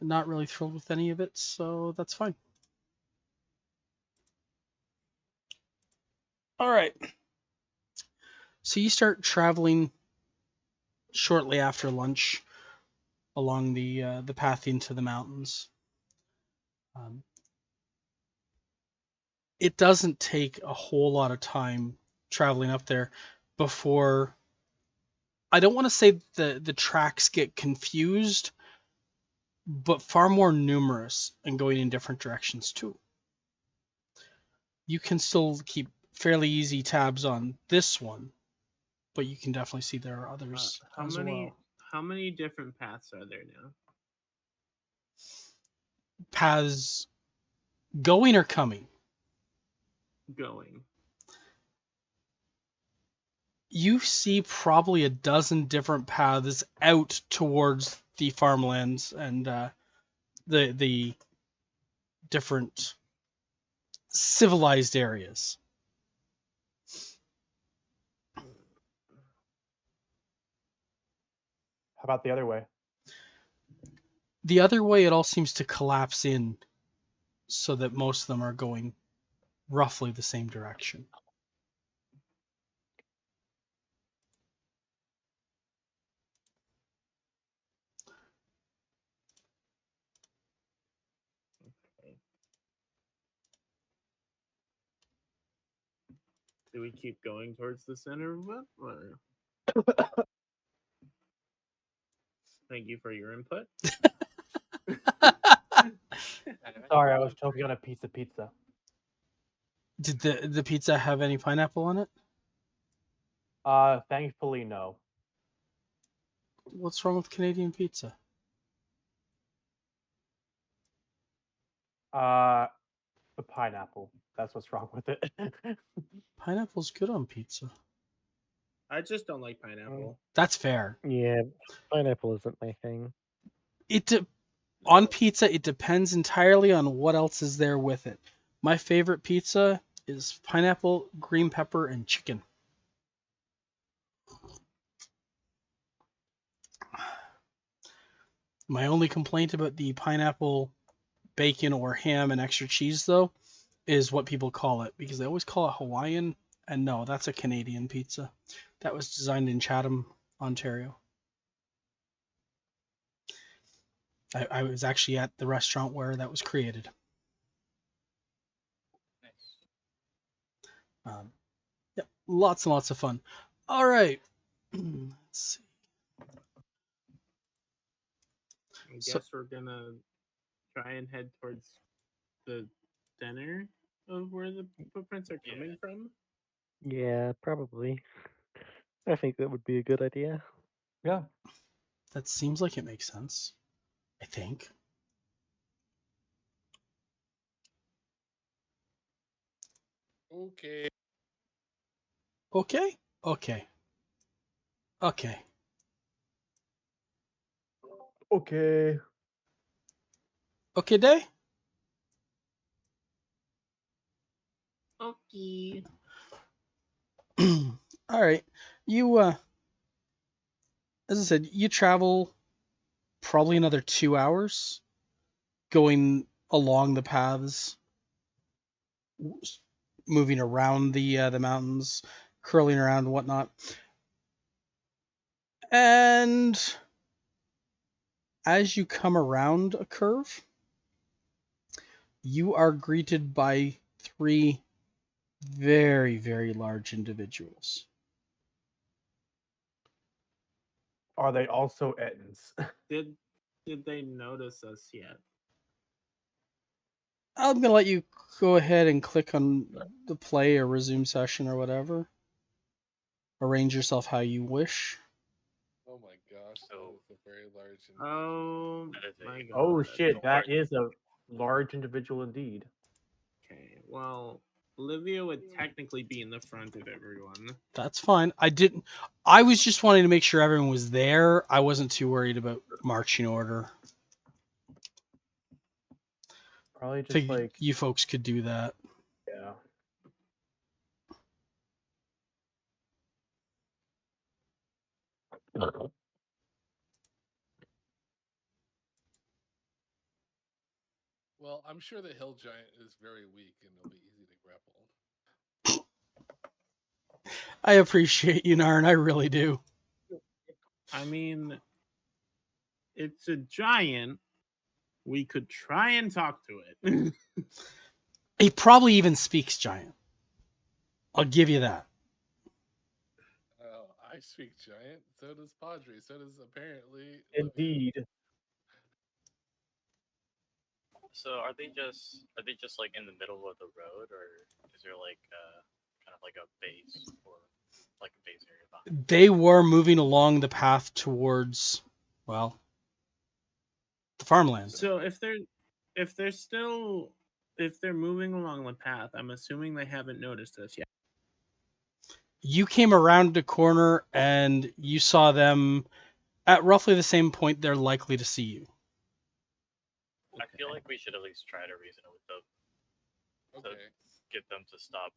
Not really thrilled with any of it, so that's fine. All right. So you start traveling shortly after lunch along the path into the mountains. It doesn't take a whole lot of time traveling up there before, I don't want to say the tracks get confused, but far more numerous and going in different directions too. You can still keep fairly easy tabs on this one, but you can definitely see there are others as well. How many different paths are there now? Paths going or coming? Going. You see probably a dozen different paths out towards the farmlands and the different civilized areas. How about the other way? The other way, it all seems to collapse in so that most of them are going roughly the same direction. Do we keep going towards the center of it? Or... Thank you for your input. Sorry, I was choking on a piece of pizza. Did the pizza have any pineapple on it? Thankfully, no. What's wrong with Canadian pizza? The pineapple. That's what's wrong with it. Pineapple's good on pizza. I just don't like pineapple. That's fair. Yeah, pineapple isn't my thing. On pizza, it depends entirely on what else is there with it. My favorite pizza is pineapple, green pepper, and chicken. My only complaint about the pineapple, bacon, or ham and extra cheese, though, is what people call it, because they always call it Hawaiian, and no, that's a Canadian pizza. That was designed in Chatham, Ontario. I was actually at the restaurant where that was created. Yeah, lots and lots of fun. All right. Let's see. I guess we're gonna try and head towards the center of where the footprints are coming from. Yeah, probably. I think that would be a good idea. Yeah. That seems like it makes sense. I think. Okay. Okay. Okay. Okay. Okay. Okay, Day? Okay. All right. You, as I said, you travel probably another 2 hours going along the paths, moving around the mountains, curling around and whatnot. And as you come around a curve, you are greeted by 3 very, very large individuals. Are they also Ettins? Did they notice us yet? I'm going to let you go ahead and click on the play or resume session or whatever. Arrange yourself how you wish. Oh my gosh, that So- is a very large. Oh That is a- my god. Oh shit, that large- is a large individual indeed. Okay, well, Olivia would technically be in the front of everyone. That's fine. I was just wanting to make sure everyone was there. I wasn't too worried about marching order. Probably just Figured like you folks could do that. yeah. Well, I'm sure the hill giant is very weak and it'll be easy to grapple. I appreciate you, Narn. I really do. I mean, it's a giant. We could try and talk to it. He probably even speaks giant. I'll give you that. Oh, I speak giant. So does Padre. So does apparently. Indeed. So are they just like in the middle of the road, or is there like kind of like a base or like a base area behind? They were moving along the path towards, well, the farmland. So if they're moving along the path, I'm assuming they haven't noticed us yet. You came around the corner and you saw them at roughly the same point they're likely to see you. I feel like we should at least try to reason it with them. Okay. get them to stop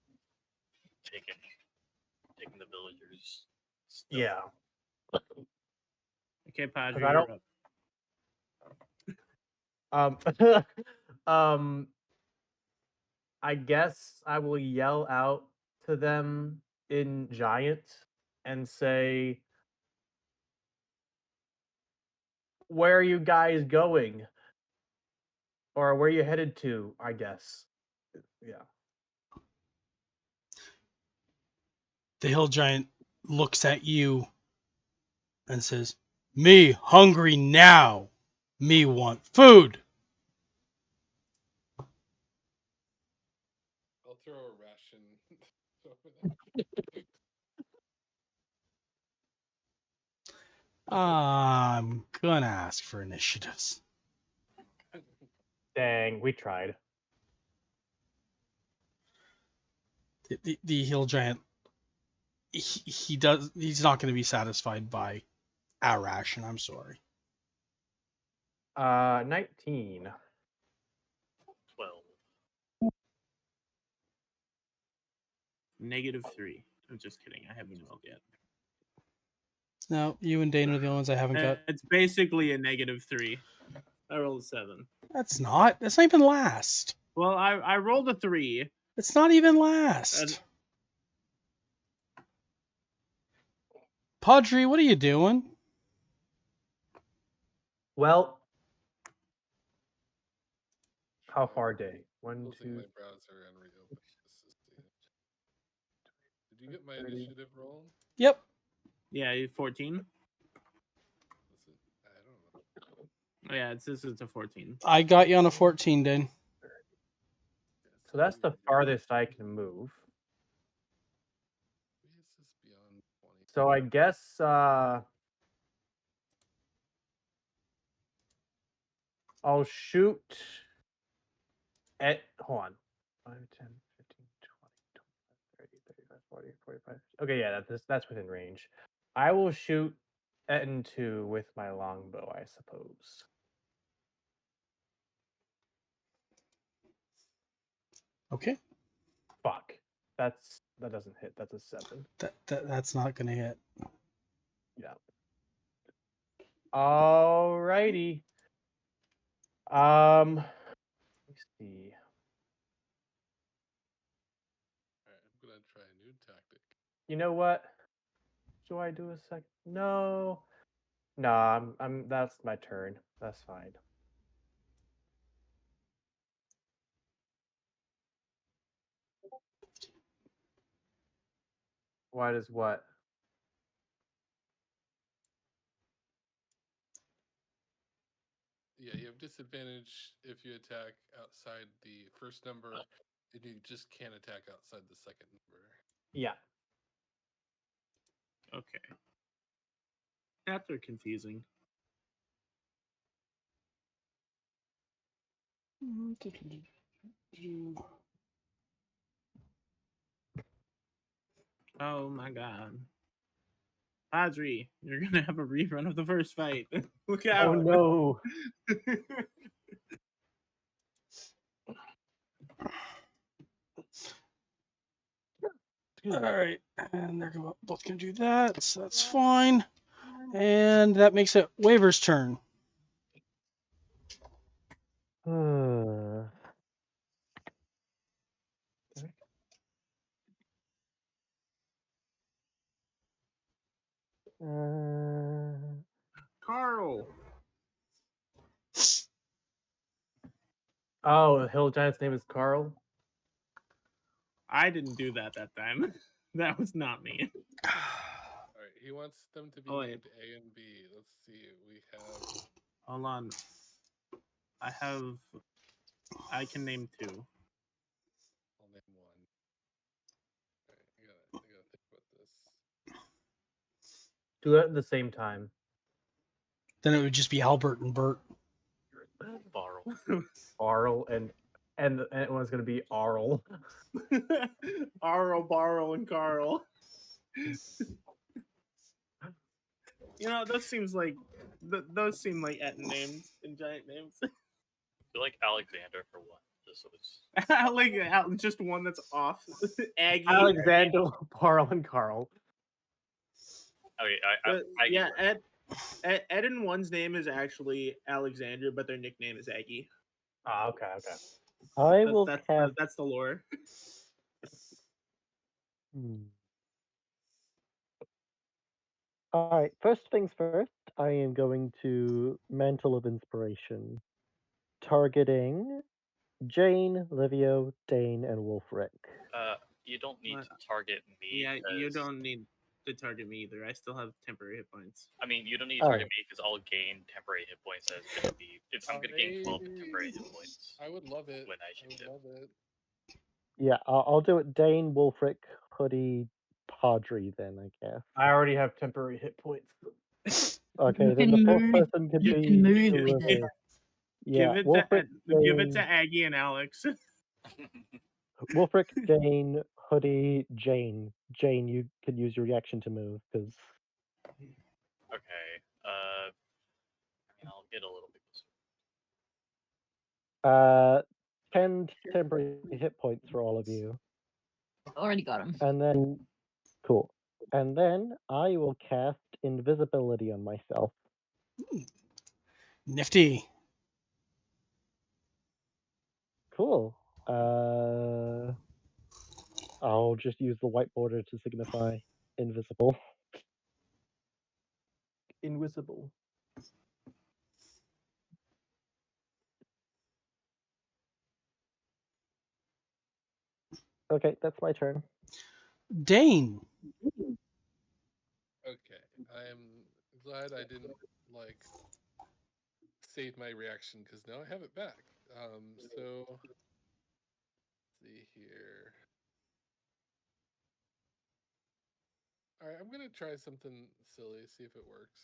taking the villagers. Stuff. Yeah. Okay, Padre, I you're don't- up. I guess I will yell out to them in giant and say, "Where are you guys going? Or where are you headed to?" I guess. Yeah. The hill giant looks at you and says, "Me hungry now. Me want food." I'll throw a ration over there. I'm gonna ask for initiatives. Dang, we tried. The hill giant, he's not going to be satisfied by our ration. I'm sorry. 19. 12. -3. I'm just kidding. I haven't rolled yet. No, you and Dane are the only ones I haven't got. It's basically a -3. I rolled a 7. That's not even last. Well, I rolled a 3. It's not even last. Padre, what are you doing? Well, how far day? 1, Closing 2. my browser and reopen this to see it. Did you get my 30. initiative roll? Yep. Yeah, 14. Was it? I don't know. Oh, yeah, it's a 14. I got you on a 14, Dane. So that's the farthest I can move. Maybe it's just beyond 20. So I guess I'll shoot at, hold on, 5, 10, 15, 20, 25, 30, 35, 40, 45. Okay, yeah, that's within range. I will shoot at into with my longbow, I suppose. Okay. Fuck. That doesn't hit. That's a 7. That's not gonna hit. Yeah. Alrighty. Let me see. Alright, I'm gonna try a new tactic. You know what? Do I do a second? No. No, I'm that's my turn. That's fine. Why does what? Yeah, you have disadvantage if you attack outside the first number, and you just can't attack outside the second number. Yeah. Okay. Stats are confusing. Oh my god. Padre, you're gonna have a rerun of the first fight. Look out. Oh no. All right, and they're both gonna do that, so that's fine. And that makes it Waver's turn. Carl. Oh, the hill giant's name is Carl. I didn't do that time. That was not me. Alright, he wants them to be Oh, wait. named A and B. Let's see. We have Hold on. I can name 2. I'll name one. Alright, I gotta think about this. Do it at the same time. Then it would just be Albert and Bert. Barrel. Arl and one's gonna be Arl. Arl, Barl, and Carl. You know, those seem like Etten names and giant names. I feel like Alexander for one. was just one that's off. Aggie. Alexander, Parl, and Carl. okay. I Yeah, get Ed and one's name is actually Alexander, but their nickname is Aggie. Ah, okay, okay. I will cast. That's the lore. All right. First things first. I am going to Mantle of Inspiration, targeting Jane, Livio, Dane, and Wolfric. you don't need What? to target me. Yeah, you 'cause- don't need to target me either. I still have temporary hit points. I mean, you don't need to target me because I'll gain temporary hit points. I'm gonna gain 12 temporary hit points. I would love it. When I I shoot would him. love it. Yeah, I'll do it. Dane, Wolfric, Hoodie, Padre. Then I guess. I already have temporary hit points. Okay, You then can the fourth move- person can you be can move whoever. with it. Yeah, Give it Wolfric, give it Dane, to Aggie and Alex. Wolfric, Dane, Hoodie, Jane. Jane, you could use your reaction to move because. Okay. I mean, I'll get a little bit closer. 10 temporary hit points for all of you. Already got him. And then, cool. And then I will cast invisibility on myself. Nifty. Cool. I'll just use the white border to signify invisible. Invisible. Okay, that's my turn. Dane. Okay, I am glad I didn't save my reaction because now I have it back. So let's see here. All right, I'm gonna try something silly, see if it works.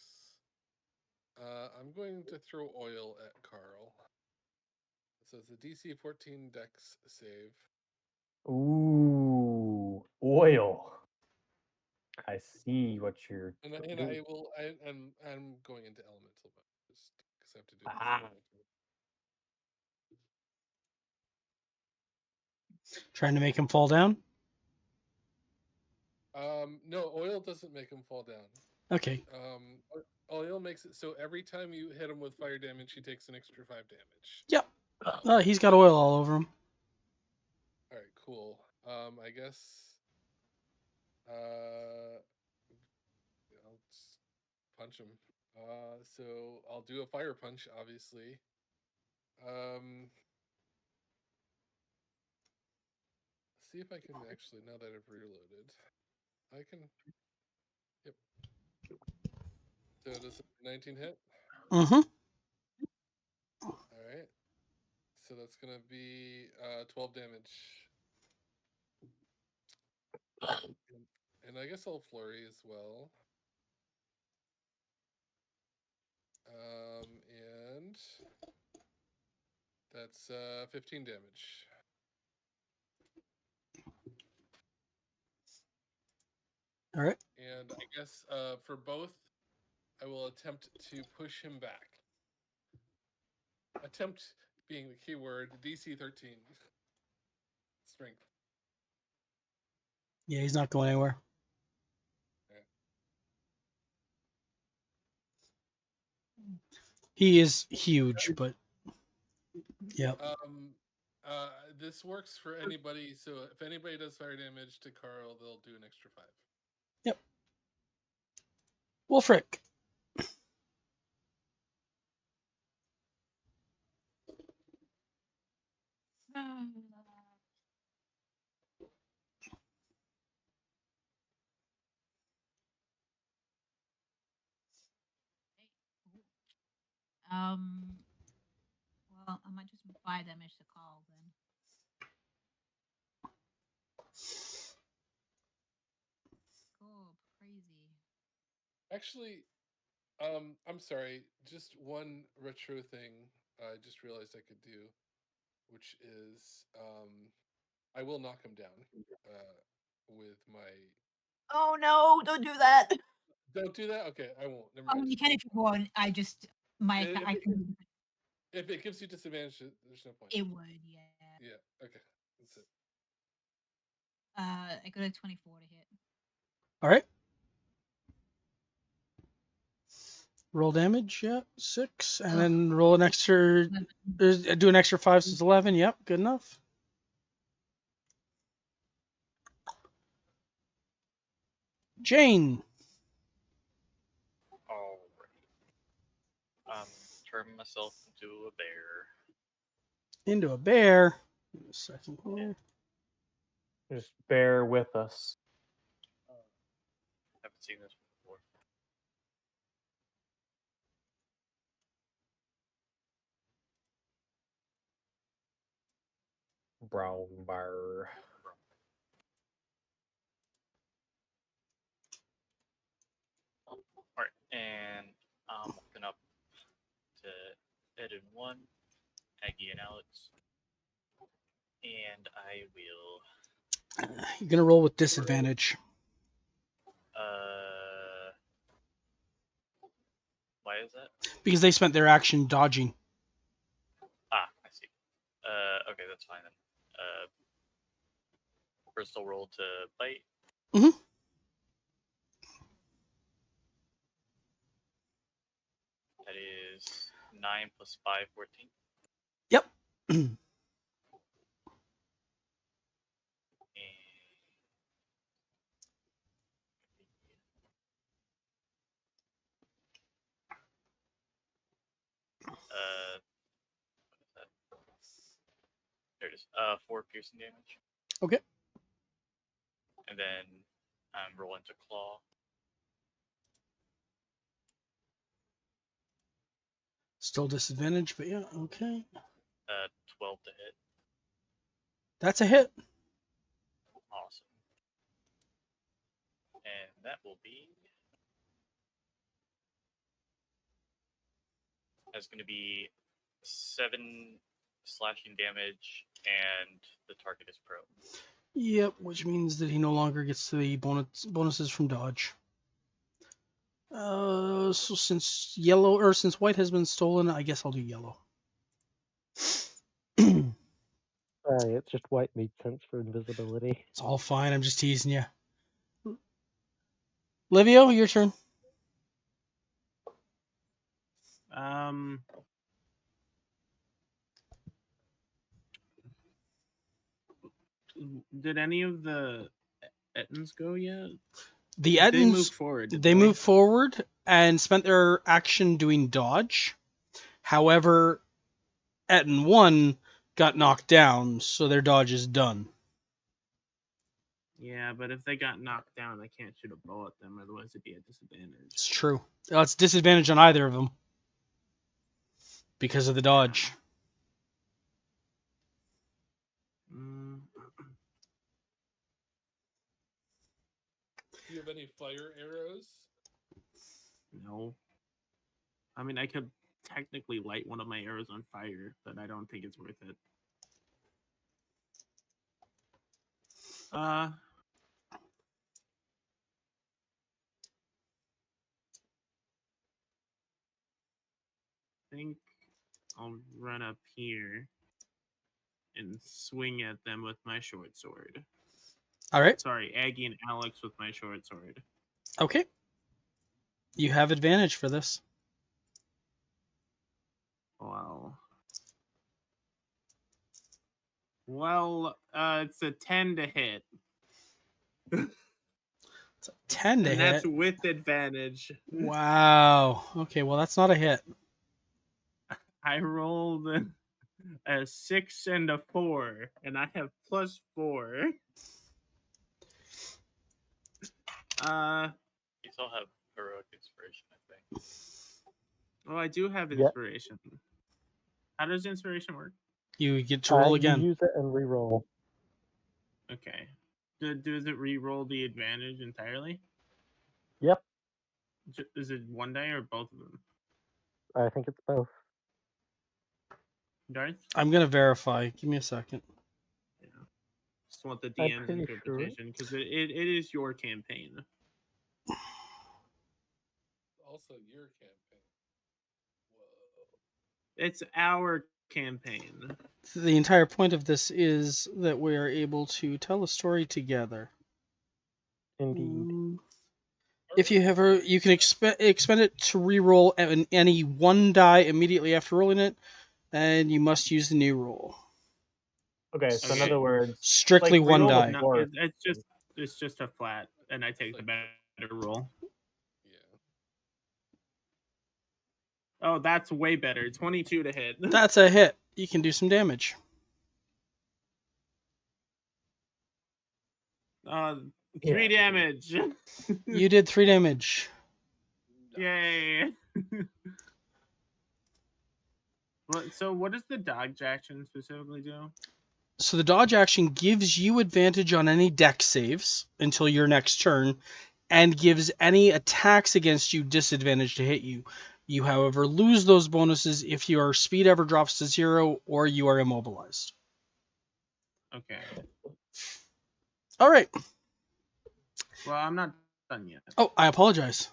I'm going to throw oil at Carl. So it's a DC 14 Dex save. Ooh, oil. I see what you're And doing. I will. I'm going into elemental mode just because I have to do this. Ah. Trying to make him fall down? No, oil doesn't make him fall down. Okay. Oil makes it so every time you hit him with fire damage, he takes an extra 5 damage. Yep. He's got oil all over him. All right, cool. I guess. I'll just punch him. So I'll do a fire punch, obviously. See if I can actually, now that I've reloaded, I can. Yep. So does a 19 hit? Mm-hmm. All right. So that's gonna be 12 damage. And I guess I'll flurry as well. And that's 15 damage. All right. And I guess for both, I will attempt to push him back. Attempt being the key word. DC 13. Strength. Yeah, he's not going anywhere. Okay. He is huge, but yeah. This works for anybody. So if anybody does fire damage to Carl, they'll do an extra 5. Yep. Wolfric. Well, I might just fire damage to Carl then. Oh, crazy. Actually, I'm sorry. Just one retro thing I just realized I could do, which is I will knock him down with my. Oh no! Don't do that. Don't do that. Okay, I won't. Never Oh, mind. you can if you want. I just If- I can. If it gives you disadvantage, there's no point. It would, yeah. Yeah. Okay. That's it. I got a 24 to hit. All right. Roll damage. Yep, 6, and Ugh. then roll an extra. Do an extra 5, so it's 11. Yep, good enough. Jane. Alright. Turn myself into a bear. Into a bear. Give me a second here. Just bear with us. Haven't seen this before. Brown bear. Alright, and I'm walking up to Ed and 1, Aggie and Alex. And I will You're gonna roll with disadvantage why is that? because they spent their action dodging. I see. Okay, that's fine then. First I'll roll to bite. Mhm. That is 9 plus 5, 14. Yep. And what is that? There it is. 4 piercing damage. Okay. And then I'm rolling to claw. Still disadvantage, but yeah, okay. 12 to hit. That's a hit. Awesome. And that will be. That's going to be 7 slashing damage, and the target is prone. Yep, which means that he no longer gets the bonuses from dodge. So since white has been stolen, I guess I'll do yellow. Sorry, it's just white meat sense for invisibility. It's all fine. I'm just teasing you. Livio, your turn. Did any of the Ettins go yet? The They moved Ettins, forward. Didn't they moved forward and spent their action doing dodge. However, Ettin 1 got knocked down, so their dodge is done. Yeah, but if they got knocked down, I can't shoot a bow at them, otherwise it'd be a disadvantage. It's true. It's disadvantage on either of them because of the dodge. Mm, Do you have any fire arrows? no. I mean, I could technically light one of my arrows on fire, but I don't think it's worth it. I think I'll run up here and swing at them with my short sword. All right. Sorry, Aggie and Alex with my short sword. Okay. You have advantage for this. Wow. Well, it's a 10 to hit. It's a 10 to And hit. that's with advantage. Wow. Okay, well, that's not a hit. I rolled a 6 and a 4, and I have +4. You still have heroic inspiration, I think. Oh, I do have Yep. inspiration. How does inspiration work? You get to roll again. You use it and re-roll. Okay. Does it re-roll the advantage entirely? Yep, Is it one die or both of them? I think it's both. Darth? I'm going to verify. Give me a second. Yeah. Just want the I'm DM's pretty sure. interpretation, because it is your campaign. Also, your campaign. Whoa. It's our campaign. The entire point of this is that we are able to tell a story together. Indeed. If you have you can expend it to reroll any one die immediately after rolling it, and you must use the new roll. Okay, so in Okay. other words, Strictly like one reroll die. No, before. it's just a flat, and I take the like- better roll. Yeah. Oh, that's way better. 22 to hit. That's a hit. You can do some damage. Three Yeah. damage. You did 3 damage. Yay. So what does the dodge action specifically do? So the dodge action gives you advantage on any dex saves until your next turn, and gives any attacks against you disadvantage to hit you. You, however, lose those bonuses if your speed ever drops to 0 or you are immobilized. Okay. All right. Well, I'm not done yet. Oh, I apologize.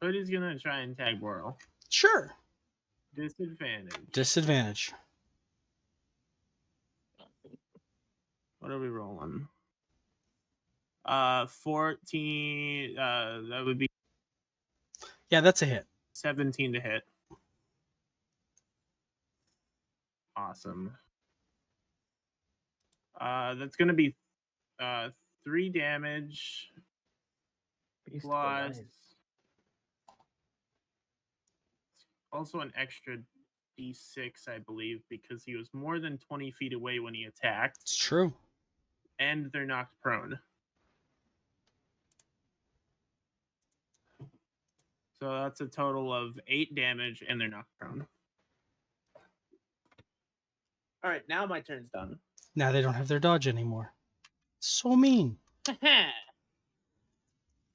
Hoodie's gonna try and tag Boral. Sure. Disadvantage. Disadvantage. What are we rolling? 14. That would be Yeah, that's a hit. 17 to hit. Awesome. That's gonna be 3 damage Beast plus Goliath. also an extra d6, I believe, because he was more than 20 feet away when he attacked, It's true. and they're knocked prone. So that's a total of 8 damage, and they're knocked prone. All right, now my turn's done. Now they don't have their dodge anymore. So mean. All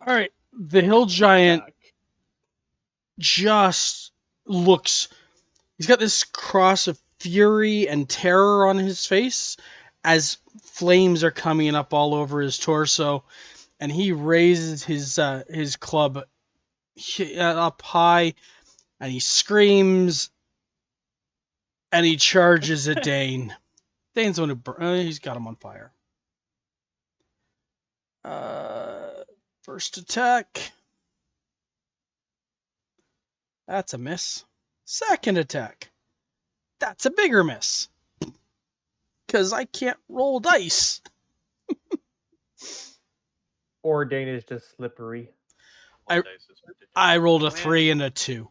right. The hill giant just looks. He's got this cross of fury and terror on his face as flames are coming up all over his torso, and he raises his club up high, and he screams, and he charges at Dane. Dane's on he's got him on fire. First attack. That's a miss. Second attack. That's a bigger miss. Because I can't roll dice. Or Dane is just slippery. One dice is ridiculous. I rolled a 3 and a 2.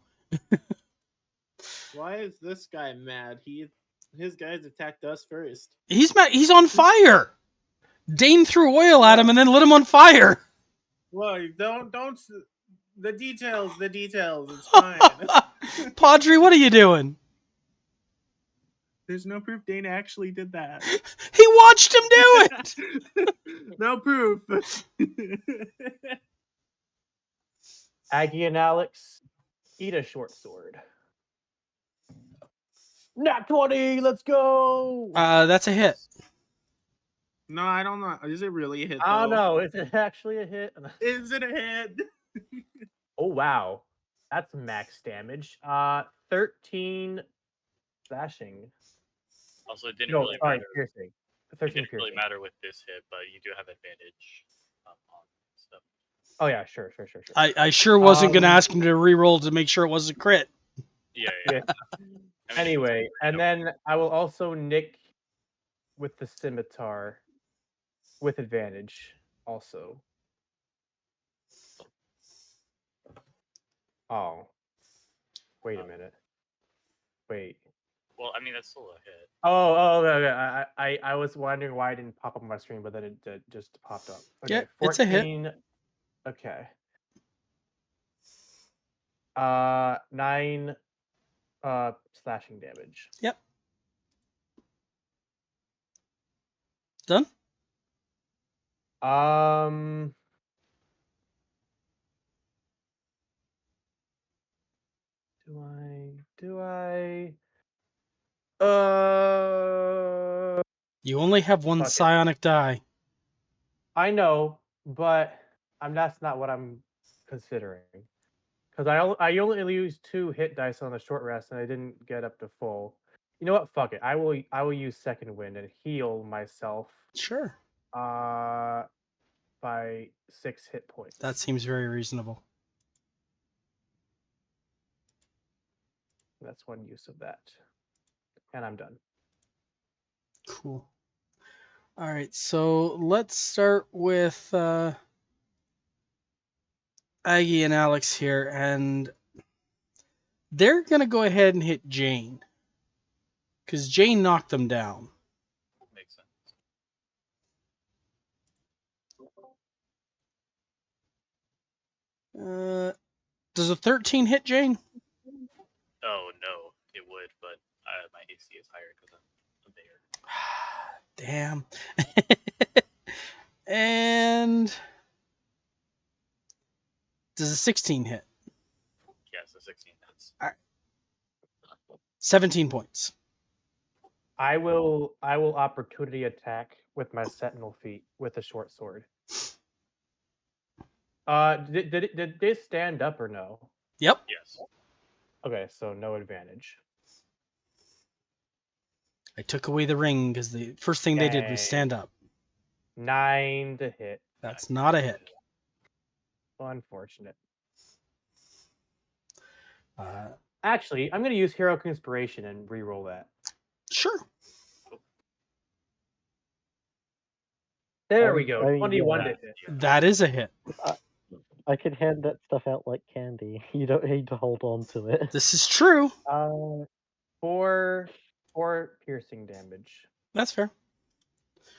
Why is this guy mad? His guys attacked us first. He's mad. He's on fire. Dane threw oil at him and then lit him on fire. Well, don't. The details. It's fine. Padre, what are you doing? There's no proof Dana actually did that. He watched him do it. No proof. Aggie and Alex, eat a short sword. Nat 20, let's go! That's a hit. No, I don't know. Is it really a hit? I don't though? know. Is it actually a hit? Is it a hit? Oh, wow. That's max damage. 13 slashing. Also, it didn't No, really sorry, matter. piercing. It 13 didn't really piercing. matter with this hit, but you do have advantage on stuff. Oh, yeah, sure. I sure wasn't going to ask him to reroll to make sure it wasn't a crit. Yeah. Yeah. I mean, Anyway, and then I will also nick with the scimitar with advantage also. Oh. Wait a minute. Wait. well, I mean that's still a hit. Oh, okay. I was wondering why it didn't pop up on my screen, but then it just popped up. Okay, Yeah, it's a hit. 14. Okay. 9 slashing damage. Yep. Done? Do I? You only have one Fuck it. psionic die. I know, but that's not what I'm considering. Because I only used 2 hit dice on the short rest, and I didn't get up to full. You know what? Fuck it. I will use second wind and heal myself. Sure. By 6 hit points. That seems very reasonable. That's one use of that, and I'm done. Cool. All right, so let's start with Aggie and Alex here, and they're gonna go ahead and hit Jane because Jane knocked them down. Makes sense. Does a 13 hit Jane? Oh no, it would, but my AC is higher because I'm a bear. Damn. And does a 16 hit? Yes, the 16 hits. 17 points. I will opportunity attack with my sentinel feet with a short sword. Did this stand up or no? Yep. Yes. Okay, so no advantage. I took away the ring because the first thing they did was Okay. stand up. 9 to hit. That's not a hit. Unfortunate. Uh, Actually, I'm going to use Hero Conspiration and re-roll that. Sure. There we go. I mean, 21 yeah. to hit. That is a hit. I could hand that stuff out like candy. You don't need to hold on to it. This is true. 4 piercing damage. That's fair.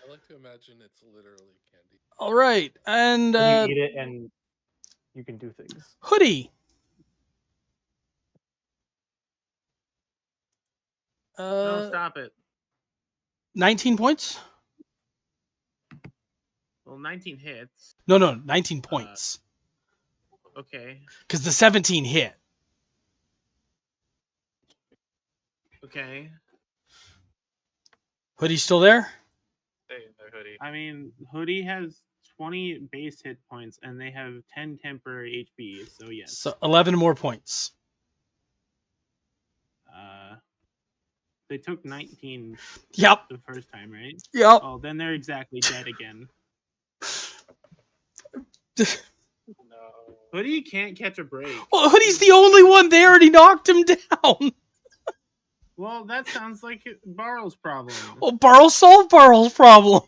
I like to imagine it's literally candy. All right, and You eat it and you can do things. Hoodie. No, stop it. 19 points? Well, 19 hits. No, 19 points. Okay. Because the 17 hit. Okay. Hoodie still there? Hey, there, Hoodie. I mean, Hoodie has 20 base hit points, and they have 10 temporary HP. So yes. So 11 more points. They took 19. Yep. The first time, right? Yep. Oh, then they're exactly dead again. No. Hoodie can't catch a break. Well, Hoodie's the only one. They already knocked him down. Well, that sounds like Barrow's problem. Well, Barrel solved Barrel's problem.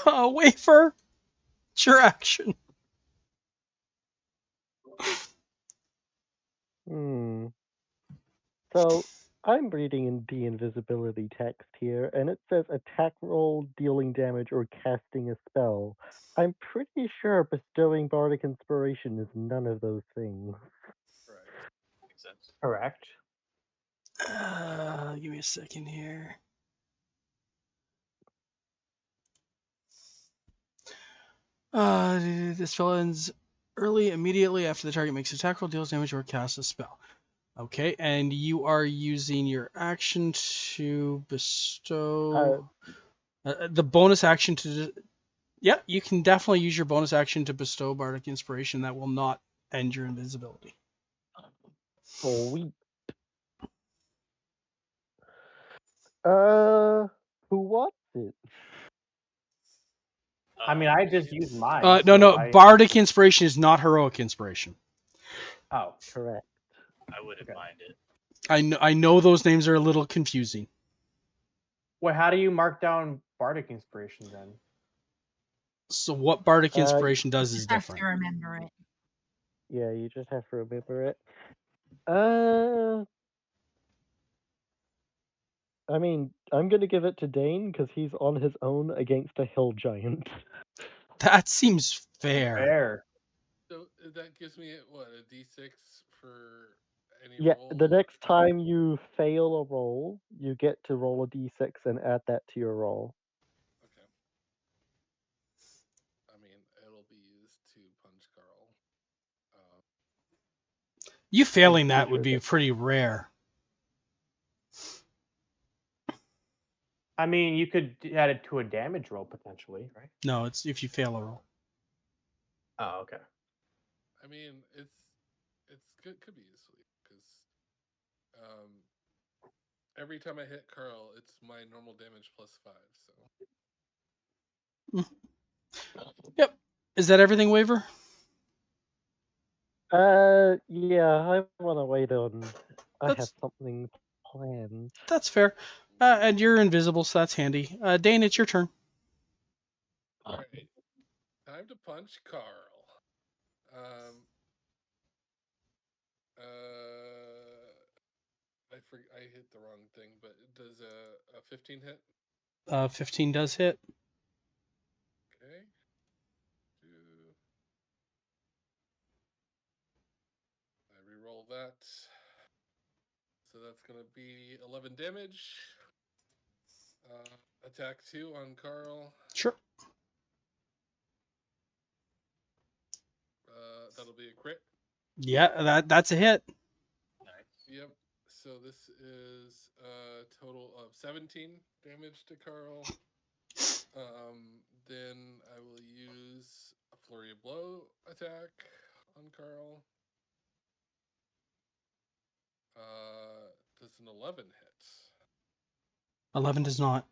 Wafer. It's your action. So I'm reading in the invisibility text here, and it says attack roll, dealing damage, or casting a spell. I'm pretty sure bestowing bardic inspiration is none of those things. Correct. Makes sense. Correct. Give me a second here. This spell ends immediately after the target makes an attack roll, deals damage, or casts a spell. Okay, and you are using your action to bestow the bonus action to. Yeah, you can definitely use your bonus action to bestow bardic inspiration. That will not end your invisibility. Sweet. Who wants it? I mean, I just used mine. No. Bardic inspiration is not heroic inspiration. Oh, correct. I wouldn't mind it. I know those names are a little confusing. Well, how do you mark down bardic inspiration then? So what bardic inspiration does is Just have different. to remember it. Yeah, you just have to remember it. I mean, I'm gonna give it to Dane because he's on his own against a hill giant. That seems fair. So that gives me what, a D6 for any Yeah, roll? the next time you fail a roll, you get to roll a d6 and add that to your roll. Okay. I mean, it'll be used to punch Carl. You failing I'm that pretty would sure be that- pretty rare. I mean, you could add it to a damage roll potentially, right? No, it's if you fail a roll. Oh, okay. I mean, it's could be easily because every time I hit Carl, it's my normal damage plus 5. So Yep. Is that everything, Waver? Yeah, I want to wait on. I have That's something planned. that's fair. And you're invisible, so that's handy. Dane, it's your turn. all right, time to punch Carl. Um, I hit the wrong thing, but does a 15 hit? 15 does hit. Okay. Two. I re-roll that. So that's gonna be 11 damage. Attack 2 on Carl. Sure. That'll be a crit. Yeah, that's a hit. Nice. Yep. So this is a total of 17 damage to Carl. Then I will use a flurry of blow attack on Carl. Does an 11 hit? 11 does not.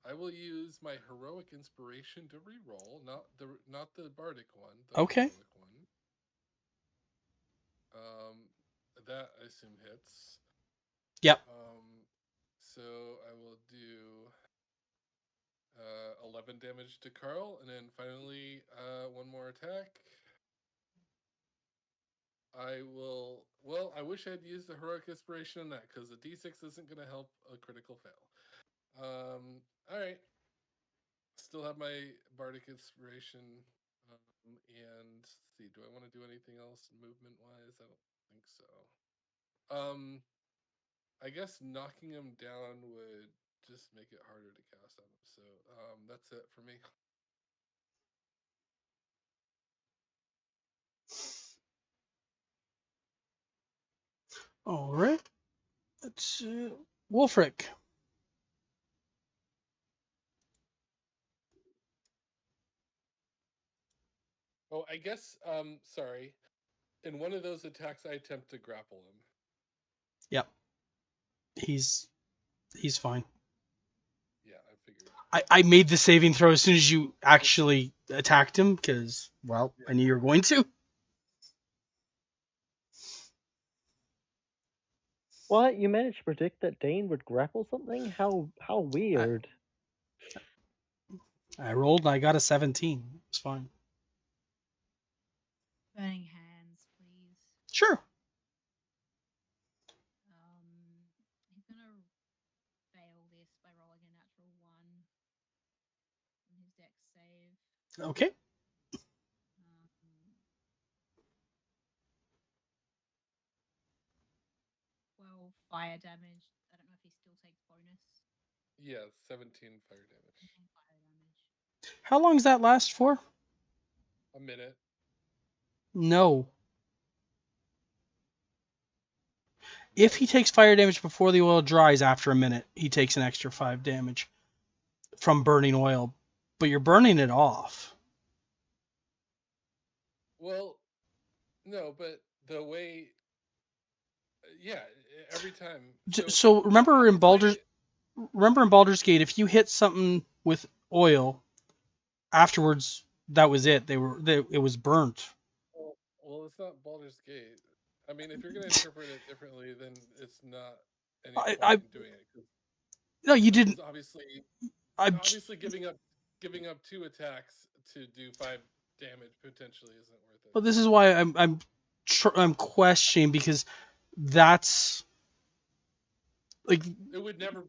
I will use my heroic inspiration to re-roll, not the bardic one. The Okay. heroic one. That I assume hits. Yep. So I will do 11 damage to Carl, and then finally one more attack. I will. Well, I wish I'd used the heroic inspiration on that because the D6 isn't going to help a critical fail. All right. Still have my bardic inspiration. And let's see, do I want to do anything else movement wise? I don't think so. I guess knocking him down would just make it harder to cast on him. So that's it for me. All right. That's Wolfric. Oh, I guess. Sorry. In one of those attacks, I attempt to grapple him. Yep. He's fine. Yeah, I figured. I made the saving throw as soon as you actually attacked him because, well, I knew you were going to. What? You managed to predict that Dane would grapple something? How weird. I rolled and I got a 17. It's fine. Burning hands, please. Sure. He's gonna fail this by rolling a natural 1 on his dex save. Okay. 12 fire damage. I don't know if he still takes bonus. Yeah, 17 fire damage. 17 fire damage. How long does that last for? A minute. No. If he takes fire damage before the oil dries after a minute, he takes an extra 5 damage from burning oil. But you're burning it off. Well, no, but the way, yeah, every time. So remember in Baldur's Gate, if you hit something with oil, afterwards that was it. It was burnt. Well, it's not Baldur's Gate. I mean, if you're going to interpret it differently, then it's not any point in doing it. No, you didn't. Obviously, giving up 2 attacks to do 5 damage potentially isn't worth it. Well, this is why I'm questioning because that's like it would never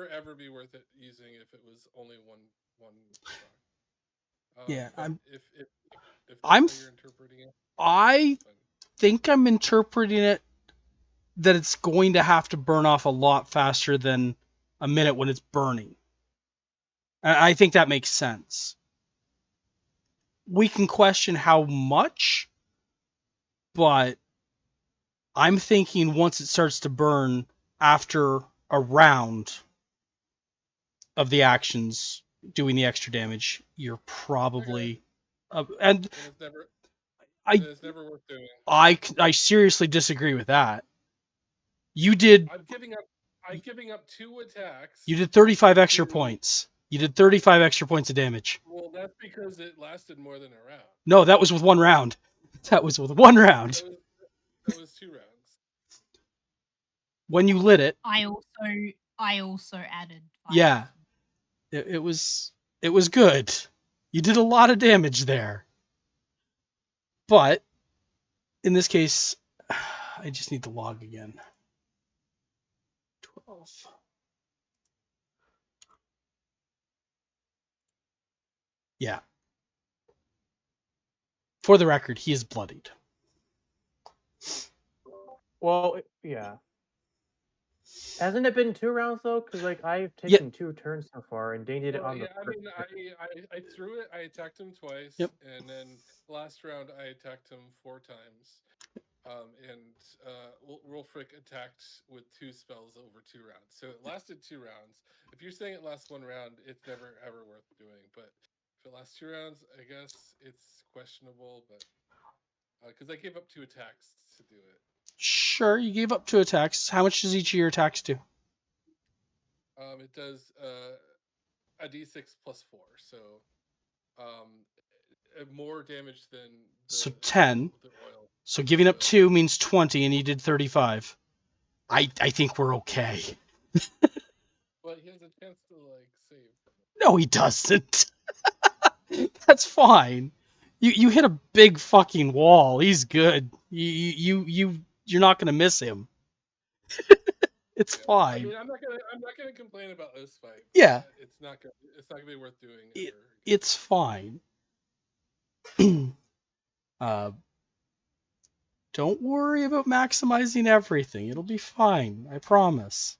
ever be worth it using if it was only one attack. Yeah, if that's how you're interpreting it. I think I'm interpreting it that it's going to have to burn off a lot faster than a minute when it's burning. I think that makes sense. We can question how much, but I'm thinking once it starts to burn after a round of the actions doing the extra damage, you're probably and then it's never worth doing. I seriously disagree with that. You did I'm giving up 2 attacks. you did 35 to extra do- points. You did 35 extra points of damage. Well, that's because it lasted more than a round. No, that was with one round. That was with one round. That was 2 rounds. When you lit it, I also added 5 yeah, it was good. You did a lot of damage there. But in this case, I just need to log again. 12. Yeah. For the record, he is bloodied. Well, yeah. Hasn't it been 2 rounds though? Because like I've taken 2 turns so far, and Dane did it Well, on the. yeah, I mean, I threw it. I attacked him twice, Yep. and then last round I attacked him 4 times. And Rolfric attacked with 2 spells over 2 rounds, so it lasted 2 rounds. If you're saying it lasts 1 round, it's never ever worth doing. But if it lasts 2 rounds, I guess it's questionable. But because I gave up 2 attacks to do it. Sure, you gave up 2 attacks. How much does each of your attacks do? It does a d6 plus 4, so more damage than So 10. the oil. So giving up 2 means 20, and he did 35. I think we're okay. But he has a chance to like save. No, he doesn't. That's fine. You hit a big fucking wall. He's good. You're not gonna miss him. It's I fine. mean, I'm not gonna complain about this fight. Yeah. It's not gonna be worth doing. It's fine. Don't worry about maximizing everything. It'll be fine. I promise.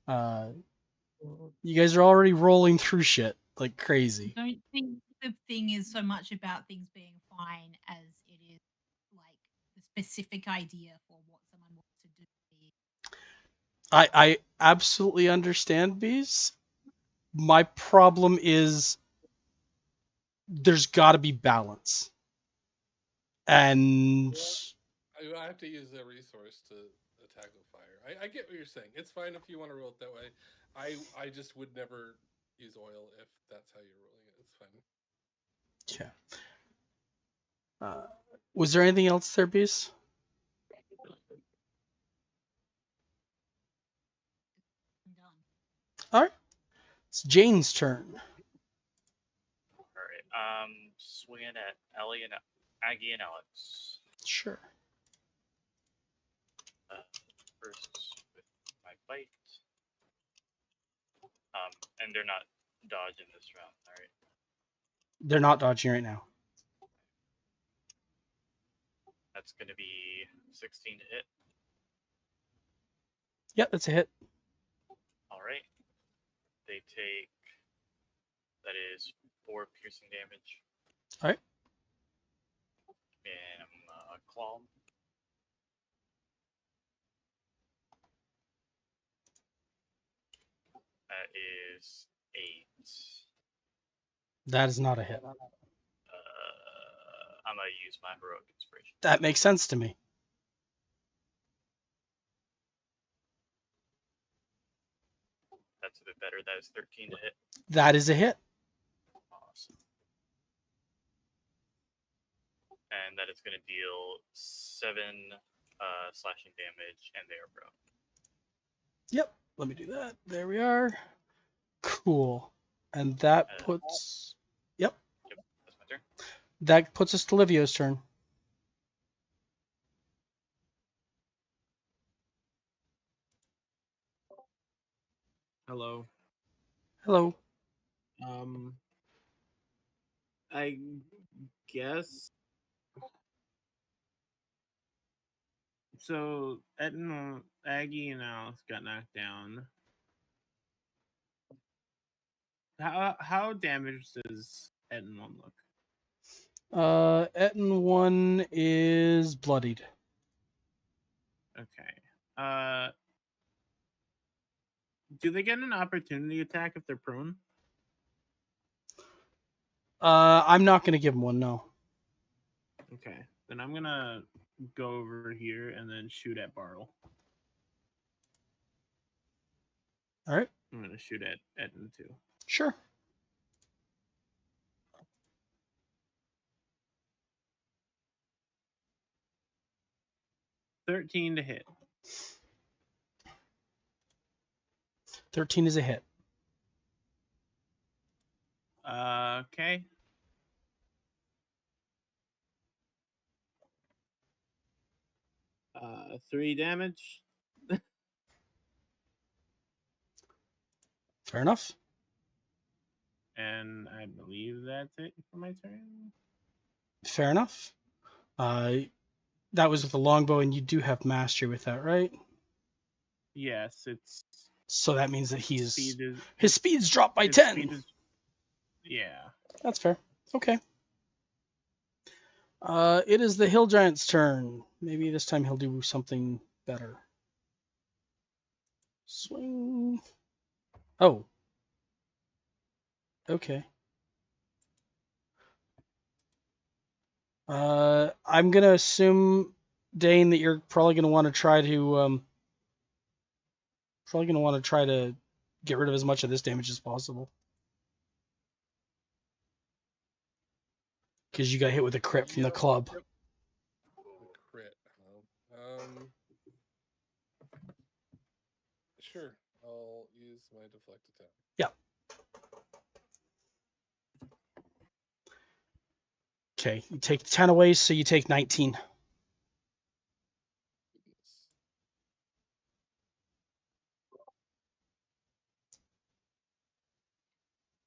You guys are already rolling through shit like crazy. I don't think the thing is so much about things being fine as it is like the specific idea for what someone wants to do. I absolutely understand, Bees. My problem is there's got to be balance. And I have to use a resource to attack with fire. I get what you're saying. It's fine if you want to roll it that way. I just would never use oil if that's how you're rolling it. It's fine. Yeah. Was there anything else there, Bees? I'm done. All right. It's Jane's turn. All right. Swinging at Ellie and Aggie and Alex. Sure. First with my bite. And they're not dodging this round. All right. They're not dodging right now. That's going to be 16 to hit. Yep, that's a hit. All right. They take, that is 4 piercing damage. All right. And claw. That is 8. That is not a hit. I'm going to use my heroic inspiration. That makes sense to me. That's a bit better. That is 13 to hit. That is a hit. Awesome. And that is going to deal 7 slashing damage, and they are prone. Yep. Let me do that. There we are. Cool. And that puts... Yep. That's my turn. That puts us to Livio's turn. Hello. Hello. I guess so. Aggie and Alice got knocked down. How damaged does Etten 1 look? Etten 1 is bloodied. Okay. Do they get an opportunity attack if they're prone? I'm not going to give him one, no. Okay, then I'm gonna go over here and then shoot at Bartle. All right. I'm gonna shoot at Edna too. Sure. $13 to hit. 13 is a hit. Okay. Uh, 3 damage. Fair enough. And I believe that's it for my turn. Fair enough. That was with the longbow, and you do have mastery with that, right? Yes, it's So that means that his speed is speed's dropped by his 10. speed is, yeah. That's fair. Okay. It is the hill giant's turn. Maybe this time he'll do something better. Swing. Oh. Okay. I'm gonna assume, Dane, that you're probably gonna want to try to get rid of as much of this damage as possible. Because you got hit with a crit from the club. The crit. Sure. I'll use my deflect attack. Yeah. Okay, you take 10 away, so you take 19. Goodness.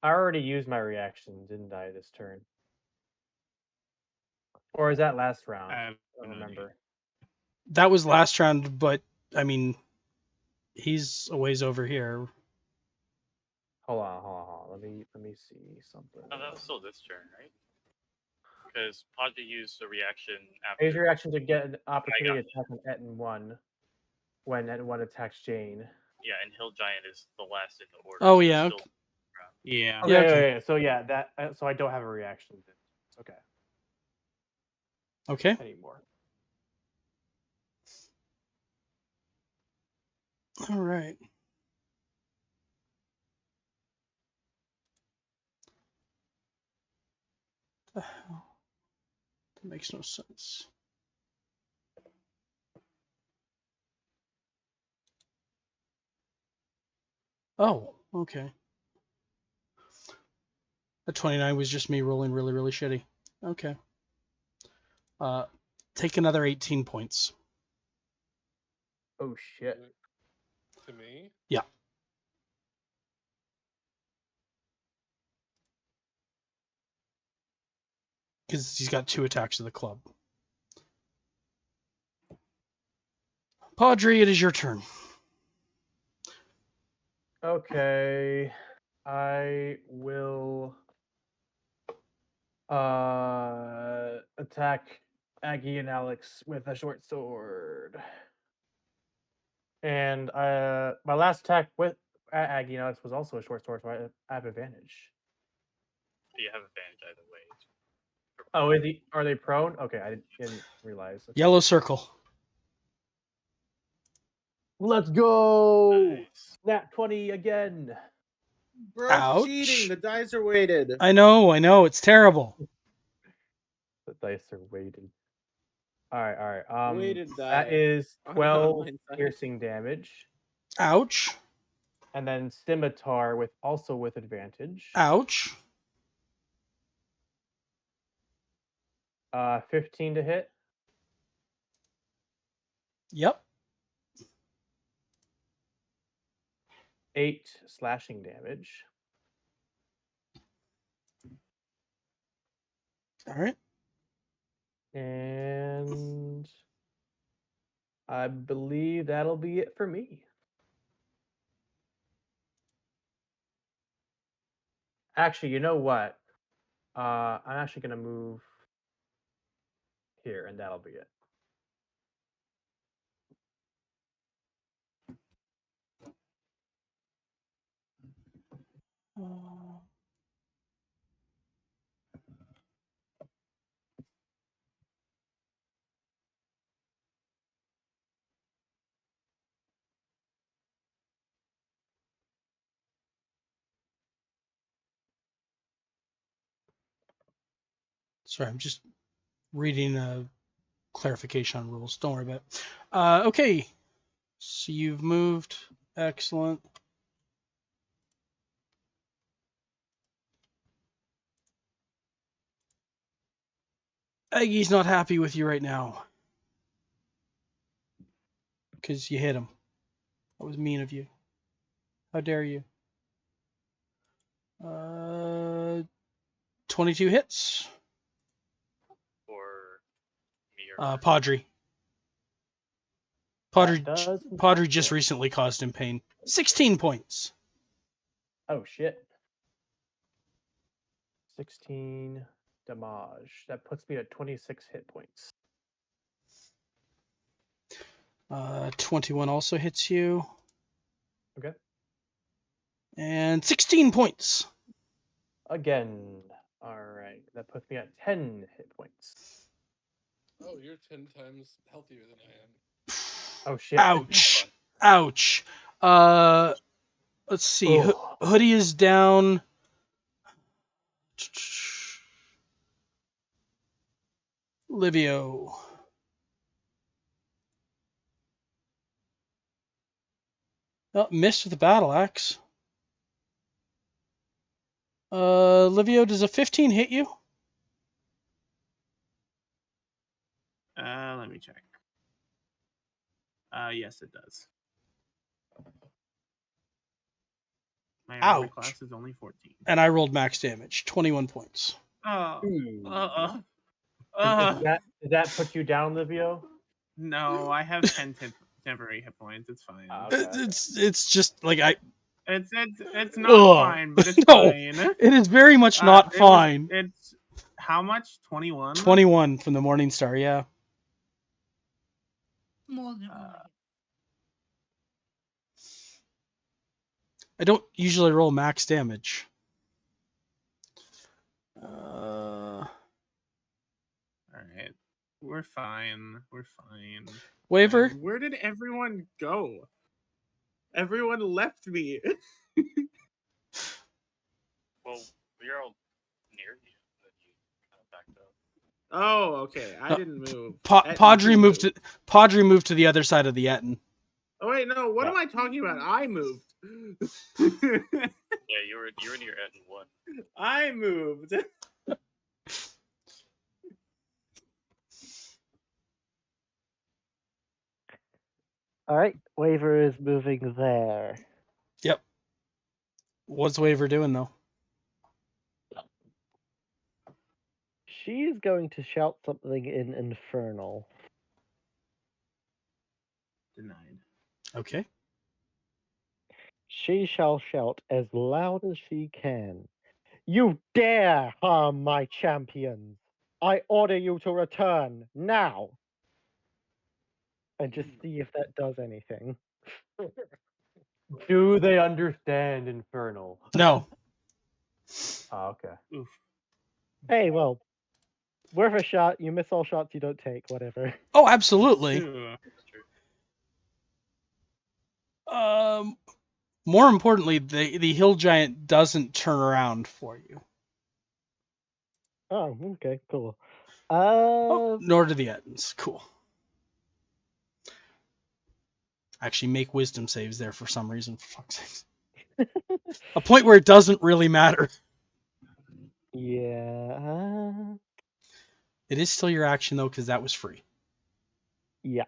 I already used my reaction, didn't I, this turn? Or is that last round? I I have don't no idea. remember. That was last round, but I mean, he's a ways over here. Hold on. Let me see something. Oh, that was still this turn, right? Because Podja used the reaction after. His reaction to get an opportunity it. attack on Etten 1 when Etten 1 attacks Jane. Yeah, and Hill Giant is the last in the order. Oh, so it's yeah, still- Yeah. Okay, Yeah, okay. yeah. So yeah, that so I don't have a reaction. Okay. Okay. Anymore. All right. The hell? That makes no sense. Oh, okay. The 29 was just me rolling really, really shitty. Okay. Take another 18 points. Oh shit. To me? Yeah. Because he's got 2 attacks of the club. Padre, it is your turn. Okay. I will attack Aggie and Alex with a short sword. And my last attack with Aggie and Alex was also a short sword, so I have advantage. You have advantage either way. Oh, are they prone? Okay, I didn't realize. Okay. Yellow circle. Let's go! Nice. Nat 20 again. Bro, Ouch. cheating. The dice are weighted. I know. It's terrible. The dice are weighted. All right. Weighted die. That is on 12 my side. piercing damage, Ouch. and then scimitar with advantage. Ouch. 15 to hit. Yep. 8 slashing damage. All right. And I believe that'll be it for me. Actually, you know what? I'm actually going to move here, and that'll be it. Sorry, I'm just reading a clarification on rules. Don't worry about it. Okay, so you've moved. Excellent. Aggie's not happy with you right now because you hit him. That was mean of you. How dare you? 22 hits. For me or Padre. That does in Padre fact just hit. recently caused him pain. 16 points. Oh shit. 16 damage. That puts me at 26 hit points. 21 also hits you. Okay. And 16 points. Again. Alright. That puts me at 10 hit points. Oh, you're 10 times healthier than I am. Oh shit. Ouch. Ouch. Let's see. Oh. Hoodie is down. Livio. Oh, missed with the battle axe. Livio, does a 15 hit you? Let me check. Yes, it does. My armor Ouch. class is only 14. And I rolled max damage, 21 points. Oh. Ooh. Does that put you down, Livio? No, I have 10 temporary hit points. It's fine. Okay. It's just like It's not fine, but it's no, fine. it is very much not fine. It's how much? 21? 21 from the Morning Star, yeah. More than all of I don't usually roll max damage. All right. We're fine. We're fine. Waver? Where did everyone go? Everyone left me. well, we're all near you, but you kind of backed up. Oh, okay. I didn't move. Padre moved to the other side of the Etten. Oh wait, no. What am I talking about? I moved. Yeah, you were near Etten 1. I moved. All right, Waver is moving there. Yep. What's Waver doing though? She's going to shout something in Infernal. Denied. Okay. She shall shout as loud as she can. You dare harm my champions! I order you to return now! And just see if that does anything. Do they understand Infernal? No. Oh, okay. Oof. Hey, well, worth a shot. You miss all shots you don't take, whatever. Oh, absolutely. Sure. More importantly, the hill giant doesn't turn around for you. Oh, okay, cool. Nor do the Ettins. Cool. Actually, make wisdom saves there for some reason, for fuck's sake. A point where it doesn't really matter. Yeah. It is still your action, though, because that was free. Yeah.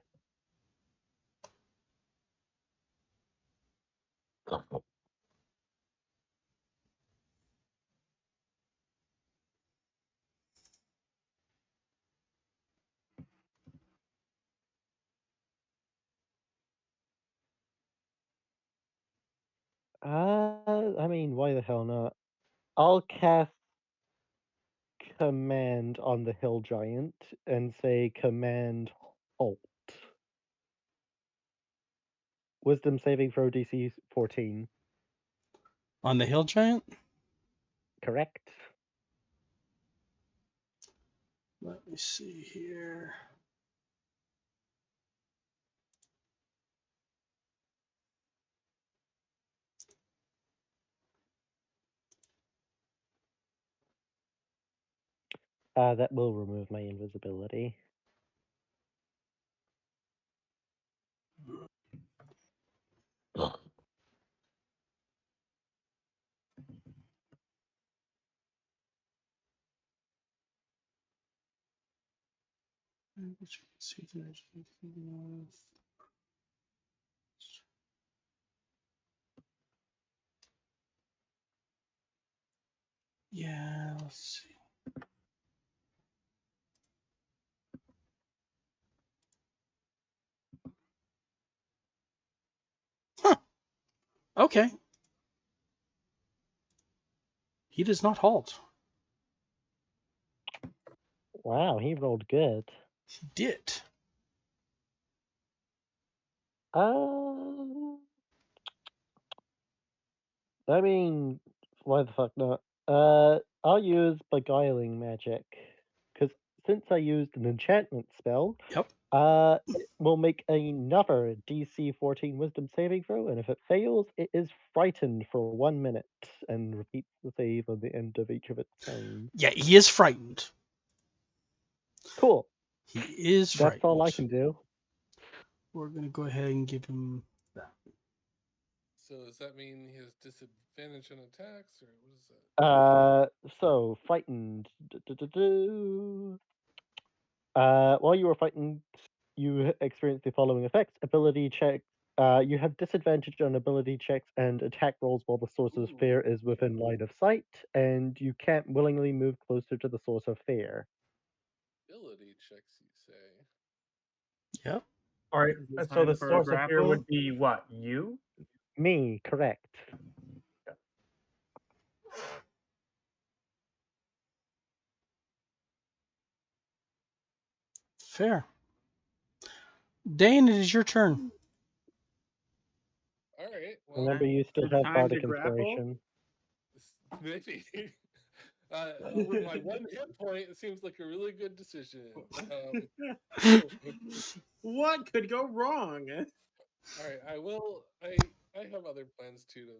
I mean, why the hell not? I'll cast command on the hill giant and say command halt. Wisdom saving throw DC 14. On the hill giant? Correct? Let me see here. That will remove my invisibility. Yeah, let's see. Huh. Okay. He does not halt. Wow, he rolled good. He did. I mean, why the fuck not? I'll use beguiling magic, because since I used an enchantment spell, Yep. it will make another DC 14 Wisdom saving throw, and if it fails, it is frightened for 1 minute and repeats the save on the end of each of its turns. Yeah, he is frightened. Cool. He is frightened. That's all I can do. We're gonna go ahead and give him that. So does that mean he has disadvantage on attacks, or what is that? So frightened. While you were frightened, you experienced the following effects: ability check. You have disadvantage on ability checks and attack rolls while the source of fear is within line of sight, and you can't willingly move closer to the source of fear. Ability checks, you say? Yep. All right. Is it So time the for a source of fear grapple? would be what? You? Me, correct. Fair. Dane, it is your turn. All right. Well, Remember, you still Is it have time bardic to grapple? inspiration. maybe. With my 1 hit point, it seems like a really good decision. What could go wrong? All right, I will. I have other plans too to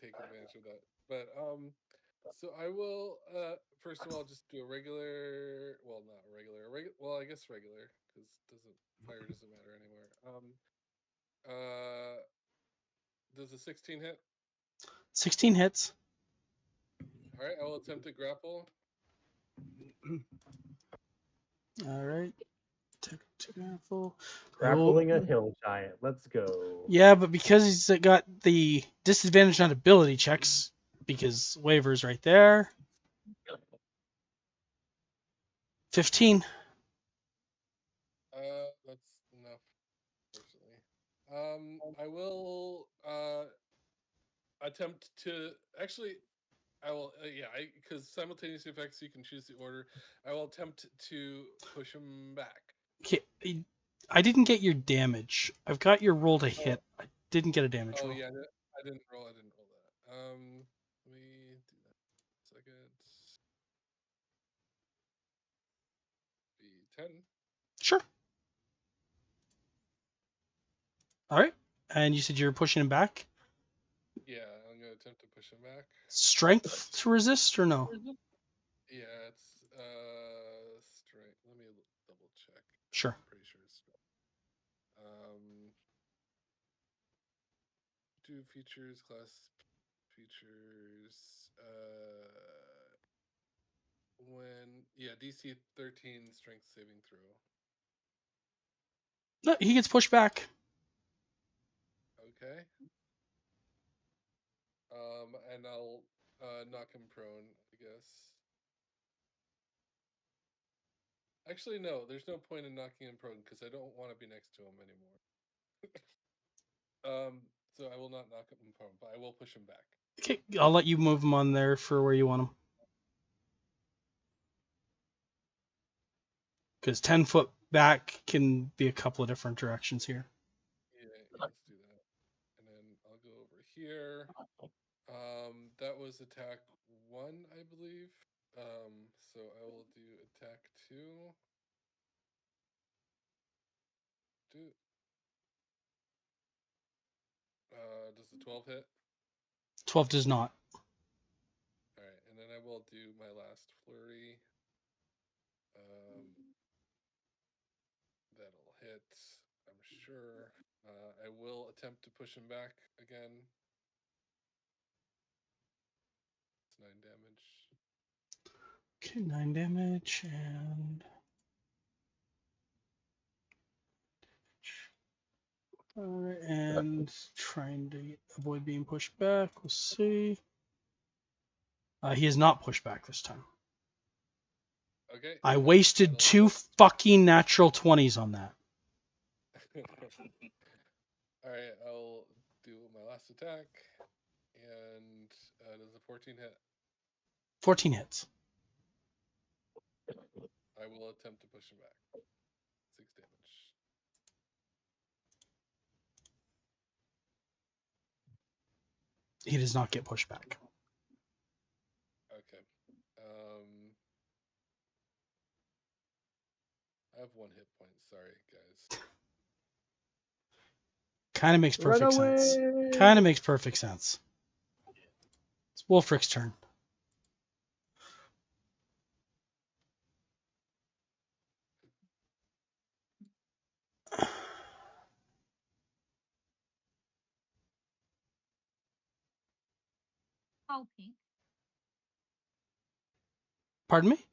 take advantage of that. But so I will. First of all, just do a regular. Well, not a regular. Well, I guess regular because fire doesn't matter anymore. Does a 16 hit? 16 hits. All right, I will attempt to grapple. All right. Grapple. Grappling a hill giant. Let's go. Yeah, but because he's got the disadvantage on ability checks, because waiver's right there. 15. That's enough, personally. I will attempt to actually. I will, yeah, because simultaneous effects, you can choose the order. I will attempt to push him back. Okay, I didn't get your damage. I've got your roll to hit. I didn't get a damage roll. Yeah, I didn't roll that. Let me do that. Second. Be 10. Sure. All right. And you said you were pushing him back? Yeah, I'm gonna attempt to push him back. Strength to resist or no? Yeah, it's strength. Let me double check. Sure. I'm pretty sure it's strength. Do features, class features. DC 13 strength saving throw. No, he gets pushed back. Okay. And I'll knock him prone, I guess. Actually, no. There's no point in knocking him prone because I don't want to be next to him anymore. So I will not knock him prone, but I will push him back. Okay, I'll let you move him on there for where you want him. Because 10 foot back can be a couple of different directions here. Yeah, let's do that. And then I'll go over here. That was attack 1, I believe. So I will do attack 2. Does the 12 hit? 12 does not. All right, and then I will do my last flurry. it, I'm sure. I will attempt to push him back again. It's 9 damage. Okay, 9 damage and trying to avoid being pushed back. We'll see. He is not pushed back this time. Okay. I then wasted that'll- 2 fucking natural 20s on that. All right, I'll do my last attack, and does a 14 hit? 14 hits. I will attempt to push him back. 6 damage. He does not get pushed back. Okay. I have 1 hit point. Sorry, guys. Kind of makes Run perfect sense. away! Kind of makes perfect sense. It's Wolfric's turn. Oh, pink. Pardon me?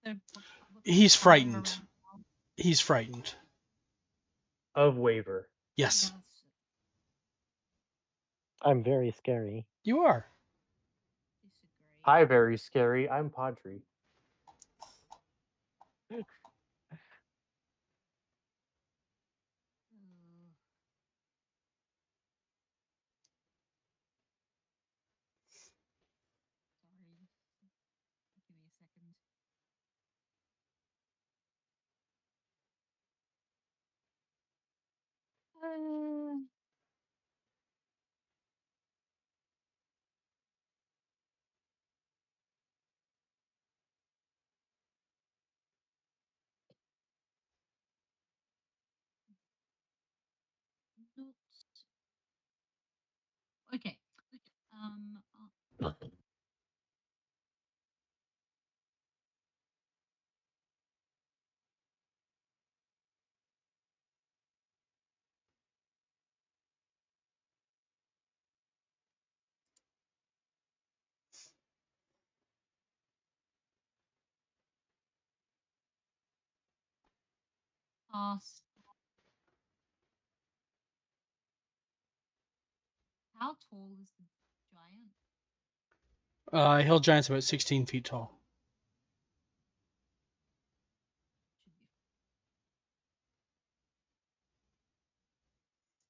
What's He's the color frightened. around- He's frightened. Of Waver. Yes, Yes. I'm very scary. you are. Disagree. Hi, very scary. I'm Podri. Ugh. Sorry. Give me a second. Not... Okay. Uh, Past. How tall is the giant? Hill Giant's about 16 feet tall. Should be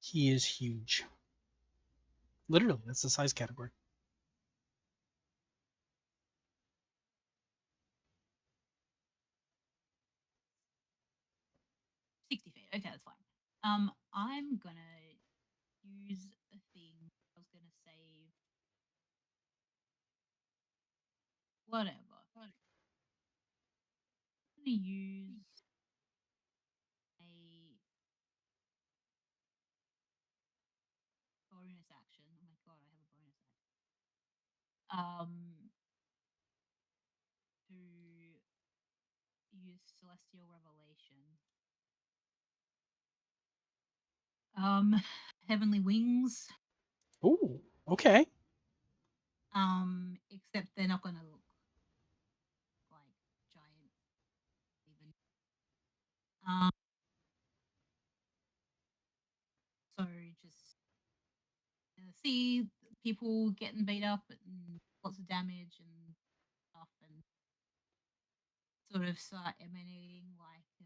He is huge. Literally, that's the size category. fine. 60 feet. Okay, that's fine. I'm gonna use a thing. I was gonna save whatever. I'm gonna use a bonus action. Oh my god, I have a bonus action. To use Celestial Revelation. Heavenly Wings. Ooh, okay. Except they're not gonna look like giant even. So just see people getting beat up and lots of damage and stuff, and sort of start emanating like a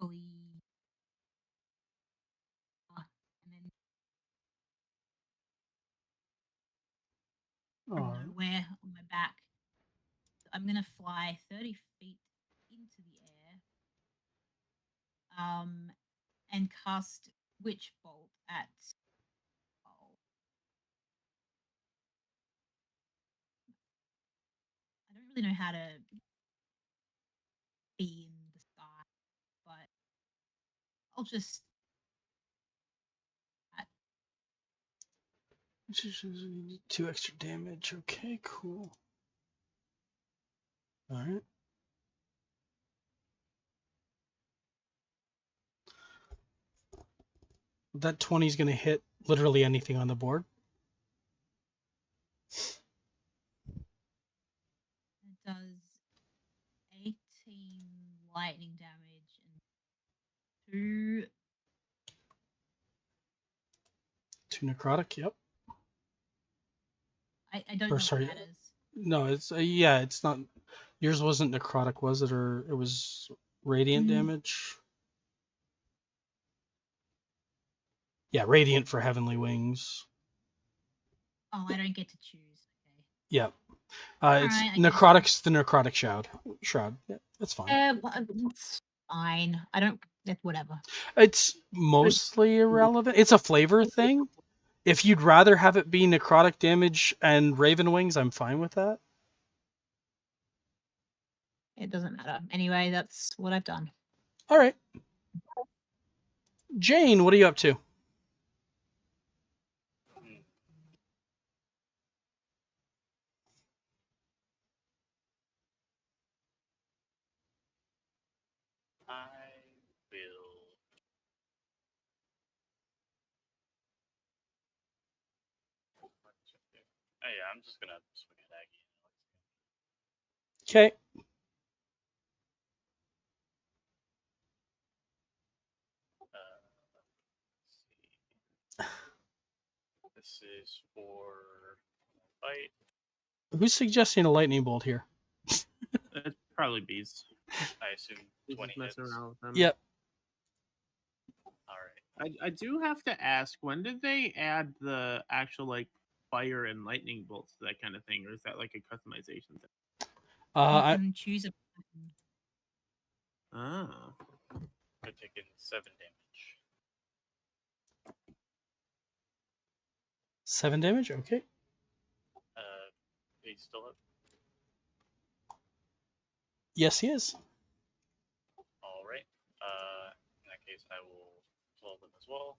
purpley, and then from Alright. nowhere on my back, I'm gonna fly 30 feet into the air, and cast Witch Bolt at. Oh, I don't really know how to be in the sky, but I'll just. 2 extra damage. Okay, cool. Alright. That 20 is going to hit literally anything on the board. It does 18 lightning damage and 2 necrotic, yep. I don't Or know sorry, what that is. no, it's yeah, it's not. Yours wasn't necrotic, was it? Or it was radiant damage? Yeah, radiant for Heavenly Wings. Oh, I don't get to choose. Okay. Yep. It's Alright, I guess. necrotic's the necrotic shroud. Yeah, that's fine. It's fine. I don't. Whatever. It's mostly irrelevant. It's a flavor thing. If you'd rather have it be necrotic damage and Raven Wings, I'm fine with that. It doesn't matter. Anyway, that's what I've done. All right. Jane, what are you up to? I will. Oh yeah, I'm just gonna swing at Aggie. Okay. Let's see. This is for fight. Who's suggesting a lightning bolt here? It's probably bees. I assume He's 20 just messing hits. around with them. Yep. All right. I do have to ask, when did they add the actual like fire and lightning bolts, that kind of thing, or is that like a customization thing? You I can choose a pattern. Oh. They're taking 7 damage. 7 damage. Okay. He's still up. Yes, he is. All right. In that case, I will 12 them as well.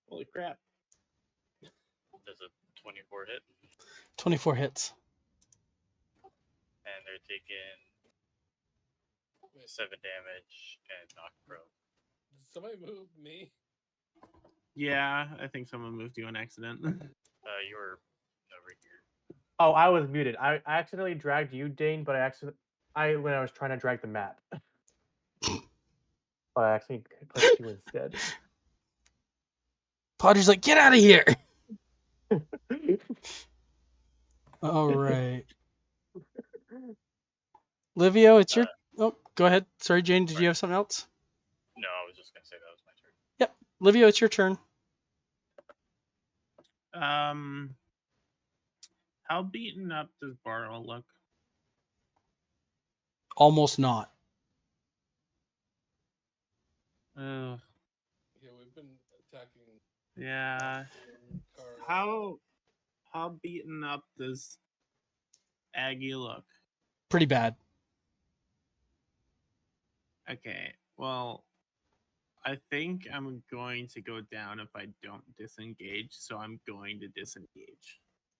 Holy crap. Does a 24 hit, 24 hits. and they're taking 7 damage and knock prone. Did somebody move me? Yeah, I think someone moved you on accident. You were over here. Oh, I was muted. I accidentally dragged you, Dane, but when I was trying to drag the map. But I actually clicked you instead. Podger's like, get out of here. All right. Livio, it's your. Oh, go ahead. Sorry, Jane. Did you have something else? No, I was just gonna say that was my turn. Yep. Livio, it's your turn. How beaten up does Barrow look? Almost not. Ugh. Yeah, we've been attacking. Yeah. Carl. How beaten up does Aggie look? Pretty bad. Okay, well, I think I'm going to go down if I don't disengage, so I'm going to disengage.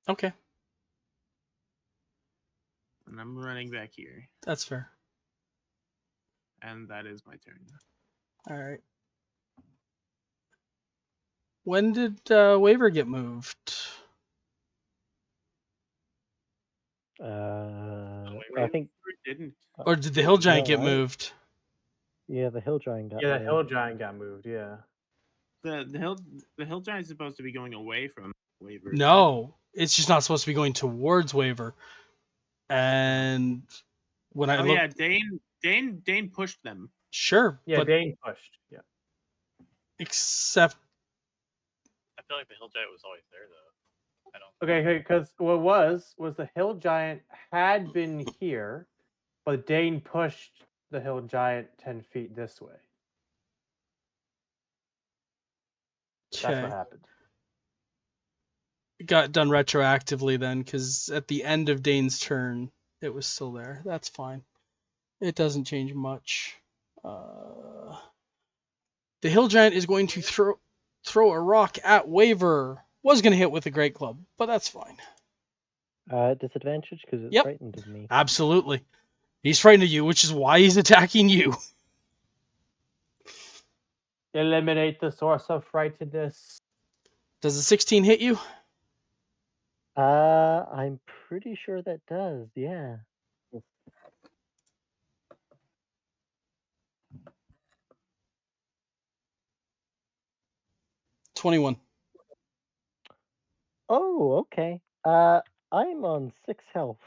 Okay, And I'm running back here, that's fair. and that is my turn. All right. When did Waver get moved? I think. Didn't. Or did the Hill Giant No, get moved? Yeah, the hill giant got. Yeah, the moved. hill giant got moved. Yeah. The hill giant is supposed to be going away from Waver. No, it's just not supposed to be going towards Waver. And when I Oh looked, yeah, Dane pushed them. sure, Yeah, but Dane pushed. Yeah. except I feel like the hill giant was always there though. I don't. Okay, because what was the hill giant had been here, but Dane pushed the hill giant 10 feet this way. That's okay, what happened. it got done retroactively then, because at the end of Dane's turn, it was still there. That's fine. It doesn't change much. The Hill Giant is going to throw a rock at Waver. Was going to hit with a Great Club, but that's fine. Disadvantage because it's Yep. frightened of me. Absolutely. He's frightened of you, which is why he's attacking you. eliminate the source of frightedness. Does a 16 hit you? I'm pretty sure that does. Yeah. 21. Oh, okay. I'm on 6 health.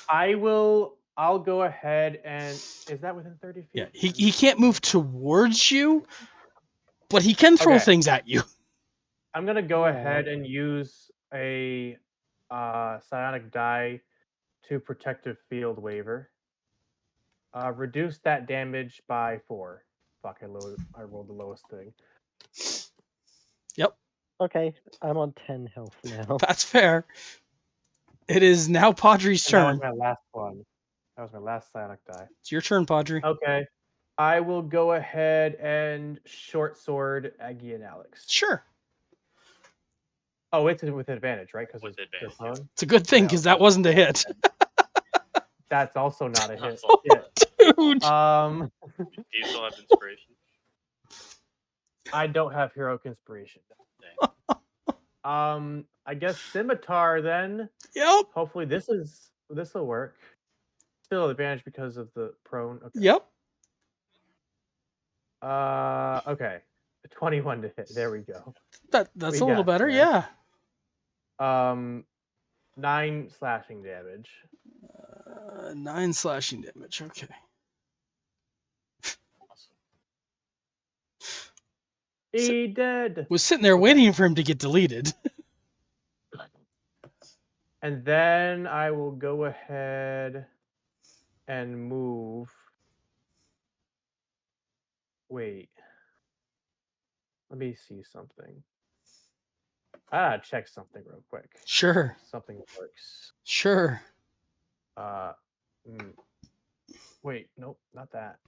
I'll go ahead and is that within 30 feet? Yeah, he can't move towards you, but he can throw Okay. things at you. I'm gonna go Yeah. ahead and use a psionic die to protective field waiver. Reduce that damage by 4. Fuck, I rolled the lowest thing. Yep, Okay, I'm on 10 health now. that's fair. It is now Padre's And that was turn. my last one. That was my last psionic die. It's your turn, Padre. Okay. I will go ahead and short sword Aggie and Alex. Sure. Oh, it's with advantage, right? Because With they're advantage, yeah. prone. It's a good thing Yeah, because okay. that wasn't a hit. That's also not a hit. That's also- Yeah. Dude. Do you still have inspiration? I don't have hero inspiration. I guess scimitar then. Yep. Hopefully this will work. Still advantage because of the prone. Okay. Yep. Okay. 21 to hit. There we go. That's We a little got better, there. yeah. 9 slashing damage. 9 slashing damage. Okay. Awesome. He dead. Was sitting there Okay. waiting for him to get deleted. And then I will go ahead and move. Wait. Let me see something. I gotta check something real quick. Sure. If something works. Sure. Wait, nope, not that.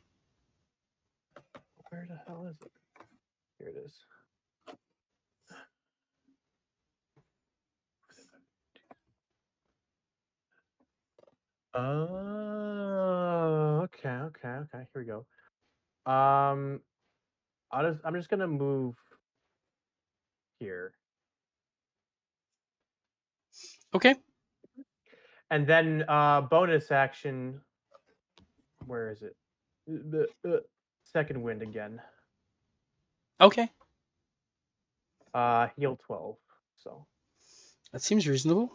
Where the hell is it? Here it is. Oh, okay. Here we go. I'm just gonna move here, Okay. and then bonus action. Where is it? The second wind again. Okay. Heal 12. So That seems reasonable.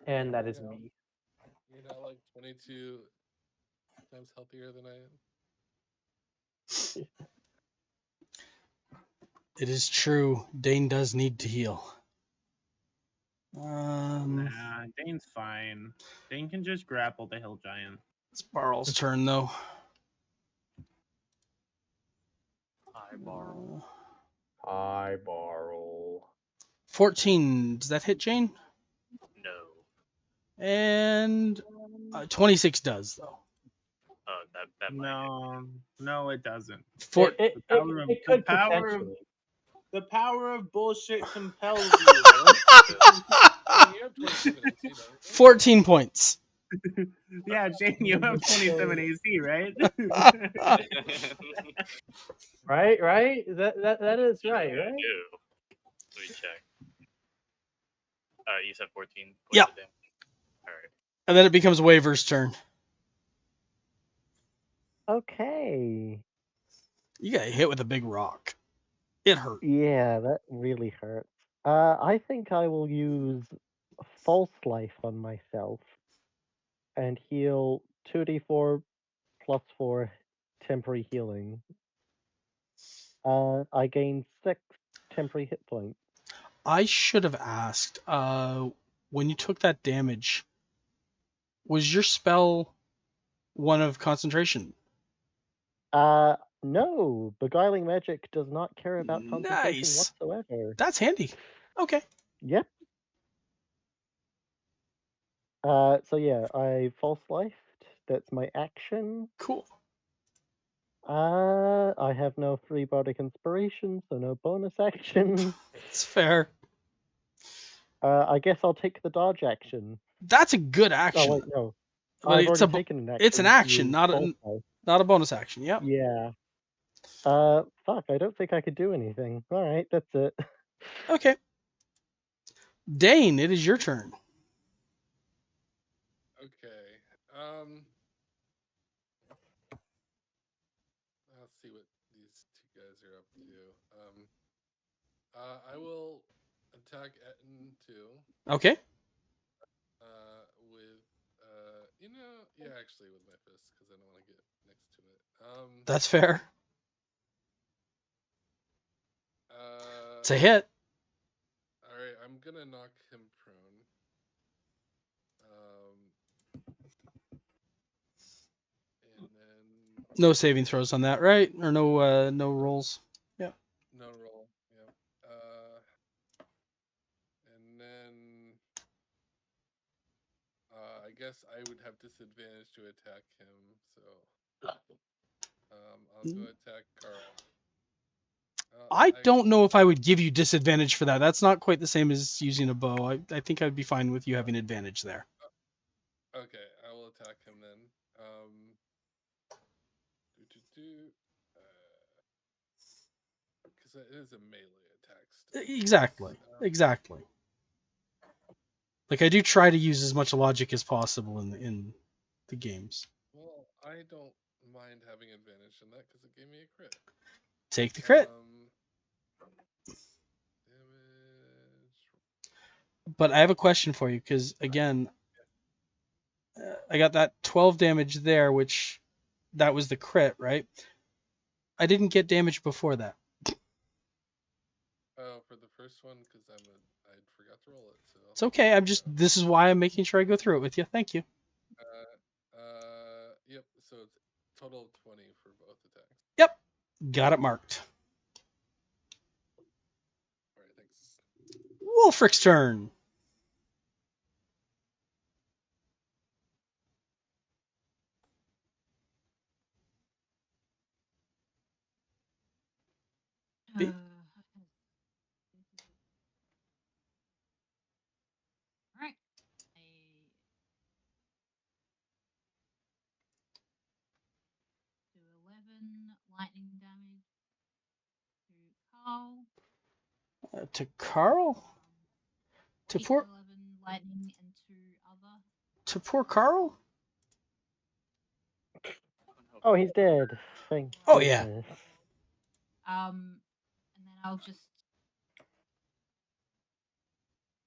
and that is Yeah. me. You're not like 22 times healthier than I am. It is true. Dane does need to heal. Nah, Dane's fine. Dane can just grapple the hill giant. It's Barl's turn though. Hi, Barl. Hi, Barl. 14. Does that hit Jane? No. And 26 does though. That might hit. No, it doesn't. For It The could power of potentially. the power of bullshit compels you. I mean, you have 27 AC, don't you? 14 points. Yeah, Jane, you have 27 AC, right? Right? That is You right, do. right? Let me check. You said 14 points Yep. of damage. All right. And then it becomes Waver's turn. Okay. You got hit with a big rock. It hurt. Yeah, that really hurts. I think I will use False Life on myself and heal 2d4 plus 4 temporary healing. I gain 6 temporary hit points. I should have asked, when you took that damage, was your spell one of concentration? No, Beguiling Magic does not care about concentration Nice. whatsoever. That's handy. Okay. Yep. So yeah, I False Lifed. That's my action. Cool. I have no 3 Bardic Inspiration, so no bonus action. It's fair. I guess I'll take the dodge action. That's a good Oh action. wait, no. But I've it's already taken an action. it's an to action, use not False a Life. Not a bonus action. Yep. Yeah. Fuck, I don't think I could do anything. Alright, that's it. Okay. Dane, it is your turn. Okay. Let's see what these two guys are up to. I will attack Etten too. Okay. With yeah, actually with my fist because I don't want to get next to it. That's fair. It's a Uh, hit. all right, I'm gonna knock him prone. And then No saving throws on that, right? Or no rolls. Yeah. no roll. Yep. And then I guess I would have disadvantage to attack him, so I'll go attack Carl. I don't Actually, know if I would give you disadvantage for that. That's not quite the same as using a bow. I think I'd be fine with you having advantage there. okay, I will attack him then. Because it is a melee attack still. Exactly. Exactly. Like I do try to use as much logic as possible in the games. Well, I don't mind having advantage on that because it gave me a crit. Take the crit. Damage. But I have a question for you because again, I got that 12 damage there, which that was the crit, right? I didn't get damage before that. Oh, for the first one, because I forgot to roll it. So It's okay. This is why I'm making sure I go through it with you. Thank you. Yep. So it's total of 20 for both attacks. Yep. Got it marked. All right. Thanks. Wolfric's turn. Be- Alright. Do 11 lightning damage to Carl. to Carl? To Each poor 11 lightning and 2 other. to poor Carl? Oh, he's dead. Thank Oh yeah. goodness. And then I'll just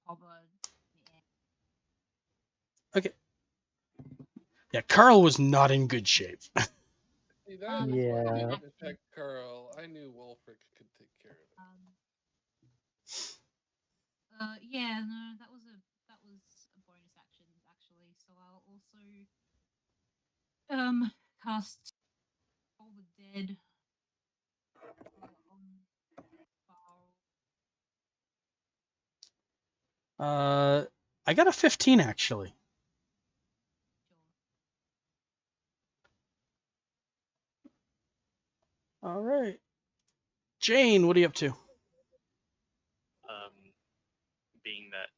hover in the air. Okay. Yeah, Carl was not in good shape. See, that was why I Yeah. didn't attack Carl. I knew Wolfric could take care of it. Yeah, no, that was a bonus action actually. So I'll also cast All the Dead on Carl. I got a 15 actually. All right. Jane, what are you up to? Being that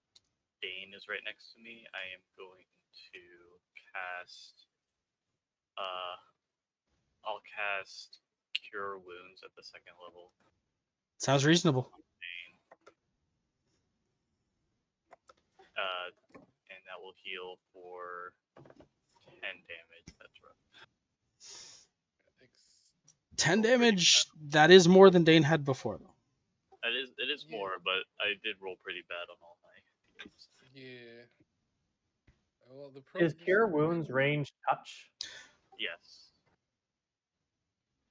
Dane is right next to me, I am going to cast. I'll cast Cure Wounds at the second level. Sounds reasonable. And that will heal for 10 damage. That's rough. Thanks. 10 damage. That is more than Dane had before, though. It is more, but I did roll pretty bad on all my teams. Yeah. Well, Is Cure Wounds range touch? Yes.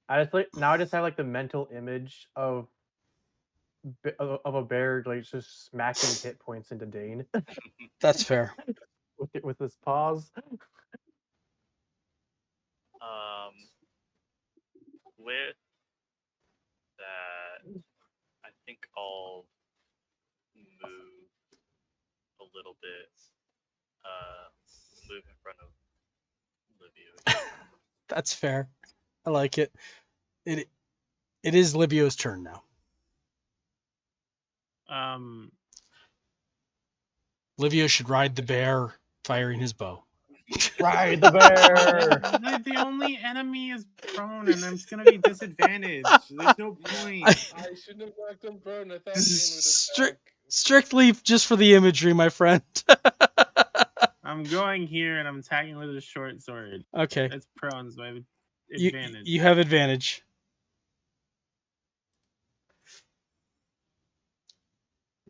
I just have like the mental image of a bear like just smacking hit points into Dane That's fair. with his paws. With that, I think I'll move a little bit. Move in front of Livio. That's fair. I like it. It is Livio's turn now. Livio should ride the bear firing his bow. Ride the bear. The only enemy is prone, and it's gonna be disadvantaged. There's no point. I shouldn't have knocked him prone. I thought Dane would Strict, attack. strictly just for the imagery, my friend. I'm going here and I'm attacking with a short sword. Okay, It's prone, so I have you advantage. you have advantage.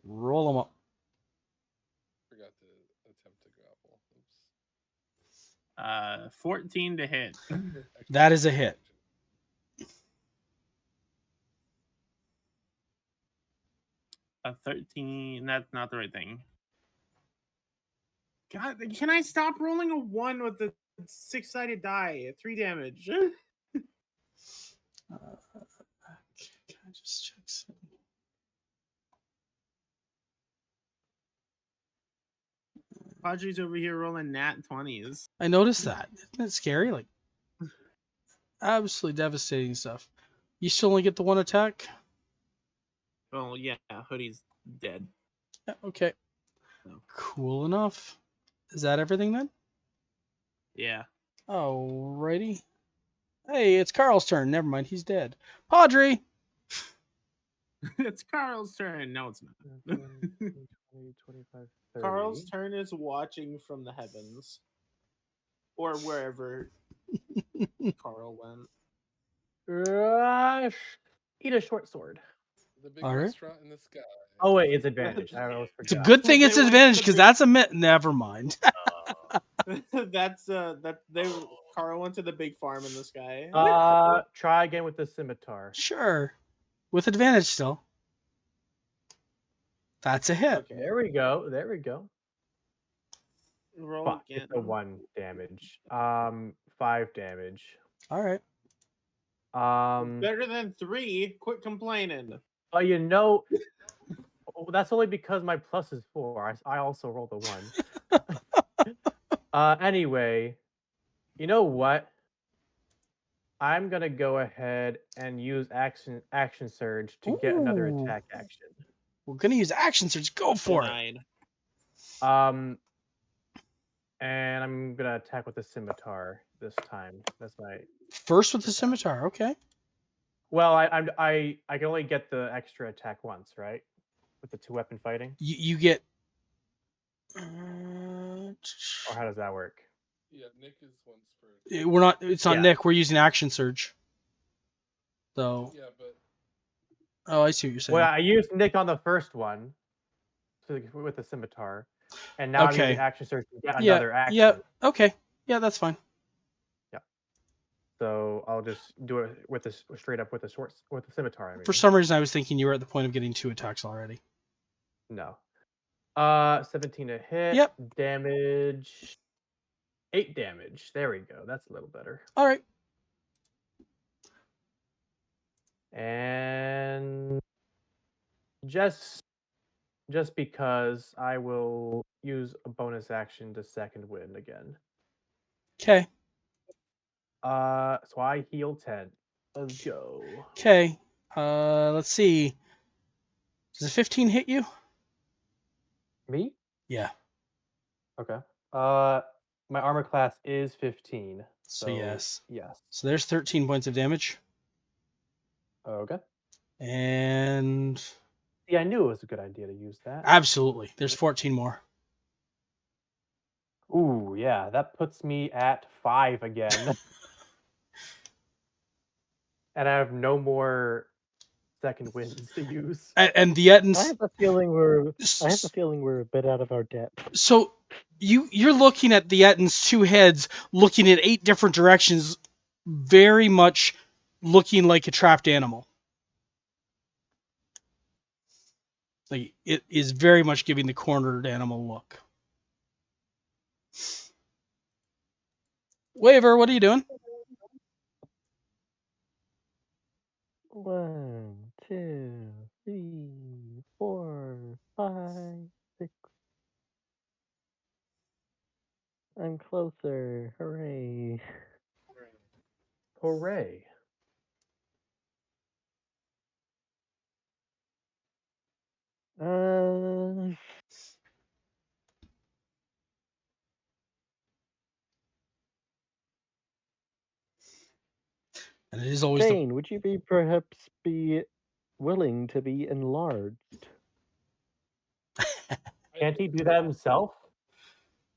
Roll them up. Forgot to attempt to grapple. Oops. 14 to hit. That is a hit. A 13. That's not the right thing. God, can I stop rolling a 1 with the 6-sided die? 3 damage. Can I just check something? Padre's over here rolling nat 20s. I noticed that. Isn't it scary? Like, absolutely devastating stuff. You still only get the one attack? Oh, yeah, Hoodie's dead. Yeah, okay. No. Cool enough. Is that everything then? Yeah. Alrighty. Hey, it's Carl's turn. Never mind, he's dead. Padre! It's Carl's turn. No, it's not. 20, 25, 30. Carl's turn is watching from the heavens. Or wherever Carl went. Eat a short sword. The big All right. restaurant in the sky. Oh wait, it's advantage. I always It's a forgot. good thing They it's went to advantage the because big- that's a never mind. That's that they Carl went to the big farm in the sky. Try again with the scimitar. Sure. With advantage still. That's a hit. Okay. There we go. There we go. Roll Fuck, again. it's a 1 damage. 5 damage. Alright. Better than 3. Quit complaining. Oh, you know, that's only because my plus is 4. I also rolled a 1. Anyway, you know what? I'm gonna go ahead and use action surge to get another Ooh. attack action. We're gonna use action surge. Go for it. Denied. And I'm gonna attack with the scimitar this time. That's my First with the scimitar, okay. well. I can only get the extra attack once, right? With the 2-weapon fighting, You get or how does that work? Yeah, Nick is once per. we're not it's not Yeah. Nick, we're using action surge. So Yeah, but oh, I see what you're saying. Well, I used Nick on the first one, with the scimitar, and now I'm Okay. using action surge to get Yeah, another action. yeah, okay. Yeah, that's fine. So I'll just do it with this straight up with the scimitar. I mean. For some reason I was thinking you were at the point of getting 2 attacks already. No. 17 to hit. Yep. Damage. 8 damage. There we go. That's a little better. Alright. And just because I will use a bonus action to second wind again. Okay. So I heal 10. Let's go. Okay. Let's see. Does a 15 hit you? Me? Yeah. Okay. My armor class is 15. So yes. Yes. So there's 13 points of damage. Okay. And See, I knew it was a good idea to use that. absolutely. There's 14 more. Ooh, yeah, that puts me at 5 again. And I have no more second winds to use. And the Ettins. I have a feeling we're a bit out of our depth. So you're looking at the Ettin's 2 heads looking at 8 different directions, very much looking like a trapped animal. Like it is very much giving the cornered animal look. Waver, what are you doing? 1, 2, 3, 4, 5, 6. I'm closer. Hooray. Hooray. Uh, And it is always the Dane, would you be perhaps be willing to be enlarged? Can't he do that himself?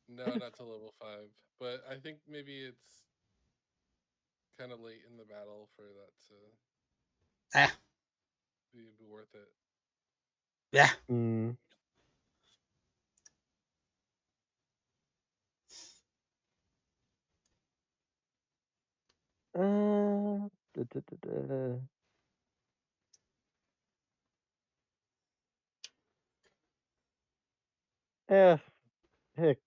No, not to level 5. But I think maybe it's kind of late in the battle for that to be worth it. Yeah. Hmm. Da, da, da, da. Heck,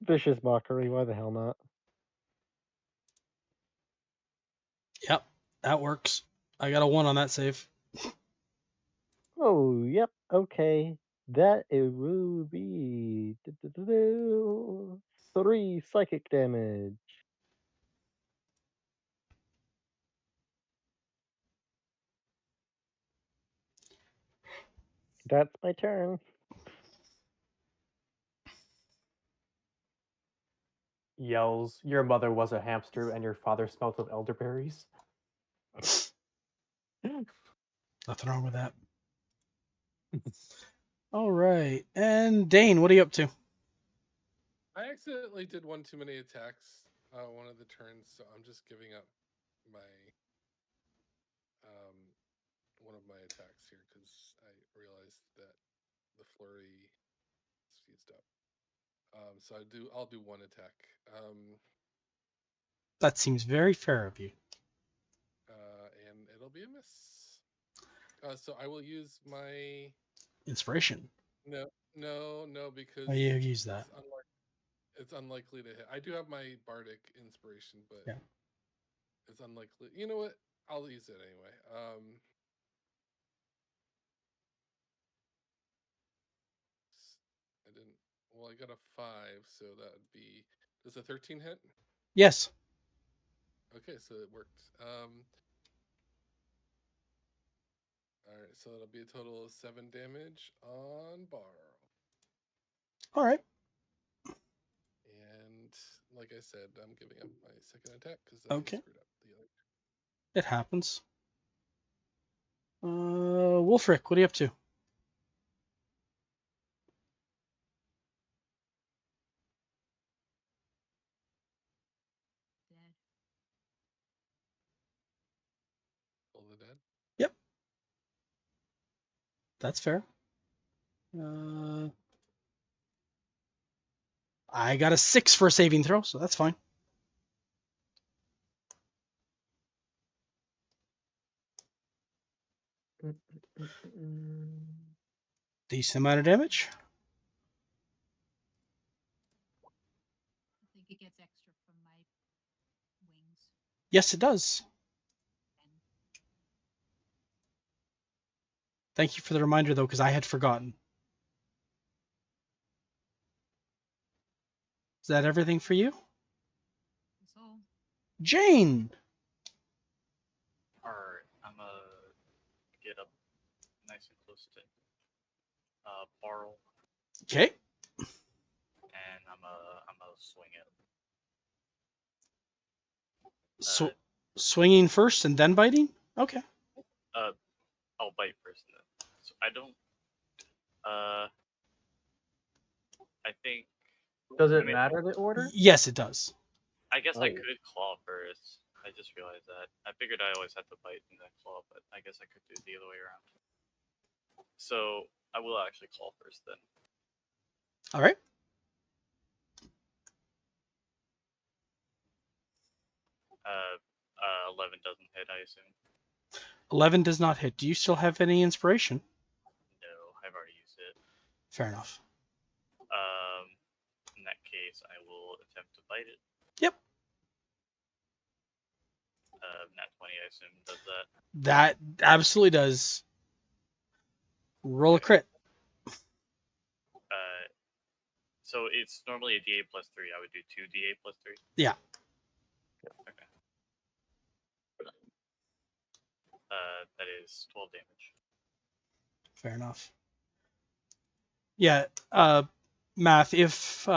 vicious mockery. Why the hell not? Yep. That works. I got a 1 on that save. Oh, yep. Okay, that it will be 3 psychic damage. That's my turn. Yells, your mother was a hamster and your father smelt of elderberries. Nothing wrong with that. All right. And Dane, what are you up to? I accidentally did one too many attacks one of the turns, so I'm just giving up my one of my attacks here because I realized that the flurry is fused up. So I'll do one attack. That seems very fair of you. And it'll be a miss. So I will use my Inspiration. no, because Oh, you use that. it's unlikely to hit. I do have my bardic inspiration, but Yeah. it's unlikely. You know what? I'll use it anyway. I didn't. Well, I got a 5, so that would be. Does a 13 hit? Yes. Okay, so it worked. All right, so it'll be a total of 7 damage on Barl. All right. And like I said, I'm giving up my second attack because Okay. I screwed up the other. It happens. Wolfric, what are you up to? Dead. Pull the dead. Yep. That's fair. I got a 6 for a saving throw, so that's fine. Decent amount of damage. I think it gets extra from my wings. Yes, it does. And Thank you for the reminder, though, because I had forgotten. Is that everything for you? so Jane! Alright, I'm gonna get up nice and close to Barl, Okay. and I'm gonna swing it. So, swinging first and then biting? Okay. I'll bite first then. So I don't. I think. Does it I mean, matter the order? Yes, it does. I guess I Oh. could claw first. I just realized that. I figured I always had to bite and then claw, but I guess I could do it the other way around. So I will actually claw first then. All right. 11 doesn't hit, I assume. 11 does not hit. Do you still have any inspiration? No, I've already used it. Fair enough. In that case, I will attempt to bite it. Yep. Nat 20, I assume, does that. That absolutely does. Roll a crit. So it's normally a D8 plus 3. I would do 2 D8 plus 3. Yeah. Okay. That is 12 damage. Fair enough. Yeah. Math. If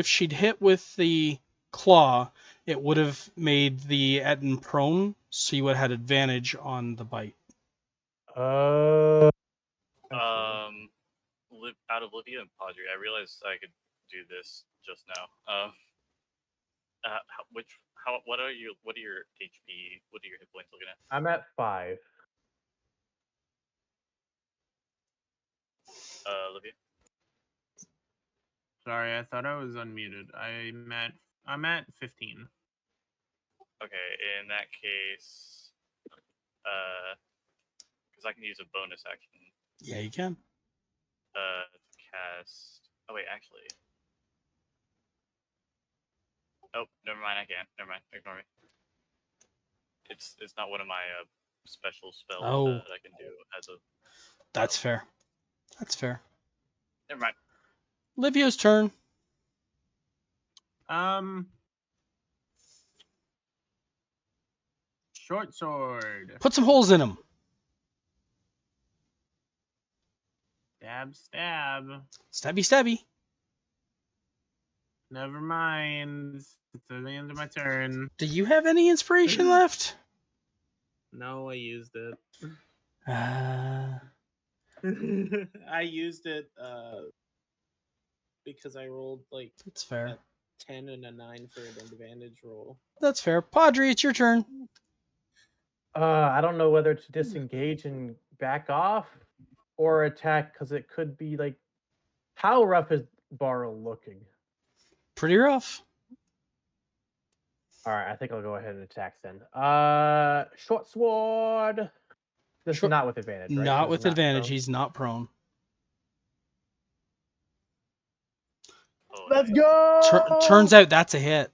she'd hit with the claw, it would have made the Etten prone, so you would have had advantage on the bite. I see. Out of Livia and Padre, I realized I could do this just now. What are your HP? What are your hit points looking at? I'm at 5. Livia. Sorry, I thought I was unmuted. I'm at 15. Okay, in that case, because I can use a bonus action. Yeah, you can. To cast. Oh wait, actually. Oh, never mind. I can't. Never mind. Ignore me. It's not one of my special spells that I can do as a. That's fair. That's fair. Never mind. Livio's turn. Short sword. Put some holes in him. Stab, stab. Stabby, stabby. Never mind. It's at the end of my turn. Do you have any inspiration left? No, I used it. Uh, I used it because I rolled like that's fair. a 10 and a 9 for an advantage roll. That's fair. Padre, it's your turn. I don't know whether to disengage and back off or attack because it could be like, how rough is Barrow looking? Pretty rough. All right, I think I'll go ahead and attack then. Short sword. This is not with advantage, right? Not This with is not advantage. prone? He's not prone. Oh, Let's nice. go. Turns out that's a hit.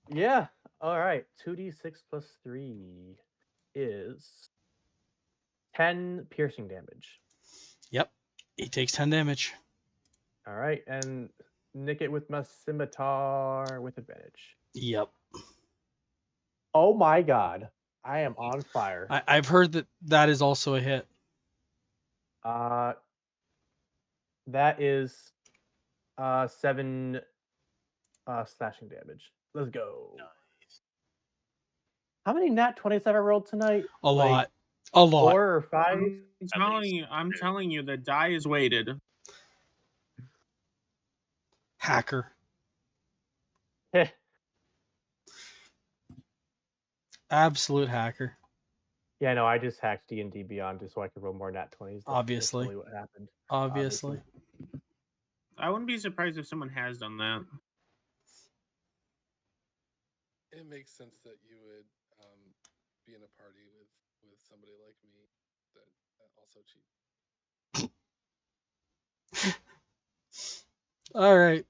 Yeah. All right. 2d6 plus 3 is 10 piercing damage. Yep. He takes 10 damage. All right, and nick it with my scimitar with advantage. Yep. Oh my god, I am on fire. I've heard that is also a hit. That is 7 slashing damage. Let's go. Nice. How many nat 20s have I rolled tonight? A Like, lot. A lot. 4 or 5? I'm telling you, the die is weighted. Hacker. Heh. Absolute hacker. Yeah, no, I just hacked D&D Beyond just so I could roll more nat 20s. Obviously. That's really what happened. Obviously. I wouldn't be surprised if someone has done that. It makes sense that you would be in a party with somebody like me that also cheats. All right.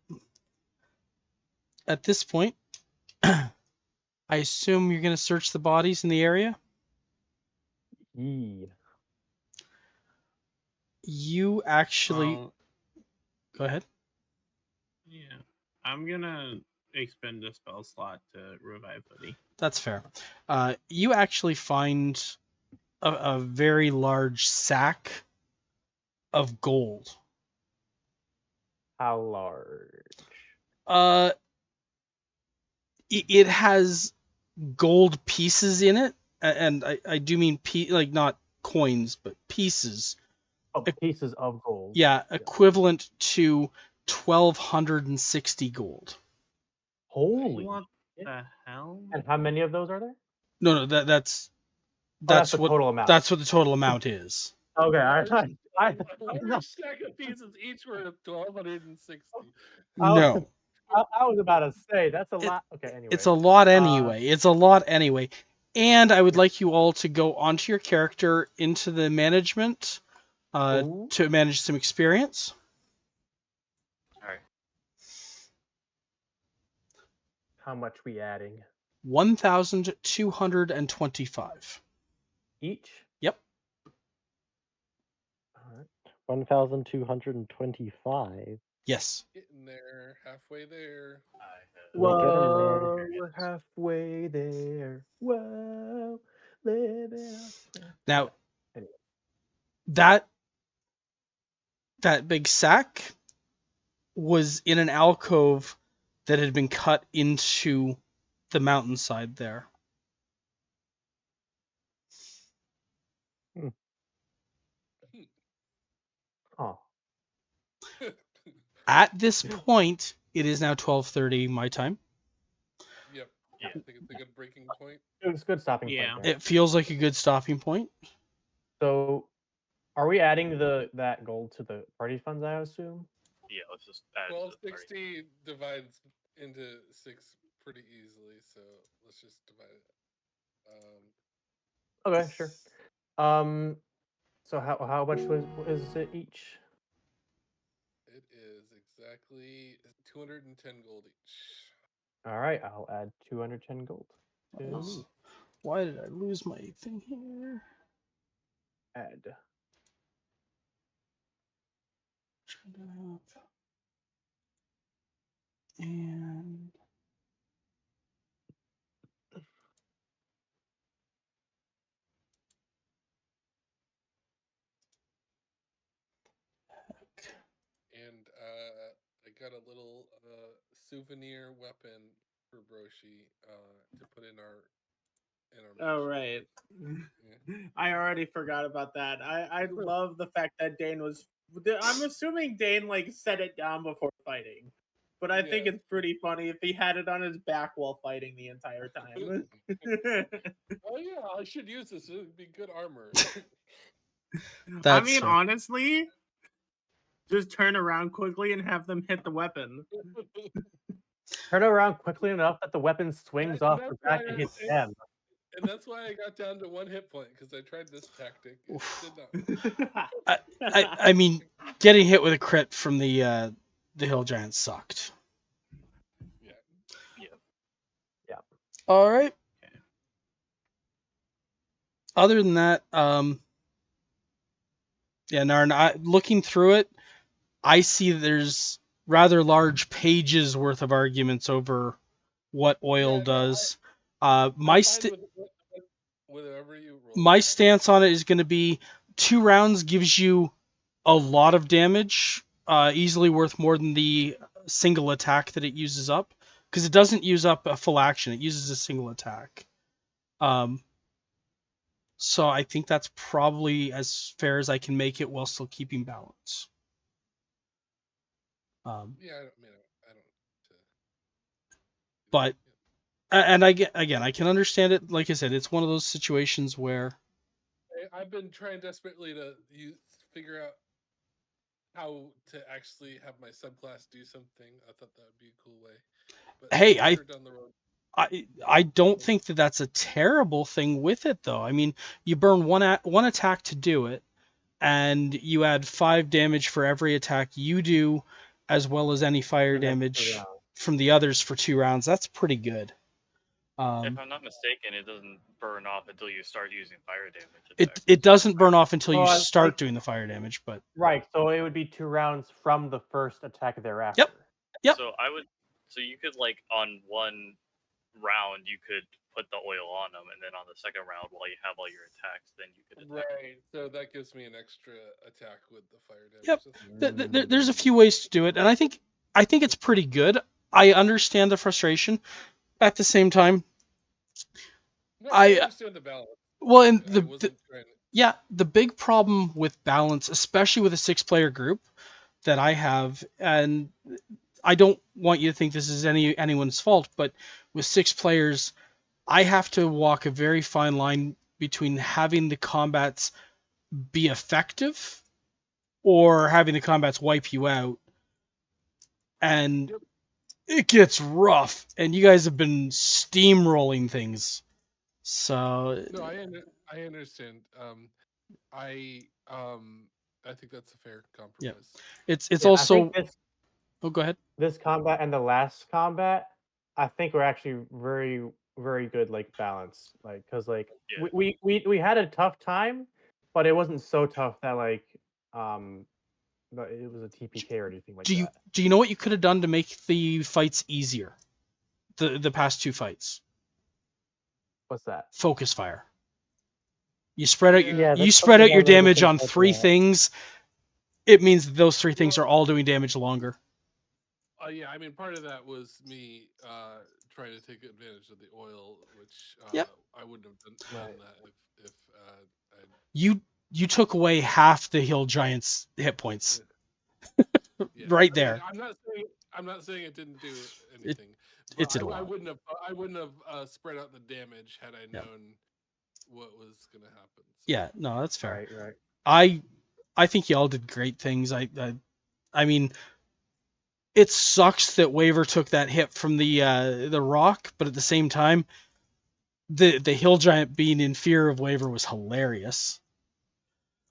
At this point, I assume you're going to search the bodies in the area? Yeah. You actually... Well, Go ahead. yeah. I'm gonna expend a spell slot to revive Hoodie. That's fair. You actually find a very large sack of gold. How large? It has gold pieces in it, and I do mean like not coins, but pieces. Oh, pieces of gold. Yeah, equivalent to 1,260 gold. Holy. What the hell? And how many of those are there? No, that's that's the what total amount. That's what the total amount is. Okay, I Stack of pieces each were 1,260. No. I was about to say that's a lot. Okay, anyway. It's a lot anyway. It's a lot anyway. And I would like you all to go onto your character into the management to manage some experience. All right. How much we adding? 1,225. Each? Yep. All right. 1,225. Yes. Getting there, halfway there. Whoa, we're halfway there. Whoa, living up. Now, that big sack was in an alcove that had been cut into the mountainside there. Oh, At this point, it is now 12:30 my time. Yep. Yeah. I think it's a good breaking point. it's a good stopping Yeah. point there. It feels like a good stopping point. So, are we adding that gold to the party funds? I assume. Yeah, let's just add it to the party. 1260 divides into 6 pretty easily, so let's just divide it. Okay, sure. So how much is it each? It is exactly 210 gold each. All right, I'll add 210 gold. to Nice. me. Why did I lose my thing here? Add. And And I got a little souvenir weapon for Broshi to put in our Oh mansion. right. Yeah. I already forgot about that. I love the fact that Dane was. I'm assuming Dane like set it down before fighting, but I think Yeah. it's pretty funny if he had it on his back while fighting the entire time. Oh yeah, I should use this. It would be good armor. I that's mean, fair. honestly, just turn around quickly and have them hit the weapon. Turn around quickly enough that the weapon swings And off that's the back why and I- hits them. And that's why I got down to 1 hit point, because I tried this tactic. It Oof. did not work. I mean, getting hit with a crit from the hill giant sucked. Yeah. Yeah. All right. Other than that, yeah, Narn, looking through it, I see there's rather large pages worth of arguments over what oil Yeah, no, does. I'm My fine with whatever you roll. my stance on it is going to be 2 rounds gives you a lot of damage, easily worth more than the single attack that it uses up, because it doesn't use up a full action; it uses a single attack. So I think that's probably as fair as I can make it while still keeping balance. Yeah, I don't. But and I can understand it. Like I said, it's one of those situations where I've been trying desperately to figure out how to actually have my subclass do something. I thought that would be a cool way. But hey, I'm sure down the road. I don't think that that's a terrible thing with it though. I mean, you burn one attack to do it, and you add 5 damage for every attack you do, as well as any fire For the next 2 damage rounds. from the others for 2 rounds. That's pretty good. If I'm not mistaken, it doesn't burn off until you start using fire damage. It attacks. doesn't burn off until you Oh, I start think- doing the fire damage, but Right, so it would be 2 rounds from the first attack thereafter. Yep. So you could like on one round you could put the oil on them, and then on the second round while you have all your attacks, then you could attack. Right. So that gives me an extra attack with the fire damage. Yep. There's a few ways to do it, and I think it's pretty good. I understand the frustration. At the same time, No, I understand the balance. well, and I wasn't trying to... yeah, the big problem with balance, especially with a 6-player group that I have, and I don't want you to think this is anyone's fault, but with 6 players, I have to walk a very fine line between having the combats be effective or having the combats wipe you out. And it gets rough, and you guys have been steamrolling things. So No, I understand. I think that's a fair compromise. it's I also think oh, go ahead. this combat and the last combat, I think we're actually very, very good, like, balance. Like, because like Yeah. we had a tough time, but it wasn't so tough that like it was a TPK or anything like that. Do you know what you could have done to make the fights easier? The past 2 fights. What's that? Focus fire. You spread out Yeah, you that's spread out something I your never damage on considered 3 that. things. It means that those 3 things are all doing damage longer. Yeah, I mean, part of that was me try to take advantage of the oil, which Yep. I wouldn't have done Right. that if I'd You took away half the hill giant's hit points yeah. right I mean, there. I'm not saying it didn't do It anything, it but did a I lot. wouldn't have spread out the damage had I Yep. known what was gonna happen. So. Yeah, no, that's fair. Right. I think y'all did great things. I mean, it sucks that Waver took that hit from the rock, but at the same time, the hill giant being in fear of Waver was hilarious.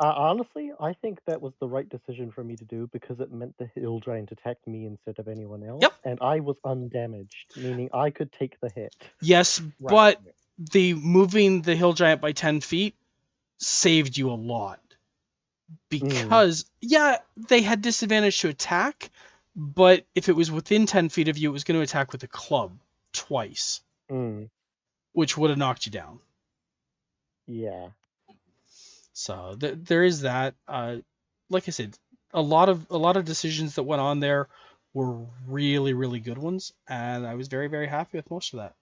Honestly, I think that was the right decision for me to do because it meant the hill giant attacked me instead of anyone else, Yep. and I was undamaged, meaning I could take the hit. Yes, Right. but the moving the hill giant by 10 feet saved you a lot. Because, yeah, they had disadvantage to attack, but if it was within 10 feet of you, it was going to attack with a club twice, Mm, which would have knocked you down. yeah. So there is that. Like I said, a lot of decisions that went on there were really, really good ones, and I was very, very happy with most of that.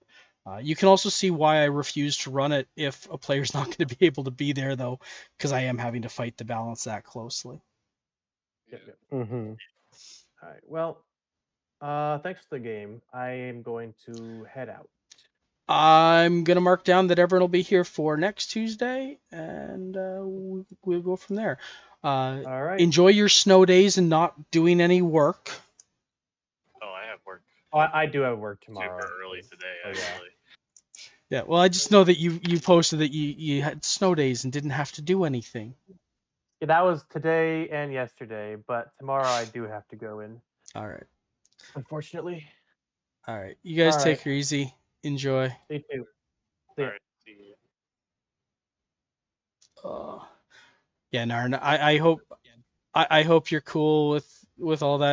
You can also see why I refuse to run it if a player's not going to be able to be there, though, because I am having to fight to balance that closely. Yep. Mm-hmm. All right. Well, thanks for the game. I am going to head out. I'm gonna mark down that everyone will be here for next Tuesday, and we'll go from there. All right. Enjoy your snow days and not doing any work. Oh, I have work Oh, I do have work tomorrow. super early actually. today, Oh, yeah. actually. Yeah, well, I just know that you posted that you had snow days and didn't have to do anything. Yeah, that was today and yesterday, but tomorrow I do have to go in. All right, Unfortunately. all right. You guys All take right. her easy. Enjoy. You too. See ya. All right, see you. Yeah, Narn. I hope you're cool with all that.